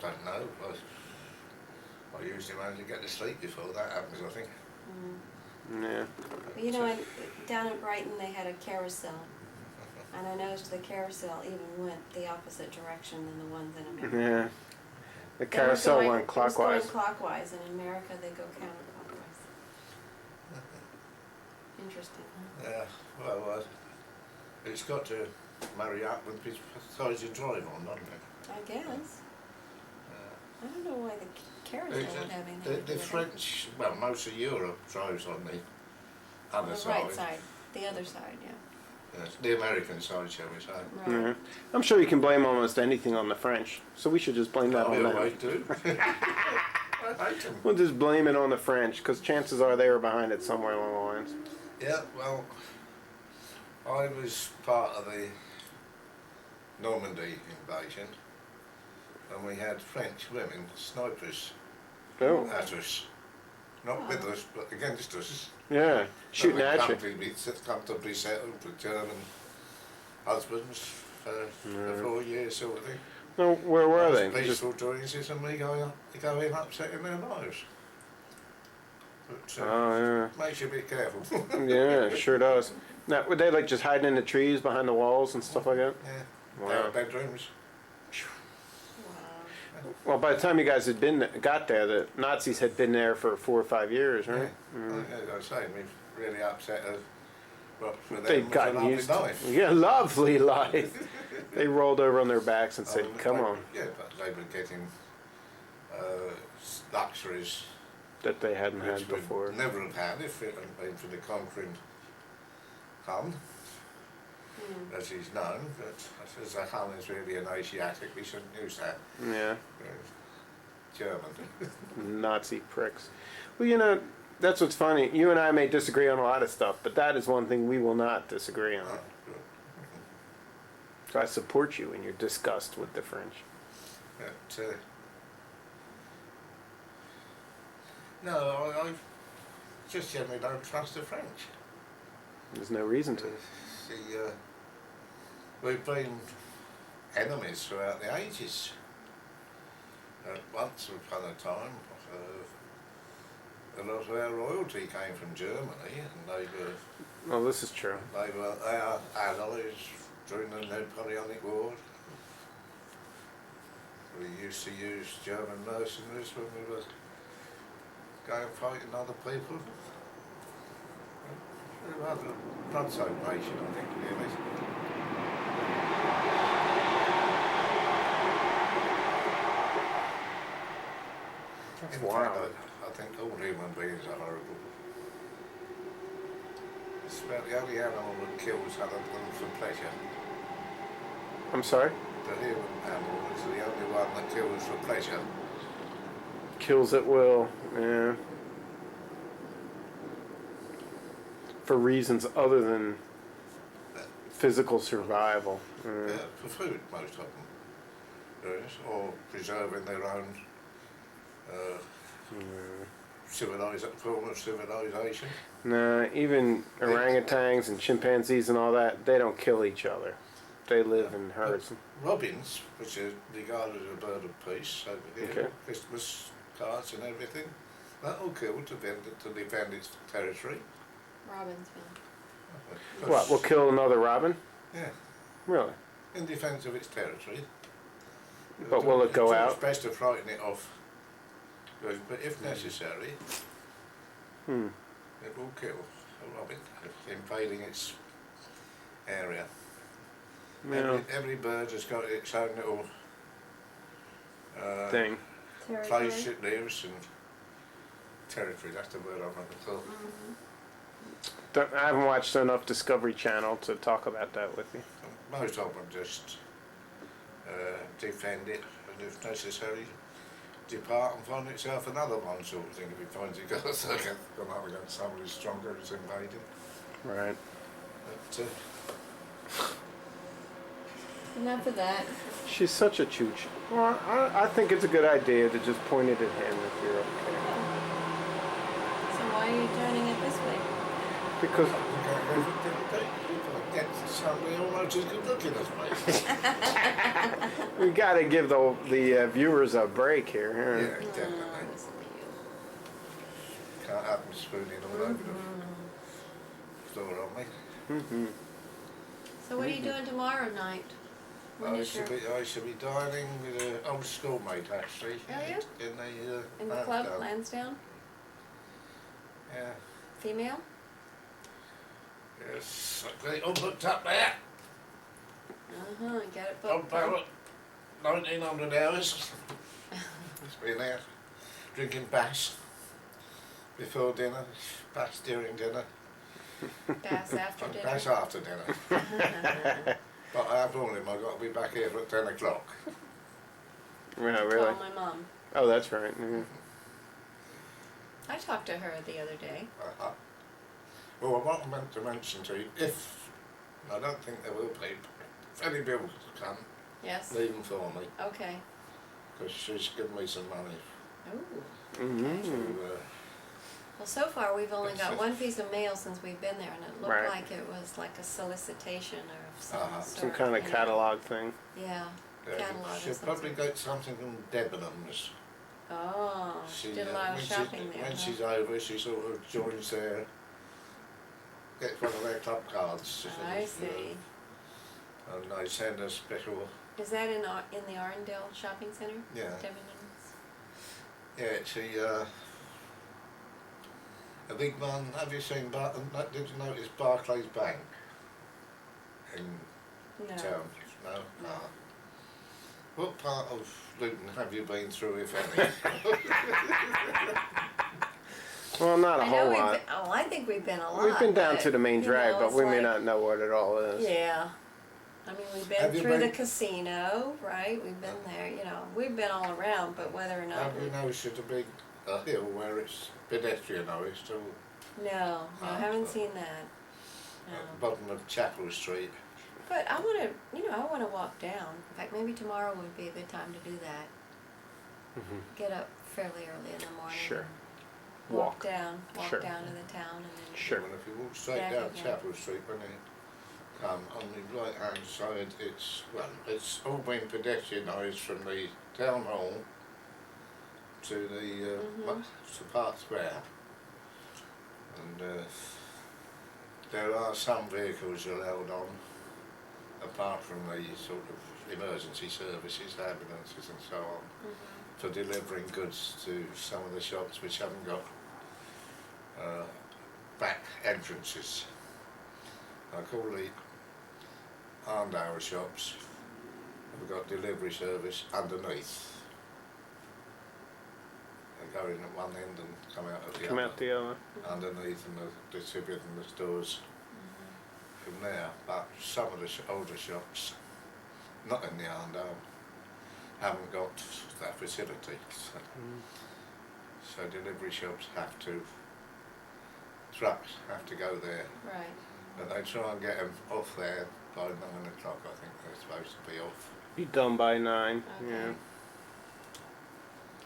I don't know. I usually manage to get to sleep before that happens, I think. Yeah. Well, you know, down in Brighton they had a carousel, and I noticed the carousel even went the opposite direction than the ones in America. Yeah. The They were carousel going- went it was clockwise. going clockwise, and in America they go counterclockwise. Interesting, huh? Yeah, well, it's got to marry up with which side you drive on, doesn't it? I guess. I don't know why the carousel It's, would have anything to the do with it. French, well, most of Europe drives on the On other the side. right side, the other side, yeah. Yes, the American side, shall we say. Right. Yeah. I'm sure you can blame almost anything on the French, so we should just blame that I on them. always do. I hate them. We'll just blame it on the French, because chances are they were behind it somewhere along the lines. Yeah, well, I was part of the Normandy invasion, and we had French women snipers Oh, at us. Not with us, but against us. yeah, shooting And at you. comfortably settled with German husbands for 4 years, sort of thing. No, where were they? Just, Peaceful joineys, and we going in upsetting their lives. But oh makes you a bit careful. yeah, it sure does. Now, were they like just hiding in the trees behind the walls and stuff like that? Yeah, Wow. their bedrooms. Wow. Well, by the time you guys had got there, the Nazis had been there for 4 or 5 years, right? As I say, we've really upset us. But for them, They'd it was a gotten lovely used to life. it. Yeah, lovely life. They rolled over on their backs and said, "Come they- on," Yeah, but they were getting luxuries that they hadn't which had before. we'd never have had if it hadn't been for the conquering Hun, as he's known. But as the Hun is really an Asiatic, we shouldn't use that. Yeah, German. Nazi pricks. Well, you know, that's what's funny. You and I may disagree on a lot of stuff, but that is one thing we will not disagree on. So I support you in your disgust with the French. But, no, I just generally don't trust the French. There's no reason to. We've been enemies throughout the ages. Once upon a time, a lot of our royalty came from Germany, and they Well, this is true. were our allies during the Napoleonic Wars. We used to use German mercenaries when we were going fighting other people. We were rather a blood-soaked nation, I think, really. That's In wild. fact, I think all human beings are horrible. It's about the only animal that kills other than for pleasure. I'm sorry? The human animal is the only one that kills for pleasure. Kills at will, yeah. For reasons other than physical survival. Yeah, for food, most of them. Yes, or preserving their own form of civilization. Nah, even orangutans and chimpanzees and all that, they don't kill each other. They live in herds. Robins, which are regarded as a bird of peace over here, Okay. Christmas cards and everything, that will kill to defend its territory. Robbinsville. What, we'll kill another robin? Yeah, Really? in defence of its territory. But will it go out? It's best to frighten it off, but if necessary, it will kill a robin invading its area. Yeah. Every bird has got its own little Thing. place it lives and territory, that's the word I'm looking for. I haven't watched enough Discovery Channel to talk about that with you. Most of them just defend it, and if necessary, depart and find itself another one sort of thing if it finds it got gone up against somebody stronger who's invaded. Right. But, Enough of that. She's such a chooch. Well, I think it's a good idea to just point it at him if you're okay. So why are you turning it this way? Because get somebody almost as good looking as me. we got to give the viewers a break here. Yeah, definitely. Can't have them spooning all over the floor on me. So what are you doing tomorrow night? When I is your... should be dining with an old schoolmate actually. Are you? In In the club, Lansdowne? Yeah. Female? Yes, I've got it all booked up there. Get it On booked. about 1900 hours. It's been there drinking bass before dinner, bass during dinner, Bass after dinner. bass after dinner. But I have warned him I've got to be back here at 10 o'clock. Yeah, really? Call my mom. Oh, that's right. Yeah. I talked to her the other day. Well, what I meant to mention to you, if, I don't think there will be, if any bills come, Yes? leave them for me, Okay. because she's given me some money Ooh. to, Well, so far we've only got one piece of mail since we've been there, and it looked Right. like it was like a solicitation of some sort. Some kind of you know. catalog thing. Yeah. Catalog she'll or probably something. get something from Debenhams. Oh, She, did a lot of shopping there. when huh? she's over, she sort of joins their, gets one of their club cards. I see. And they send a special, Is that in the Arndale Shopping Center? yeah, Debenhams? yeah, it's a big one. Have you seen, did you notice Barclays Bank in No. town? No? No. What part of Luton have you been through, if any? Well, not a I know whole we've lot. been, I think we've been a lot. We've been down but, to the main you drag, know, but it's we may like- not know what it all is. Yeah. I mean, we've been Have you through the been- casino, right? We've been there, you know. We've been all around, but whether or not Have you noticed a big hill where it's pedestrianised to No, I haven't seen that. the No. bottom of Chapel Street? But I want to, I want to walk down. In fact, maybe tomorrow would be a good time to do that. Get up fairly early in the morning. Sure. and Walk down Sure. down to the town, and then. Sure. Well, if you walk straight Back down again. Chapel Street, when you come on the right hand side, it's all been pedestrianised from the town hall to the to Park Square, and there are some vehicles allowed on, apart from the sort of emergency services, ambulances and so on, for delivering goods to some of the shops which haven't got back entrances. Like all the Arndale shops have got delivery service underneath. They go in at one end and come out at the Come other. out the other. Underneath, and they're distributing the stores from there. But some of the older shops, not in the Arndale, haven't got that facility. So delivery shops have to, trucks have to go there. Right. But they try and get them off there by 9 o'clock, I think they're supposed to be off. Be done by 9. Okay. Yeah.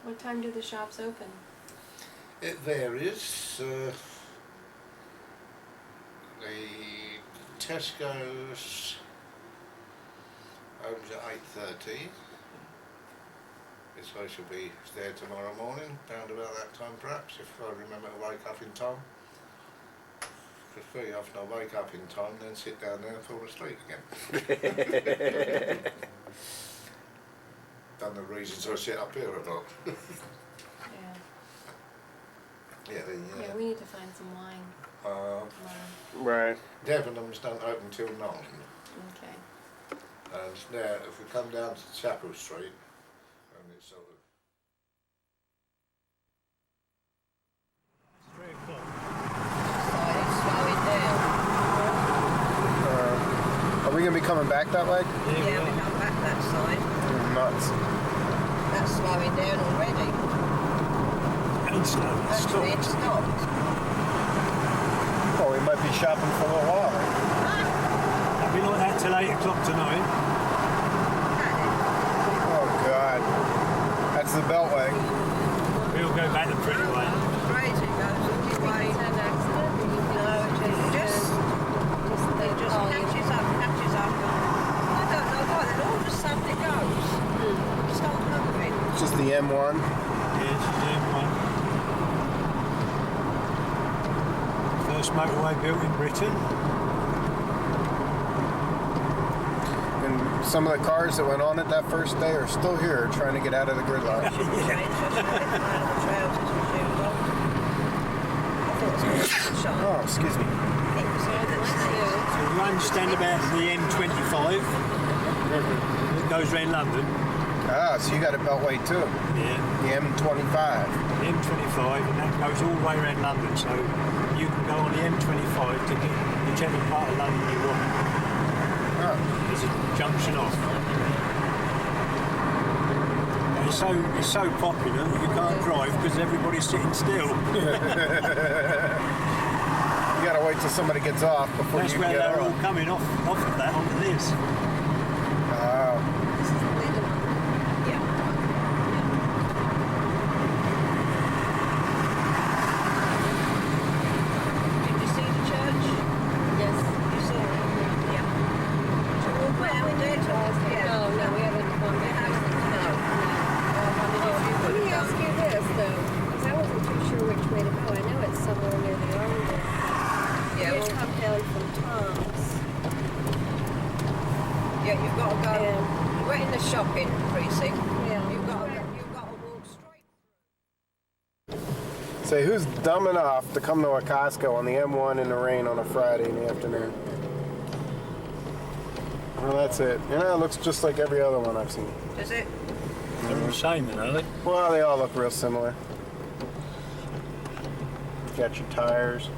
What time do the shops open? It varies. The Tesco's opens at 8:30. So I shall be there tomorrow morning, round about that time perhaps, if I remember to wake up in time. Because very often I wake up in time, then sit down there and fall asleep again. Done the reasons I sit up here a lot. Yeah. Yeah, We need to find some wine tomorrow. Right. Debenhams don't open till 9. Okay. And now, if we come down to Chapel Street, and it's sort of gonna be coming back that way? Yeah, we come back that side. Nuts. That's slowing down already. It's slowing. Actually, it's stopped. Well, we might be shopping for a little while. It'll be like that till 8 o'clock tonight. Oh, God. That's the Beltway. We'll go back the pretty way. Crazy, goes all the way. No, it just catches up. I don't know why, then all of a sudden it goes. Stop moving. It's just the M1. Yeah, it's the M1. First motorway built in Britain. And some of the cars that went on it that first day are still here trying to get out of the gridlock. Oh, excuse me. So you understand about the M25 that goes around London? Ah, so you got a Beltway too. Yeah. The M25. The M25, and that goes all the way around London, so you can go on the M25 to get whichever part of London you want. Oh. There's a junction off. And it's so popular that you can't drive because everybody's sitting still. You gotta wait till somebody gets off before That's you where can get they're on. all coming off of that onto this. Oh. Did you see the church? Yes. You saw it? Yeah. So we walk round there to No, we haven't gone back. Let me ask you this though, because I wasn't too sure which way to go. I know it's somewhere near the army. Yeah, You well, come down from Tom's. yeah, you've got to go. Yeah. We're in the shopping precinct. Yeah. You've got to walk straight. Say, who's dumb enough to come to a Costco on the M1 in the rain on a Friday in the afternoon? Well, that's it. You know, it looks just like every other one I've seen. Is it? They're all the same, then, are they? Well, they all look real similar. You got your tires.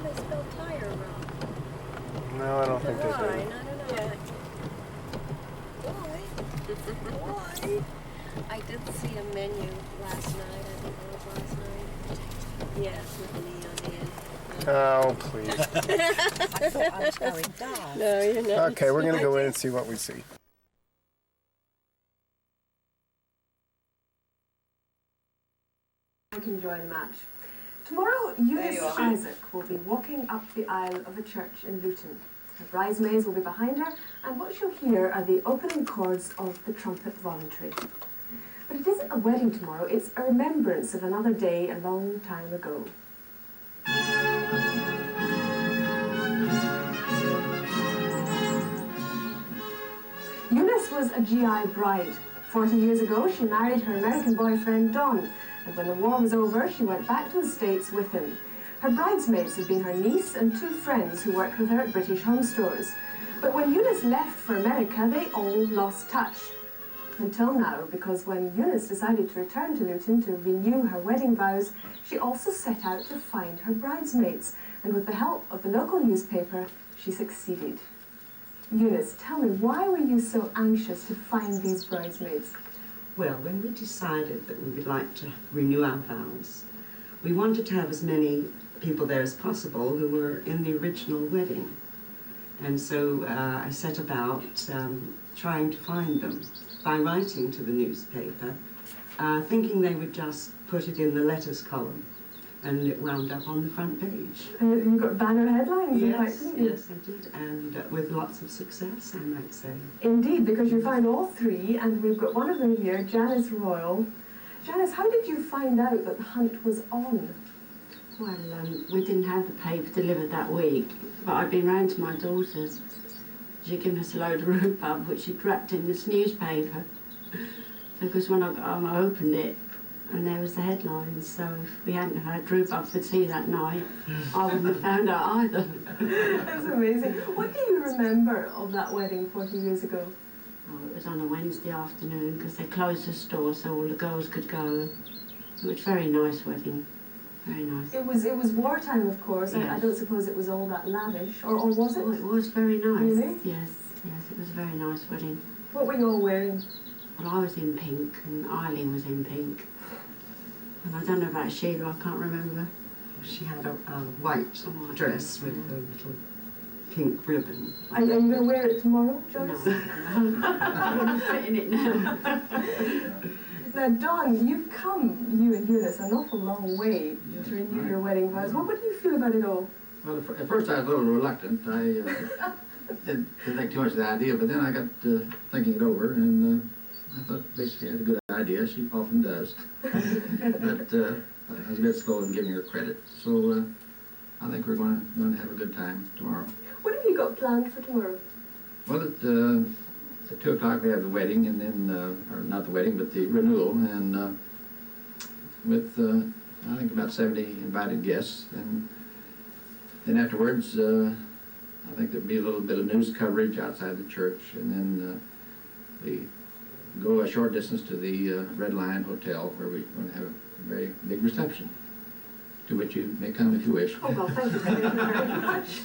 They spell tire wrong. No, I don't think they Why? do. I don't know. Why? I did see a menu last night. I think it was last night. Yes, with an E on the end. Oh, please. I thought I was going down. No, you're not. Okay, we're going to go in and see what we see. I can enjoy the match. Tomorrow, There Eunice you are. Isaac will be walking up the aisle of a church in Luton. Her bridesmaids will be behind her, and what she'll hear are the opening chords of the Trumpet Voluntary. But it isn't a wedding tomorrow, it's a remembrance of another day a long time ago. Eunice was a GI bride. 40 years ago, she married her American boyfriend, Don, and when the war was over, she went back to the States with him. Her bridesmaids had been her niece and two friends who worked with her at British home stores. But when Eunice left for America, they all lost touch. Until now, because when Eunice decided to return to Luton to renew her wedding vows, she also set out to find her bridesmaids, and with the help of the local newspaper, she succeeded. Eunice, tell me, why were you so anxious to find these bridesmaids? Well, when we decided that we would like to renew our vows, we wanted to have as many people there as possible who were in the original wedding. And so I set about trying to find them by writing to the newspaper, thinking they would just put it in the letters column, and it wound up on the front page. And you got banner headlines? Yes, I did, and with lots of success, I might say. Indeed, because you found all three, and we've got one of them here, Janice Royal. Janice, how did you find out that the hunt was on? Well, we didn't have the paper delivered that week, but I'd been round to my daughter's. She'd given us a load of rhubarb, which she'd wrapped in this newspaper. Because when I got home, I opened it, and there was the headlines. So if we hadn't had rhubarb for tea that night, I wouldn't have found out either. That's amazing. What do you remember of that wedding 40 years ago? Oh, it was on a Wednesday afternoon, because they closed the store so all the girls could go. It was a very nice wedding. Very nice. It was wartime, of course. Yes. I don't suppose it was all that lavish, or was it? Oh, it was very nice. Really? Yes, it was a very nice wedding. What were you all wearing? Well, I was in pink and Eileen was in pink. And I don't know about Sheila, I can't remember. She had a white dress with a little pink ribbon. Are you going to wear it tomorrow, Joyce? No, I'm fitting it now. Now, Dawn, you've come, you and Eunice, an awful long way to renew your wedding vows. What do you feel about it all? Well, at first I was a little reluctant. I didn't think too much of the idea, but then I got thinking it over, and I thought basically I had a good idea. She often does. But I was a bit slow in giving her credit. So I think we're going to have a good time tomorrow. What have you got planned for tomorrow? Well, at 2 o'clock we have the wedding, and then, or not the wedding, but the renewal, and with, I think, about 70 invited guests. And then afterwards, I think there'll be a little bit of news coverage outside the church, and then we go a short distance to the Red Lion Hotel, where we're going to have a very big reception, to which you may come if you wish. Oh, well, thank you very much.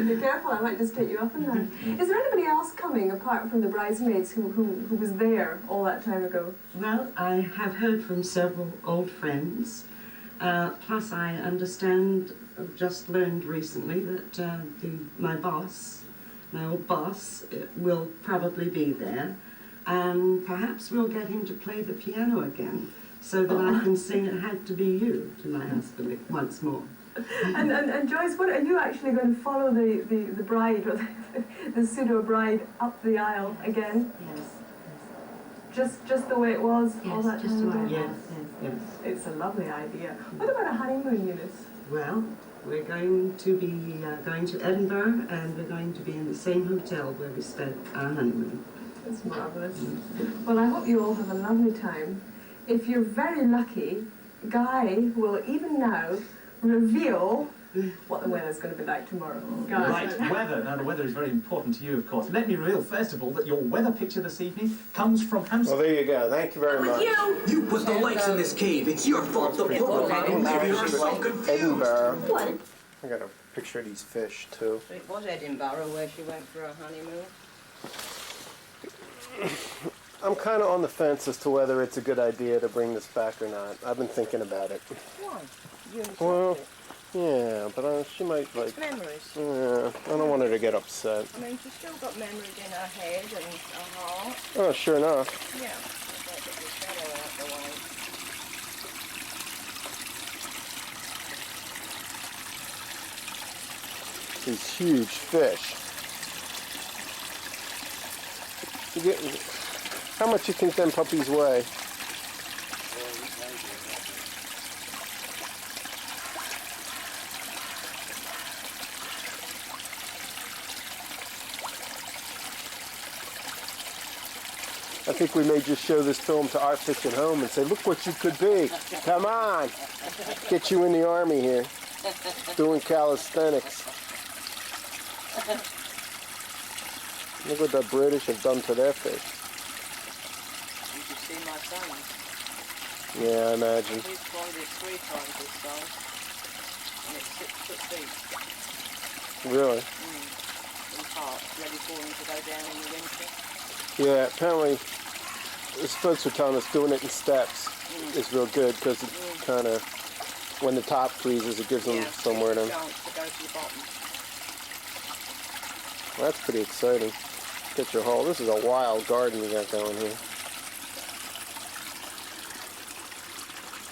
Be careful, I might just take you up on that. Is there anybody else coming, apart from the bridesmaids, who was there all that time ago? Well, I have heard from several old friends. Plus, I understand, I've just learned recently that my old boss, will probably be there. And perhaps we'll get him to play the piano again, so that I can sing "It Had to Be You" to my husband once more. And Joyce, what are you actually going to follow the bride, or the pseudo bride, up the aisle again? Yes. Just the way it was all Yes, that just time the way ago? it was. Yes. It's a lovely idea. What about a honeymoon, Eunice? Well, we're going to be going to Edinburgh, and we're going to be in the same hotel where we spent our honeymoon. That's marvellous. Well, I hope you all have a lovely time. If you're very lucky, Guy will even now reveal what the weather's going to be like tomorrow. Guy. Right, weather. Now, the weather is very important to you, of course. Let me reveal, first of all, that your weather picture this evening comes from Hampstead. Well, there you go. Thank you very much. You put the lights in this cave. It's your fault. The poor line leave yourself confused. Edinburgh. What? I got a picture of these fish, too. It was Edinburgh where she went for her honeymoon. I'm kind of on the fence as to whether it's a good idea to bring this back or not. I've been thinking about it. Why? Well, yeah, but she might, like... It's memories. Yeah, I don't want her to get upset. I mean, she's still got memories in her head and her heart. Oh, sure enough. Yeah. I think we get her out the way. These huge fish. How much you think them puppies weigh? I think we may just show this film to our fishing home and say, look what you could be. Come on. Get you in the army here. Doing calisthenics. Look what the British have done to their fish. You should see my son. Yeah, I imagine. He's climbed it 3 times this size. And it's 6 foot deep. Really? In parts, ready for him to go down in the winter. Yeah, apparently, these folks were telling us doing it in steps is real good because it kind of, when the top freezes, it gives them somewhere to... chance to go to the bottom. Well, that's pretty exciting. Get your hole. This is a wild garden you got going here.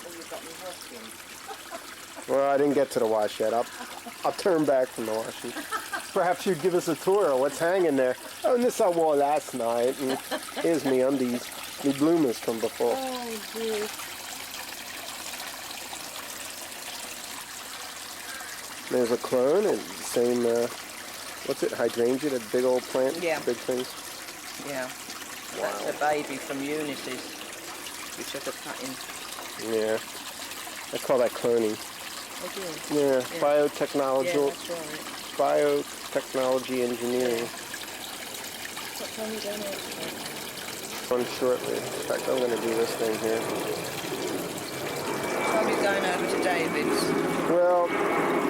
Oh, you've got me hooked in. Well, I didn't get to the wash yet. I'll turn back from the washing. Perhaps you'd give us a tour of what's hanging there. Oh, and this I wore last night. And here's me undies. Me bloomers from before. Oh, dear. There's a clone and the same, what's it, hydrangea, that big old plant? Yeah. Big things? Yeah. Wow. That's the baby from Eunice's. We took a cutting. Yeah. I call that cloning. Oh, Yeah, biotechnology. Yeah, that's right. Biotechnology engineering. What time are you going out today? One shortly. In fact, I'm going to do this thing here. Probably going over to David's. Well,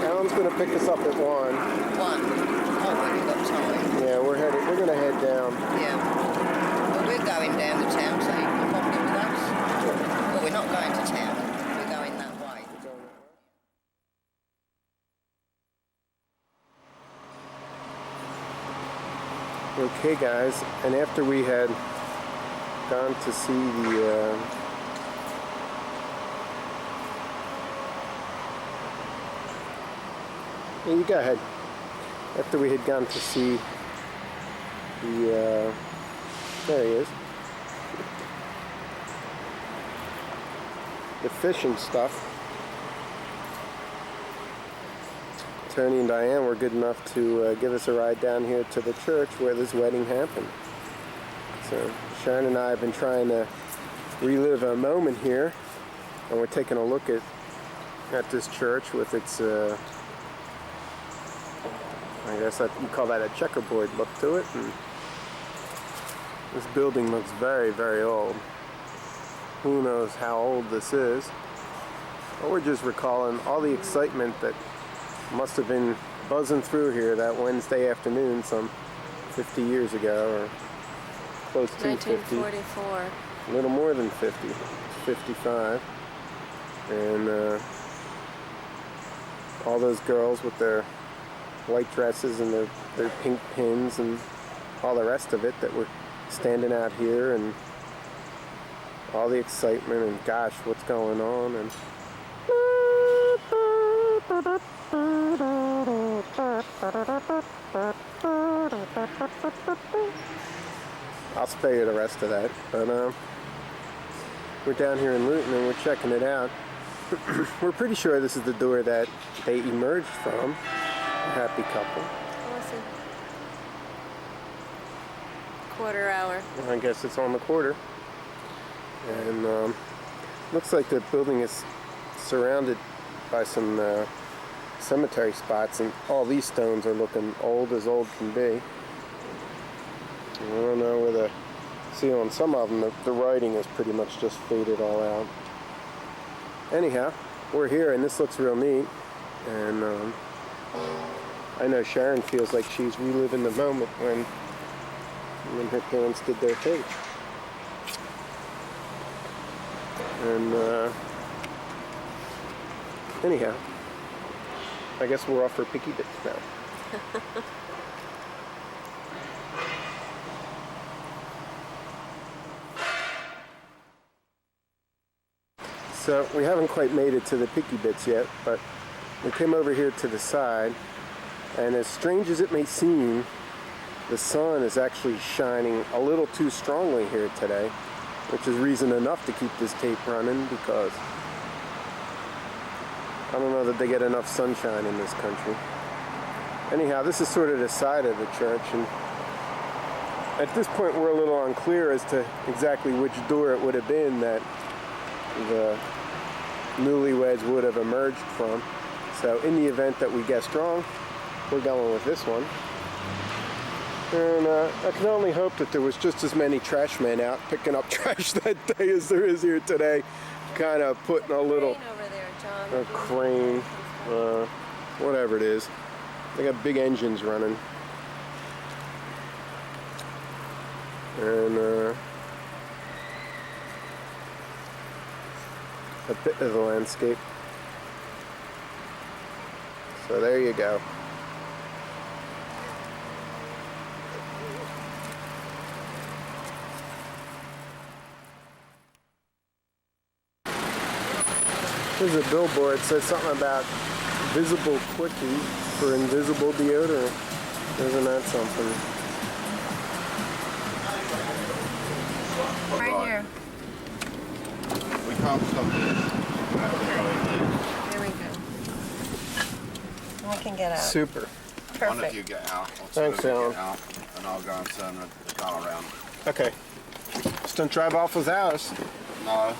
Alan's going to pick us up at 1. 1. Oh, we've got time. Yeah, we're going to head down. Yeah. Well, we're going down the town, so you can pop in with us. Well, we're not going to town. We're going that way. Okay, guys, and after we had gone to see the yeah, you go ahead. After we had gone to see the there he is, the fishing stuff, Tony and Diane were good enough to give us a ride down here to the church where this wedding happened. So Sharon and I have been trying to relive a moment here, and we're taking a look at this church with its I guess you call that a checkerboard look to it. And this building looks very, very old. Who knows how old this is? But we're just recalling all the excitement that must have been buzzing through here that Wednesday afternoon some 50 years ago, or close to 1944. 50. A little more than 50. 55. And all those girls with their white dresses and their pink pins and all the rest of it that were standing out here, and all the excitement, and gosh, what's going on, and I'll spare you the rest of that. But we're down here in Luton and we're checking it out. We're pretty sure this is the door that they emerged from. A happy couple. Awesome. Quarter hour. I guess it's on the quarter. And looks like the building is surrounded by some cemetery spots, and all these stones are looking old as old can be. I don't know where see on some of them the writing is pretty much just faded all out. Anyhow, we're here and this looks real neat, and I know Sharon feels like she's reliving the moment when her parents did their thing. And anyhow, I guess we're off for picky bits now. So we haven't quite made it to the picky bits yet, but we came over here to the side, and as strange as it may seem, the sun is actually shining a little too strongly here today, which is reason enough to keep this tape running, because I don't know that they get enough sunshine in this country. Anyhow, this is sort of the side of the church, and at this point we're a little unclear as to exactly which door it would have been that the newlyweds would have emerged from. So in the event that we guessed wrong, we're going with this one. And I can only hope that there was just as many trash men out picking up trash that day as there is here today, kind of putting a little crane, whatever it is. They got big engines running. And a bit of the landscape. So there you go. There's a billboard that says something about visible quickie for invisible deodorant. Isn't that something? Right here. We can't stop here. Here we go. I can get out. Super. Perfect. One of you get out, or two Thanks, of you Alan. get out, and I'll go and turn the car around. Okay. Just don't drive off with ours. No.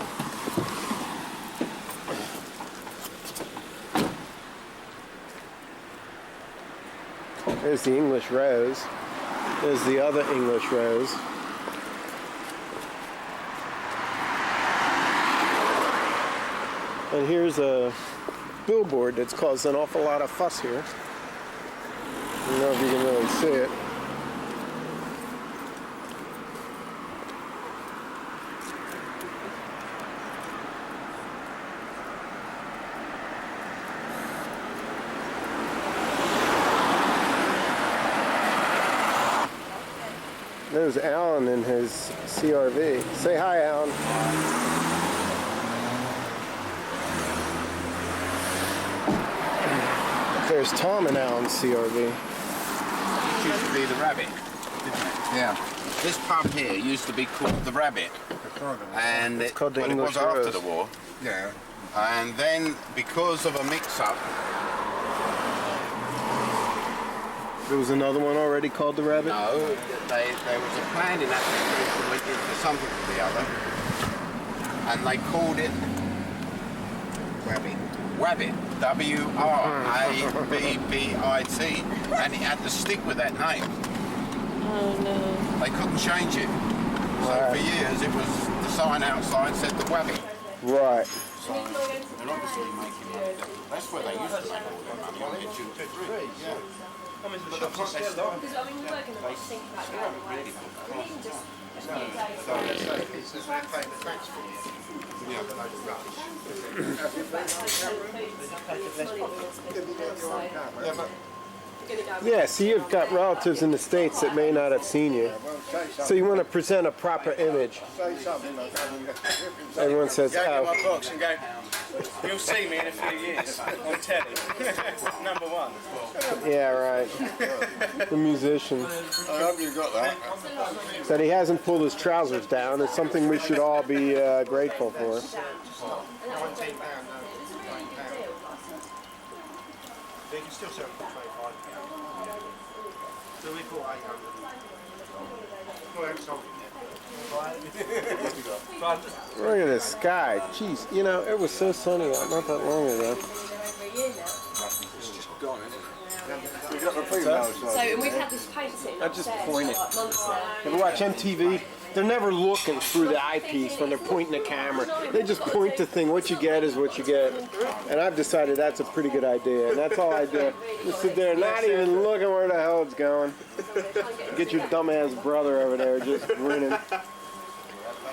There's the English rose. There's the other English rose. And here's a billboard that's caused an awful lot of fuss here. I don't know if you can really see it. There's Alan in his CRV. Say hi, Alan. There's Tom and Alan's CRV. It used to be the Rabbit, didn't it? Yeah. This pub here used to be called the Rabbit. And It's called the but it English was after Rose. the war. Yeah. And then, because of a mix-up, There was another one already called the Rabbit? no, there was a plan in that to went into something or the other, and they called it Wabbit. Wabbit. W-R-A-B-B-I-T. And it had to stick with that name. Oh no. They couldn't change it. So for years it was, the sign outside said the Wabbit. Right. So they're obviously making money. That's where they used to make all their money, on the 223. Yeah. But the they stopped. Because I mean, we're working on think about going away. We can just a few days. So it's as they're paying the tax for it. Yeah. Yeah, but Yeah, so you've got relatives in the States that may not have seen you. So you want to present a proper image. Everyone says, Go get oh. my box and go, you'll see me in a few years on telly. Number one. Yeah, right. The musician. I hope you got that. That he hasn't pulled his trousers down is something we should all be grateful for. £19. They can still sell it for £25. So we call 800. Well, that's something. Look at this sky. Jeez, you know, it was so sunny out not that long ago. It's just gone, isn't it? So, and we've had this paint sitting I just upstairs point for it. like months now. Ever watch MTV? They're never looking through the eyepiece when they're pointing the camera. They just point the thing. What you get is what you get. And I've decided that's a pretty good idea. And that's all I do. Just sit there, not even looking where the hell it's going. Get your dumbass brother over there just grinning.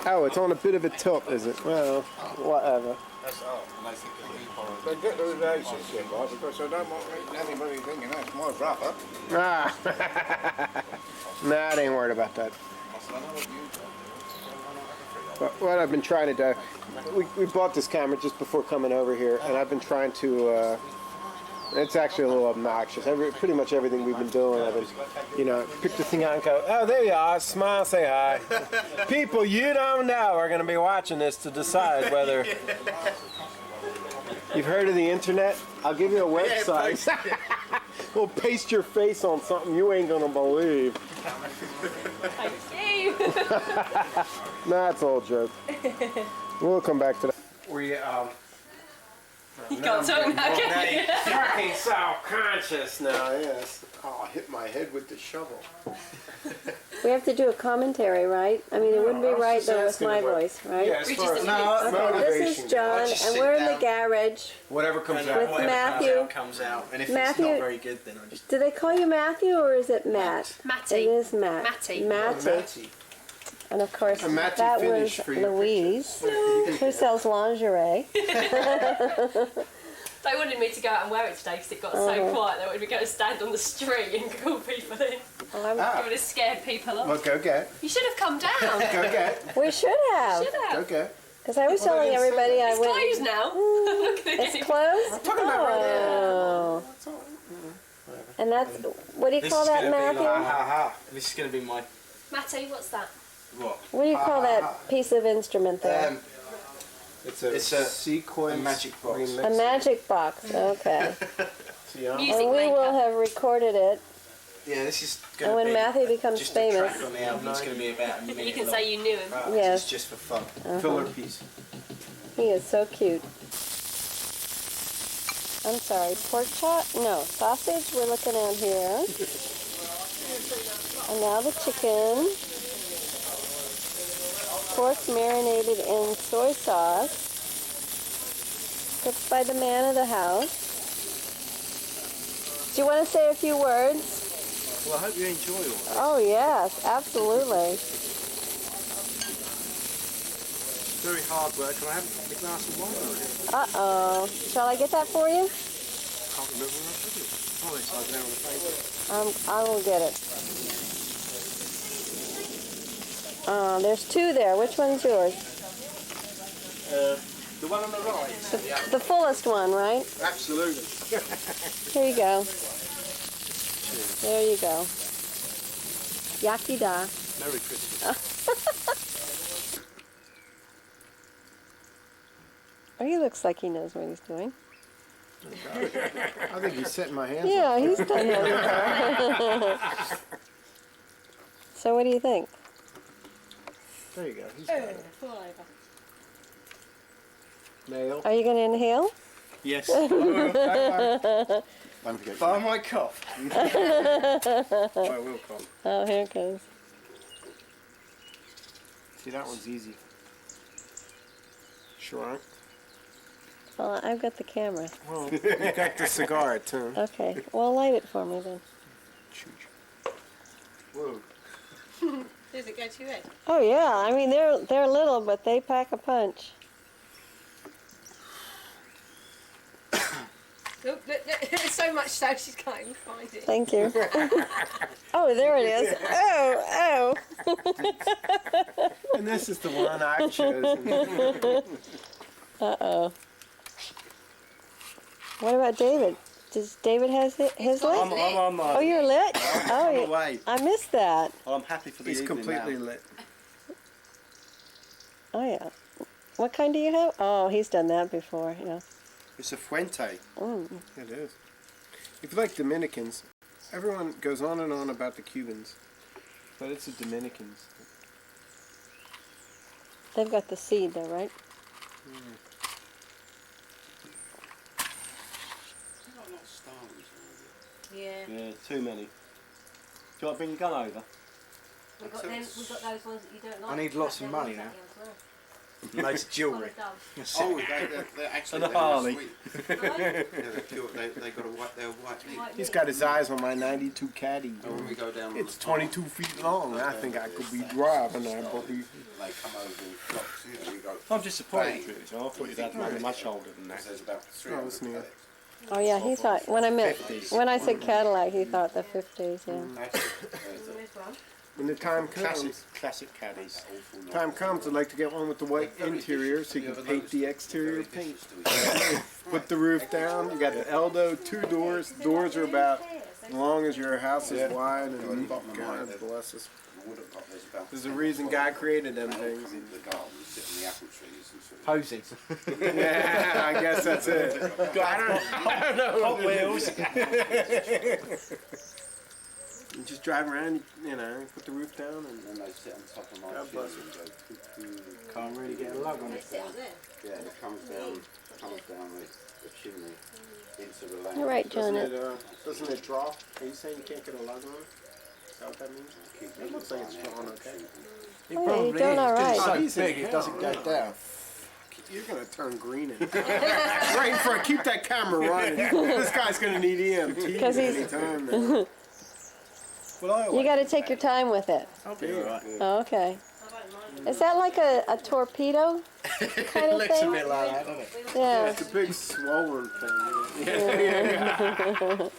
Oh, it's on a bit of a tilt, is it? Well, whatever. That's all. And they think they get the relationship, right? Because I don't want anybody thinking that's my brother. Ah. Nah, I ain't worried about that. But what I've been trying to do, we bought this camera just before coming over here, and I've been trying to, it's actually a little obnoxious. Pretty much everything we've been doing, I've been, you know, pick the thing out and go, oh, there you are, smile, say hi. People you don't know are going to be watching this to decide whether... You've heard of the internet? I'll give you a website. We'll paste your face on something you ain't going to believe. Thank you. Nah, it's all a joke. We'll come back to that. We, You can't talk now, can you? Fucking self-conscious now, yes. Oh, I hit my head with the shovel. We have to do a commentary, right? I mean, it wouldn't be right though with my voice, right? Yeah, as far as Okay, this is John, and we're in the garage. Whatever comes With out. Whatever Matthew. Comes out. And if Matthew, it's not very good, then I just... Do they call you Matthew or is it Matt? Matty. It is Matt. Matty. Matty. And of course, A Matty that finish was for your Louise, who sells lingerie. They wanted me to go out and wear it today because it got so quiet. They wanted me to go and stand on the street and call people in. Well, It would have scared people off. Well, go get. You should have come down. Go get. We should have. Should have. Go get. Because I was telling everybody I It's went. closed now. Look at It's it. closed? I'm talking about right Oh. And that's, what do you This call is that, gonna be Matthew? like- This is going to be my... Matty, what's that? What? What do you call that piece of instrument there? It's a sequence. a magic box. remix. A magic box, okay. Yeah. Music And we maker. will have recorded it. Yeah, this is And going to when be Matthew becomes just famous. a track on the album. It's going to be about a minute You can long. say you knew him. Yes. It's just for fun. Filler piece. He is so cute. I'm sorry, pork chop? No, sausage we're looking at here. And now the chicken. Pork marinated in soy sauce. Cooked by the man of the house. Do you want to say a few words? Well, I hope you enjoy all this. Oh, yes, absolutely. Very hard work. Can I have a glass of wine? Uh-oh. Shall I get that for you? Can't remember what I put it. Oh, it's like there on the paper. I will get it. There's two there. Which one's yours? The one on the right. The fullest one, right? Absolutely. Here you go. There you go. Yakida. Merry Christmas. Oh, he looks like he knows what he's doing. I think he's setting my hands Yeah, up. he's done that before. So what do you think? There you go. He's got it. Nail. Are you going to inhale? Yes. By my cough. I will cough. Oh, here it goes. See, that one's easy. Sharon. Well, I've got the camera. Well, you got the cigar too. Okay. Well, light it for me then. Whoa. Does it go to your head? Oh yeah. I mean, they're little, but they pack a punch. Look, there's so much so she's can't even find it. Thank you. Oh, there it is. Oh. And this is the one I've chosen. Uh-oh. What about David? Does David has his lit? I'm on my... Oh, you're lit? I'm away. I missed that. I'm happy for the He's evening completely now. lit. Oh, yeah. What kind do you have? Oh, he's done that before, yeah. It's a Fuente. Mm. It is. If you like Dominicans, everyone goes on and on about the Cubans, but it's the Dominicans. They've got the seed there, right? Mm. Yeah. Yeah, too many. Do you want to bring your gun over? We've got those ones that you don't like. I need lots of money now. Nice jewellery. Oh, they're actually And a Harley. sweet. Yeah, they're pure. They got a white. They're white meat. He's got his eyes on my 92 Caddy. And when we go down, It's 22 feet long. I think I could be driving there, but we... They come over in flocks. You know, we go. I'm disappointed, bang. really. I thought you'd had one much older than that. There's about 300 it's near. pallets. Oh, yeah, he thought, when I said Cadillac, he thought the 50s, yeah. When the time comes, Classic caddies. I'd like to get one with the white interior so you can paint the exterior paint. Put the roof down. You got the Eldo, 2 doors. Doors are about as long as your house is wide, and God bless us. There's a reason God created them things. Posing. Yeah, I guess that's it. I don't know. Hot Wheels. You just drive around, you know, put the roof down, and then they sit on top of my God bless chin and go. Can't really get a lug on it. Yeah, and it comes down the chimney into the lane. You're right, Janet. Doesn't it drop? Are you saying you can't get a lug on it? Is that what that means? It looks like it's drawn okay. Oh, yeah, you're doing all right. So big, it doesn't go down. You're going to turn green in right in front. Keep that camera running. This guy's going to need EMT any time now. You got to take your time with it. I'll be alright. Oh, okay. Is that like a torpedo kind of Looks thing? a bit like that, doesn't it? Yeah. It's a big swollen thing. Yeah.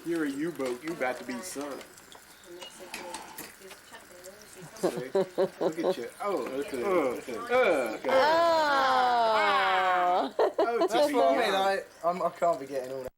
You're a U-boat. You about to be sunk. Look at you. Oh, look at Oh. That's what I mean. I can't be getting all that.